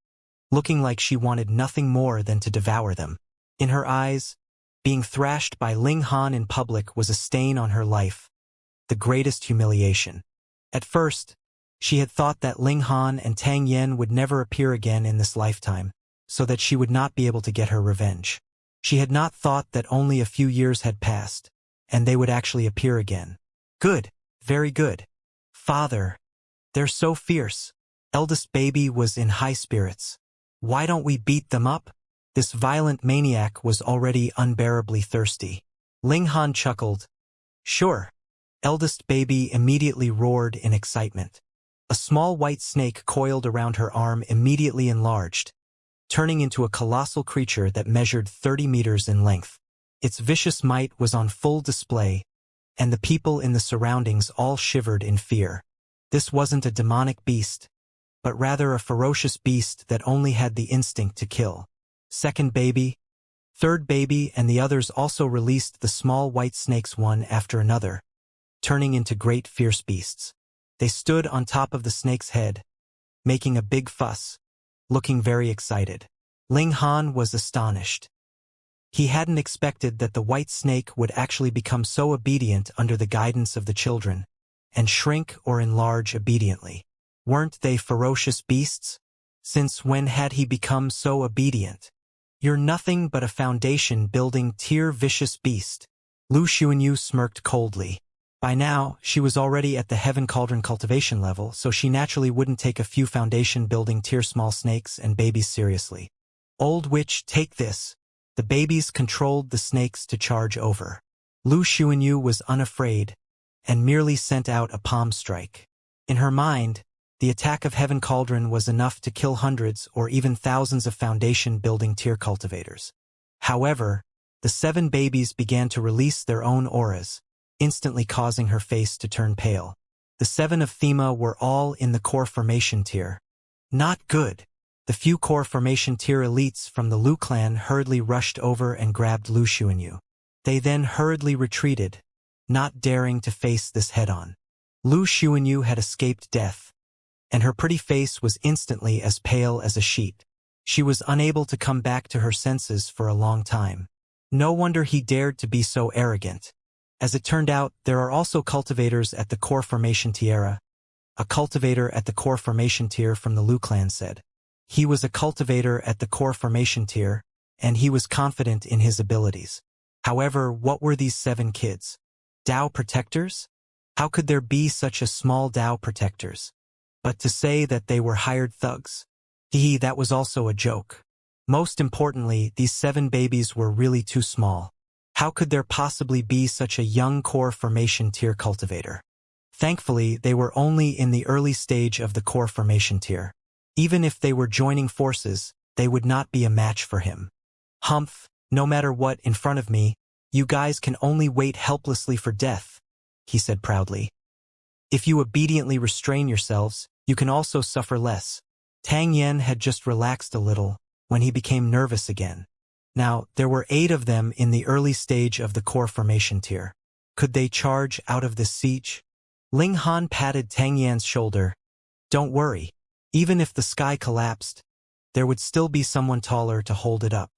looking like she wanted nothing more than to devour them. In her eyes, being thrashed by Ling Han in public was a stain on her life, the greatest humiliation. At first, she had thought that Ling Han and Tang Yen would never appear again in this lifetime, so that she would not be able to get her revenge. She had not thought that only a few years had passed, and they would actually appear again. Good, very good. Father, they're so fierce. Eldest baby was in high spirits. Why don't we beat them up? This violent maniac was already unbearably thirsty. Ling Han chuckled. Sure. Eldest baby immediately roared in excitement. A small white snake coiled around her arm immediately enlarged, turning into a colossal creature that measured 30 meters in length. Its vicious might was on full display, and the people in the surroundings all shivered in fear. This wasn't a demonic beast, but rather a ferocious beast that only had the instinct to kill. Second baby, third baby, and the others also released the small white snakes one after another, turning into great fierce beasts. They stood on top of the snake's head, making a big fuss, looking very excited. Ling Han was astonished. He hadn't expected that the white snake would actually become so obedient under the guidance of the children, and shrink or enlarge obediently. Weren't they ferocious beasts? Since when had he become so obedient? You're nothing but a foundation-building tier vicious beast. Lu Xuanyu smirked coldly. By now, she was already at the Heaven Cauldron cultivation level, so she naturally wouldn't take a few foundation-building tier small snakes and babies seriously. Old witch, take this. The babies controlled the snakes to charge over. Lu Xuanyu was unafraid, and merely sent out a palm strike. In her mind, the attack of Heaven Cauldron was enough to kill hundreds or even thousands of foundation-building tier cultivators. However, the 7 babies began to release their own auras, instantly causing her face to turn pale. The 7 of Thema were all in the core formation tier. Not good. The few core formation tier elites from the Lu clan hurriedly rushed over and grabbed Lu Xuanyu. They then hurriedly retreated, not daring to face this head-on. Lu Xuanyu had escaped death, and her pretty face was instantly as pale as a sheet. She was unable to come back to her senses for a long time. No wonder he dared to be so arrogant. As it turned out, there are also cultivators at the core formation tiara. A cultivator at the core formation tier from the Lu clan said. He was a cultivator at the core formation tier, and he was confident in his abilities. However, what were these 7 kids? Dao protectors? How could there be such a small Dao protectors? But to say that they were hired thugs? That was also a joke. Most importantly, these 7 babies were really too small. How could there possibly be such a young core formation tier cultivator? Thankfully, they were only in the early stage of the core formation tier. Even if they were joining forces, they would not be a match for him. Humph, no matter what in front of me, you guys can only wait helplessly for death, he said proudly. If you obediently restrain yourselves, you can also suffer less. Tang Yen had just relaxed a little when he became nervous again. Now, there were 8 of them in the early stage of the core formation tier. Could they charge out of this siege? Ling Han patted Tang Yan's shoulder. Don't worry. Even if the sky collapsed, there would still be someone taller to hold it up.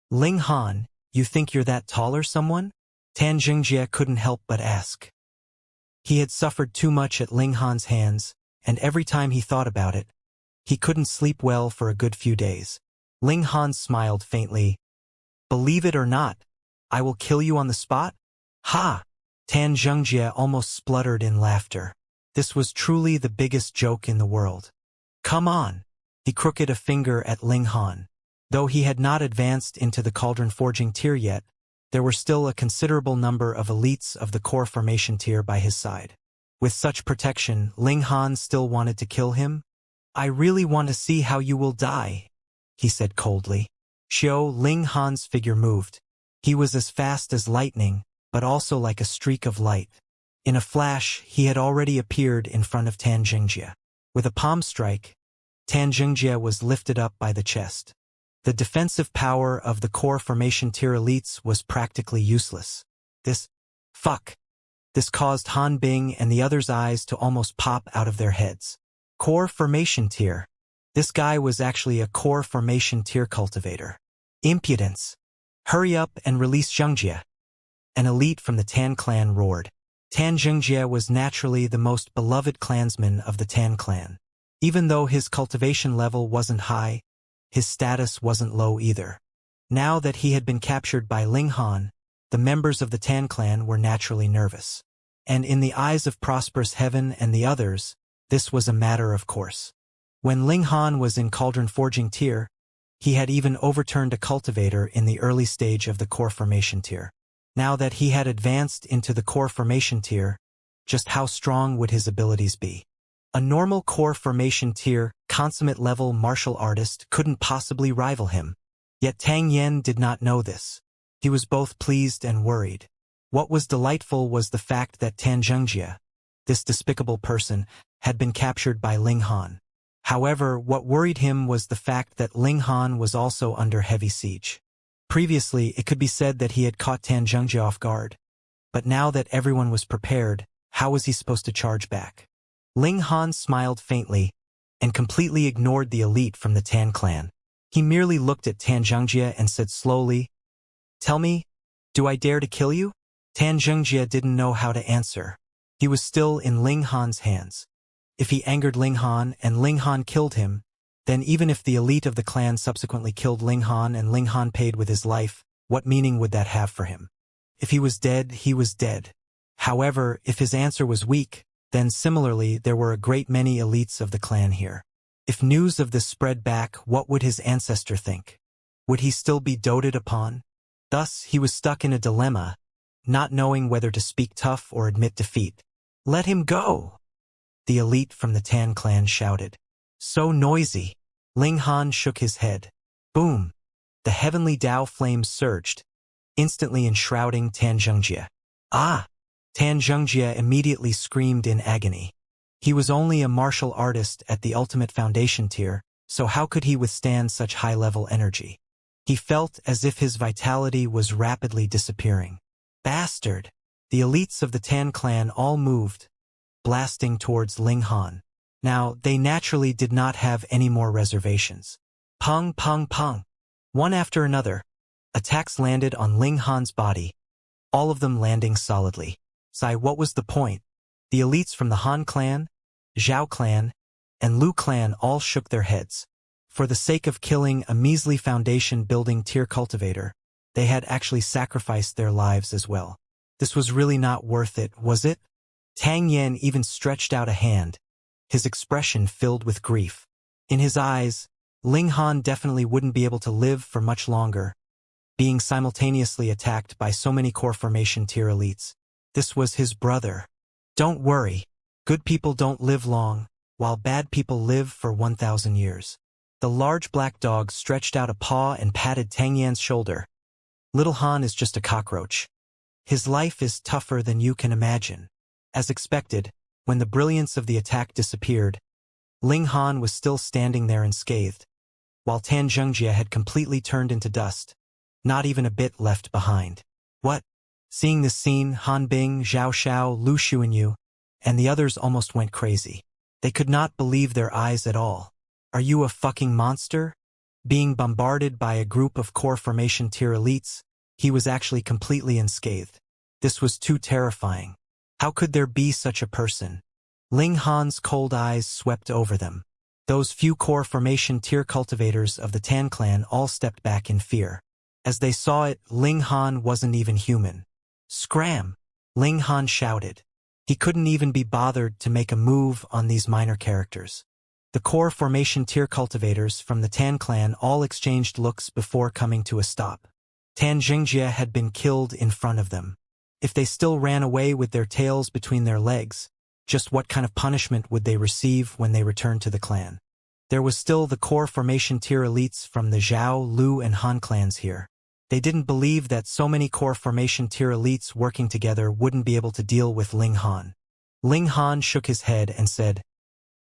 Ling Han, you think you're that taller someone? Tan Xianxia couldn't help but ask. He had suffered too much at Ling Han's hands, and every time he thought about it, he couldn't sleep well for a good few days. Ling Han smiled faintly. Believe it or not, I will kill you on the spot? Ha! Tan Xianxia almost spluttered in laughter. This was truly the biggest joke in the world. Come on! He crooked a finger at Ling Han. Though he had not advanced into the cauldron forging tier yet, there were still a considerable number of elites of the core formation tier by his side. With such protection, Ling Han still wanted to kill him? I really want to see how you will die, he said coldly. Ling Han's figure moved. He was as fast as lightning, but also like a streak of light. In a flash, he had already appeared in front of Tan Xianxia. With a palm strike, Tan Xianxia was lifted up by the chest. The defensive power of the core formation tier elites was practically useless. This caused Han Bing and the others' eyes to almost pop out of their heads. Core formation tier. This guy was actually a core formation tier cultivator. Impudence. Hurry up and release Xianxia. An elite from the Tan clan roared. Tan Xianxia was naturally the most beloved clansman of the Tan clan. Even though his cultivation level wasn't high, his status wasn't low either. Now that he had been captured by Ling Han, the members of the Tan clan were naturally nervous. And in the eyes of Prosperous Heaven and the others, this was a matter of course. When Ling Han was in cauldron forging tier, he had even overturned a cultivator in the early stage of the core formation tier. Now that he had advanced into the core formation tier, just how strong would his abilities be? A normal core formation tier, consummate level martial artist couldn't possibly rival him. Yet Tang Yen did not know this. He was both pleased and worried. What was delightful was the fact that Tan Xianxia, this despicable person, had been captured by Ling Han. However, what worried him was the fact that Ling Han was also under heavy siege. Previously, it could be said that he had caught Tan Xianxia off guard. But now that everyone was prepared, how was he supposed to charge back? Ling Han smiled faintly and completely ignored the elite from the Tan clan. He merely looked at Tan Xianxia and said slowly, Tell me, do I dare to kill you? Tan Xianxia didn't know how to answer. He was still in Ling Han's hands. If he angered Ling Han and Ling Han killed him, then even if the elite of the clan subsequently killed Ling Han and Ling Han paid with his life, what meaning would that have for him? If he was dead, he was dead. However, if his answer was weak, then similarly there were a great many elites of the clan here. If news of this spread back, what would his ancestor think? Would he still be doted upon? Thus, he was stuck in a dilemma, not knowing whether to speak tough or admit defeat. Let him go! The elite from the Tan clan shouted. So noisy. Ling Han shook his head. Boom! The heavenly Tao flames surged, instantly enshrouding Tan Xianxia. Ah! Tan Xianxia immediately screamed in agony. He was only a martial artist at the ultimate foundation tier, so how could he withstand such high-level energy? He felt as if his vitality was rapidly disappearing. Bastard! The elites of the Tan clan all moved, blasting towards Ling Han. Now, they naturally did not have any more reservations. Pung, pung, pung. One after another, attacks landed on Ling Han's body, all of them landing solidly. What was the point? The elites from the Han clan, Zhao clan, and Lu clan all shook their heads. For the sake of killing a measly foundation-building tier cultivator, they had actually sacrificed their lives as well. This was really not worth it, was it? Tang Yen even stretched out a hand, his expression filled with grief. In his eyes, Ling Han definitely wouldn't be able to live for much longer, being simultaneously attacked by so many core formation tier elites. This was his brother. Don't worry, good people don't live long, while bad people live for 1,000 years. The large black dog stretched out a paw and patted Tang Yan's shoulder. Little Han is just a cockroach. His life is tougher than you can imagine. As expected, when the brilliance of the attack disappeared, Ling Han was still standing there unscathed, while Xianxia had completely turned into dust, not even a bit left behind. What? Seeing this scene, Han Bing, Zhao Xiao, Lu Xuanyu, and the others almost went crazy. They could not believe their eyes at all. Are you a fucking monster? Being bombarded by a group of core formation tier elites, he was actually completely unscathed. This was too terrifying. How could there be such a person? Ling Han's cold eyes swept over them. Those few core formation tier cultivators of the Tan clan all stepped back in fear. As they saw it, Ling Han wasn't even human. Scram! Ling Han shouted. He couldn't even be bothered to make a move on these minor characters. The core formation tier cultivators from the Tan clan all exchanged looks before coming to a stop. Xianxia had been killed in front of them. If they still ran away with their tails between their legs, just what kind of punishment would they receive when they returned to the clan? There was still the core formation tier elites from the Zhao, Lu, and Han clans here. They didn't believe that so many core formation tier elites working together wouldn't be able to deal with Ling Han. Ling Han shook his head and said,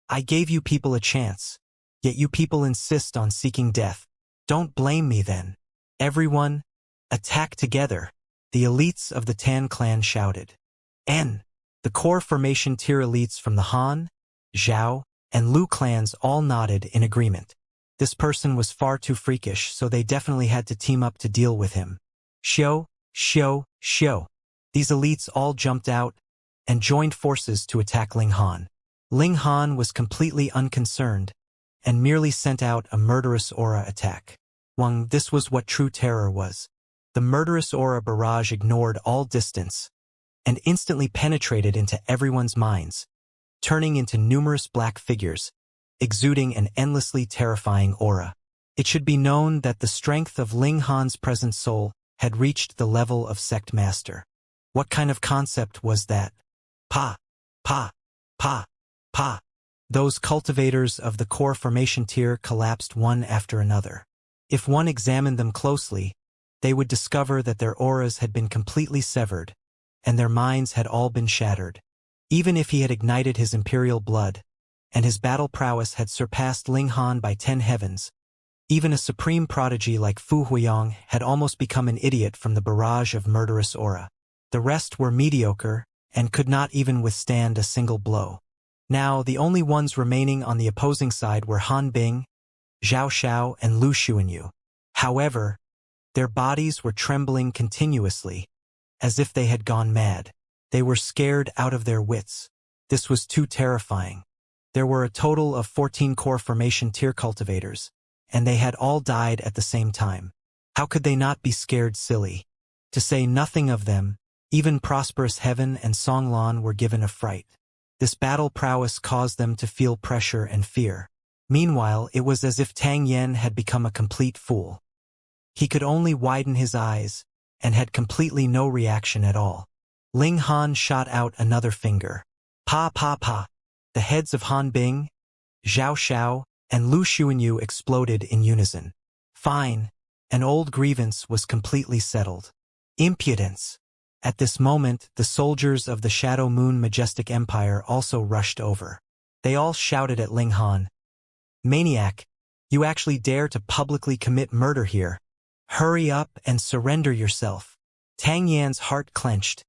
I gave you people a chance, yet you people insist on seeking death. Don't blame me then. Everyone, attack together, the elites of the Tan clan shouted. The core formation tier elites from the Han, Zhao, and Lu clans all nodded in agreement. This person was far too freakish, so they definitely had to team up to deal with him. Shio. These elites all jumped out and joined forces to attack Ling Han. Ling Han was completely unconcerned and merely sent out a murderous aura attack. This was what true terror was. The murderous aura barrage ignored all distance and instantly penetrated into everyone's minds, turning into numerous black figures, exuding an endlessly terrifying aura. It should be known that the strength of Ling Han's present soul had reached the level of sect master. What kind of concept was that? Pa. Those cultivators of the core formation tier collapsed one after another. If one examined them closely, they would discover that their auras had been completely severed, and their minds had all been shattered. Even if he had ignited his imperial blood, and his battle prowess had surpassed Ling Han by 10 heavens, even a supreme prodigy like Fu Huiyang had almost become an idiot from the barrage of murderous aura. The rest were mediocre and could not even withstand a single blow. Now, the only ones remaining on the opposing side were Han Bing, Zhao Xiao, and Lu Xuanyu. However, their bodies were trembling continuously, as if they had gone mad. They were scared out of their wits. This was too terrifying. There were a total of 14 core formation tier cultivators, and they had all died at the same time. How could they not be scared silly? To say nothing of them, even Prosperous Heaven and Songlan were given a fright. This battle prowess caused them to feel pressure and fear. Meanwhile, it was as if Tang Yen had become a complete fool. He could only widen his eyes, and had completely no reaction at all. Ling Han shot out another finger. Pa. The heads of Han Bing, Zhao Xiao, and Lu Xuanyu exploded in unison. Fine. An old grievance was completely settled. Impudence. At this moment, the soldiers of the Shadow Moon Majestic Empire also rushed over. They all shouted at Ling Han. Maniac, you actually dare to publicly commit murder here. Hurry up and surrender yourself. Tang Yan's heart clenched,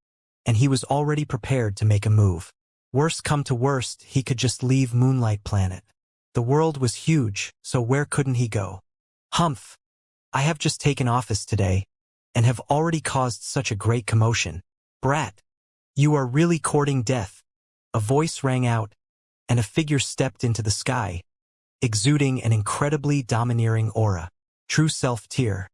and he was already prepared to make a move. Worst come to worst, he could just leave Moonlight Planet. The world was huge, so where couldn't he go? Humph! I have just taken office today, and have already caused such a great commotion. Brat! You are really courting death. A voice rang out, and a figure stepped into the sky, exuding an incredibly domineering aura. True self-tier.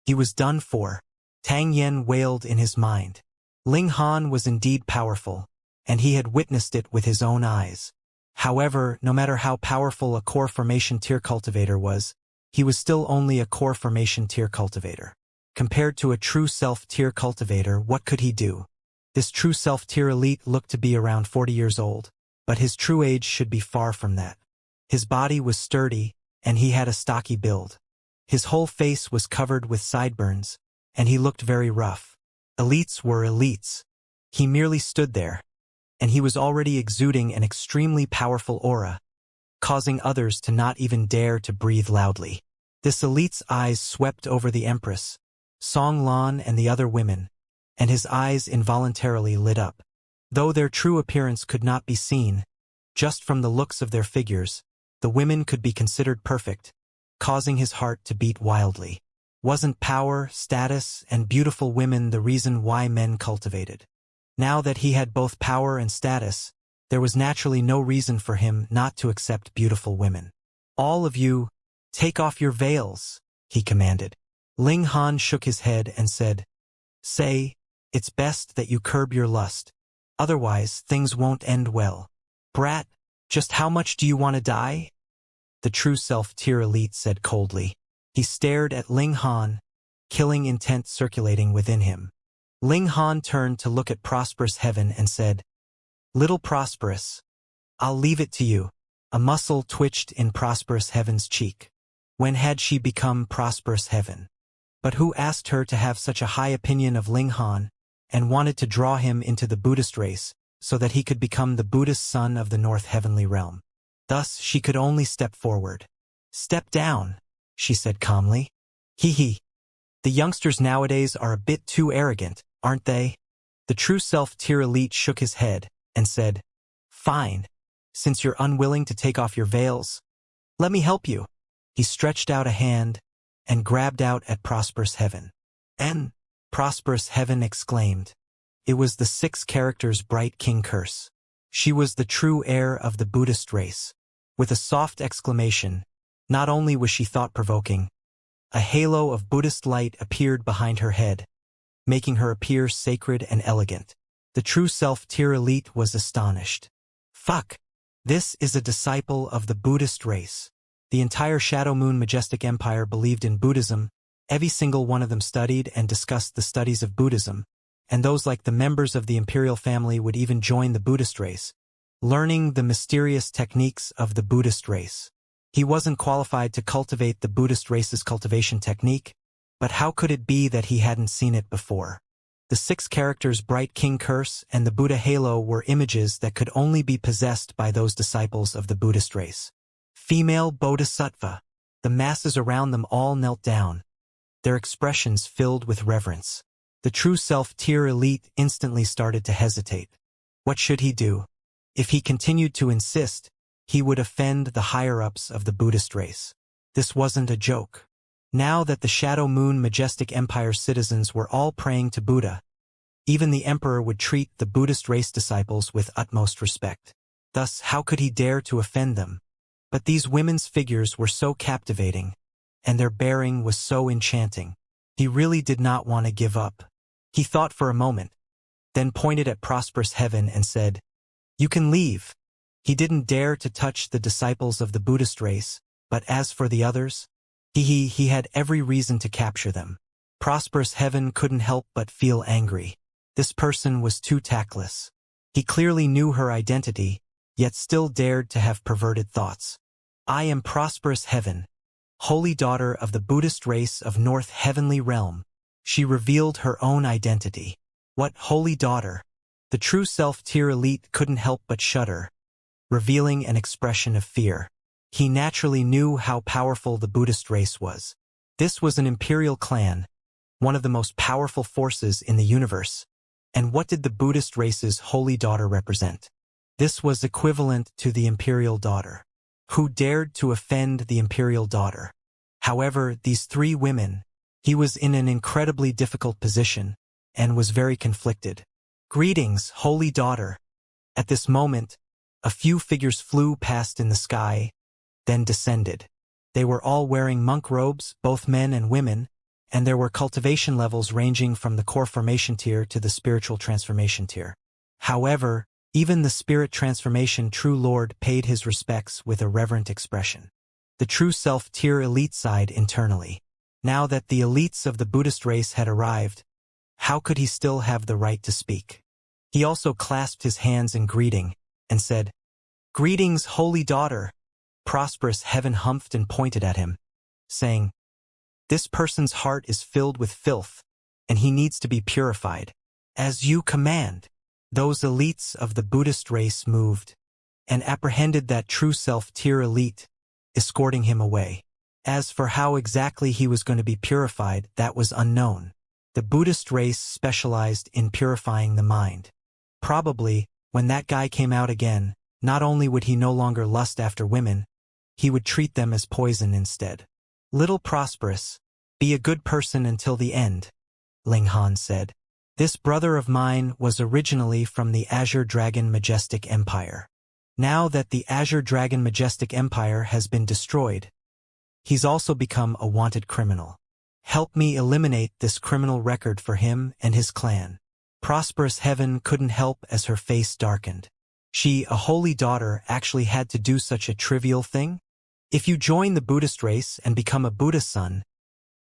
He was done for. Tang Yen wailed in his mind. Ling Han was indeed powerful, and he had witnessed it with his own eyes. However, no matter how powerful a core formation tier cultivator was, he was still only a core formation tier cultivator. Compared to a true self-tier cultivator, what could he do? This true self-tier elite looked to be around 40 years old, but his true age should be far from that. His body was sturdy, and he had a stocky build. His whole face was covered with sideburns, and he looked very rough. Elites were elites. He merely stood there, and he was already exuding an extremely powerful aura. causing others to not even dare to breathe loudly. This elite's eyes swept over the Empress, Song Lan and the other women, and his eyes involuntarily lit up. Though their true appearance could not be seen, just from the looks of their figures, the women could be considered perfect, causing his heart to beat wildly. Wasn't power, status, and beautiful women the reason why men cultivated? Now that he had both power and status, there was naturally no reason for him not to accept beautiful women. All of you, take off your veils, he commanded. Ling Han shook his head and said, Say, it's best that you curb your lust. Otherwise, things won't end well. Brat, just how much do you want to die? The true self-tier elite said coldly. He stared at Ling Han, killing intent circulating within him. Ling Han turned to look at Prosperous Heaven and said, Little Prosperous, I'll leave it to you. A muscle twitched in Prosperous Heaven's cheek. When had she become Prosperous Heaven? But who asked her to have such a high opinion of Ling Han and wanted to draw him into the Buddhist race so that he could become the Buddhist son of the North Heavenly Realm? Thus she could only step forward. Step down, she said calmly. Hee. The youngsters nowadays are a bit too arrogant, aren't they? The true self-tier elite shook his head and said, Fine, since you're unwilling to take off your veils, let me help you. He stretched out a hand and grabbed out at Prosperous Heaven. And Prosperous Heaven exclaimed. It was the 6 characters bright king curse. She was the true heir of the Buddhist race. With a soft exclamation, not only was she thought-provoking, a halo of Buddhist light appeared behind her head, making her appear sacred and elegant. The true self-tier elite was astonished. Fuck! This is a disciple of the Buddhist race. The entire Shadow Moon Majestic Empire believed in Buddhism. Every single one of them studied and discussed the studies of Buddhism, and those like the members of the imperial family would even join the Buddhist race, learning the mysterious techniques of the Buddhist race. He wasn't qualified to cultivate the Buddhist race's cultivation technique, but how could it be that he hadn't seen it before? The 6 characters Bright King Curse and the Buddha Halo were images that could only be possessed by those disciples of the Buddhist race. Female Bodhisattva. The masses around them all knelt down, their expressions filled with reverence. The true self-tier elite instantly started to hesitate. What should he do? If he continued to insist, he would offend the higher-ups of the Buddhist race. This wasn't a joke. Now that the Shadow Moon Majestic Empire citizens were all praying to Buddha, even the emperor would treat the Buddhist race disciples with utmost respect. Thus, how could he dare to offend them? But these women's figures were so captivating, and their bearing was so enchanting. He really did not want to give up. He thought for a moment, then pointed at Prosperous Heaven and said, You can leave. He didn't dare to touch the disciples of the Buddhist race, but as for the others, he had every reason to capture them. Prosperous Heaven couldn't help but feel angry. This person was too tactless. He clearly knew her identity, yet still dared to have perverted thoughts. I am Prosperous Heaven, holy daughter of the Buddhist race of North Heavenly Realm. She revealed her own identity. What holy daughter? The true self-tier elite couldn't help but shudder, revealing an expression of fear. He naturally knew how powerful the Buddhist race was. This was an imperial clan, one of the most powerful forces in the universe. And what did the Buddhist race's holy daughter represent? This was equivalent to the imperial daughter. Who dared to offend the imperial daughter? However, these 3 women, he was in an incredibly difficult position and was very conflicted. Greetings, holy daughter. At this moment, a few figures flew past in the sky, then descended. They were all wearing monk robes, both men and women, and there were cultivation levels ranging from the core formation tier to the spiritual transformation tier. However, even the spirit transformation true lord paid his respects with a reverent expression. The true self-tier elite sighed internally. Now that the elites of the Buddhist race had arrived, how could he still have the right to speak? He also clasped his hands in greeting and said, Greetings, holy daughter. Prosperous Heaven humphed and pointed at him, saying, This person's heart is filled with filth, and he needs to be purified. As you command. Those elites of the Buddhist race moved. and apprehended that true self tier elite, escorting him away. As for how exactly he was going to be purified, that was unknown. The Buddhist race specialized in purifying the mind. Probably, when that guy came out again, not only would he no longer lust after women, he would treat them as poison instead. Little Prosperous, be a good person until the end, Ling Han said. This brother of mine was originally from the Azure Dragon Majestic Empire. Now that the Azure Dragon Majestic Empire has been destroyed, he's also become a wanted criminal. Help me eliminate this criminal record for him and his clan. Prosperous Heaven couldn't help as her face darkened. She, a holy daughter, actually had to do such a trivial thing? If you join the Buddhist race and become a Buddha son,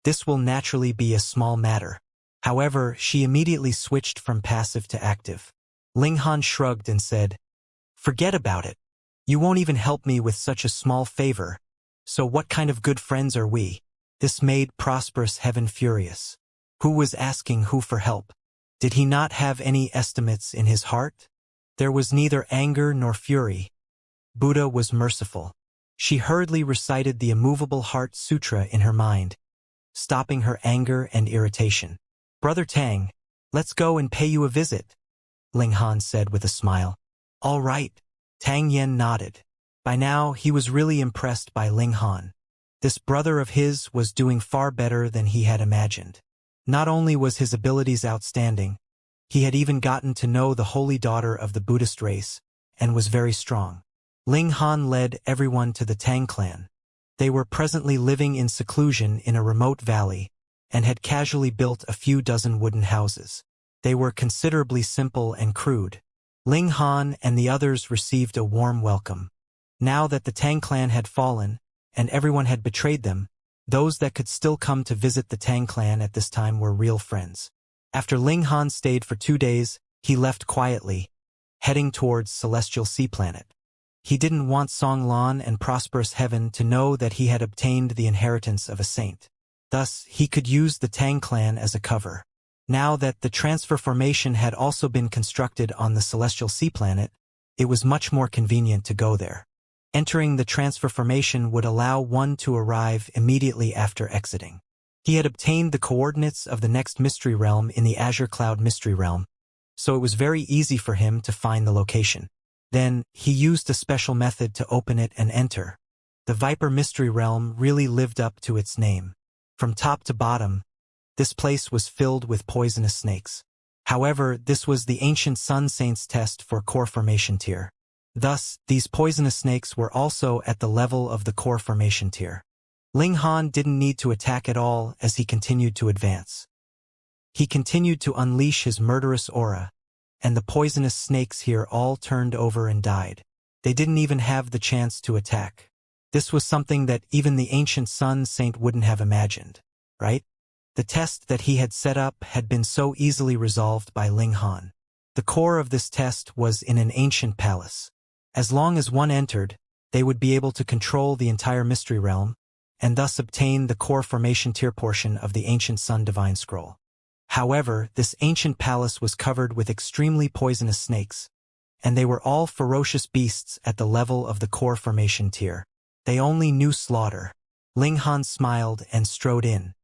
this will naturally be a small matter. However, she immediately switched from passive to active. Ling Han shrugged and said, "Forget about it. You won't even help me with such a small favor. So what kind of good friends are we?" This made Prosperous Heaven furious. Who was asking who for help? Did he not have any estimates in his heart? There was neither anger nor fury. Buddha was merciful. She hurriedly recited the Immovable Heart Sutra in her mind, stopping her anger and irritation. "Brother Tang, let's go and pay you a visit," Ling Han said with a smile. "All right." Tang Yen nodded. By now, he was really impressed by Ling Han. This brother of his was doing far better than he had imagined. Not only was his abilities outstanding, he had even gotten to know the holy daughter of the Buddhist race, and was very strong. Ling Han led everyone to the Tang clan. They were presently living in seclusion in a remote valley, and had casually built a few dozen wooden houses. They were considerably simple and crude. Ling Han and the others received a warm welcome. Now that the Tang clan had fallen, and everyone had betrayed them, those that could still come to visit the Tang clan at this time were real friends. After Ling Han stayed for 2 days, he left quietly, heading towards Celestial Sea Planet. He didn't want Song Lan and Prosperous Heaven to know that he had obtained the inheritance of a saint. Thus, he could use the Tang clan as a cover. Now that the transfer formation had also been constructed on the Celestial Sea Planet, it was much more convenient to go there. Entering the transfer formation would allow one to arrive immediately after exiting. He had obtained the coordinates of the next mystery realm in the Azure Cloud Mystery Realm, so it was very easy for him to find the location. Then, he used a special method to open it and enter. The Viper Mystery Realm really lived up to its name. From top to bottom, this place was filled with poisonous snakes. However, this was the ancient Sun Saints test for core formation tier. Thus, these poisonous snakes were also at the level of the core formation tier. Ling Han didn't need to attack at all as he continued to advance. He continued to unleash his murderous aura, and the poisonous snakes here all turned over and died. They didn't even have the chance to attack. This was something that even the ancient Sun Saint wouldn't have imagined, right? The test that he had set up had been so easily resolved by Ling Han. The core of this test was in an ancient palace. As long as one entered, they would be able to control the entire mystery realm, and thus obtain the core formation tier portion of the ancient Sun Divine Scroll. However, this ancient palace was covered with extremely poisonous snakes, and they were all ferocious beasts at the level of the core formation tier. They only knew slaughter. Ling Han smiled and strode in.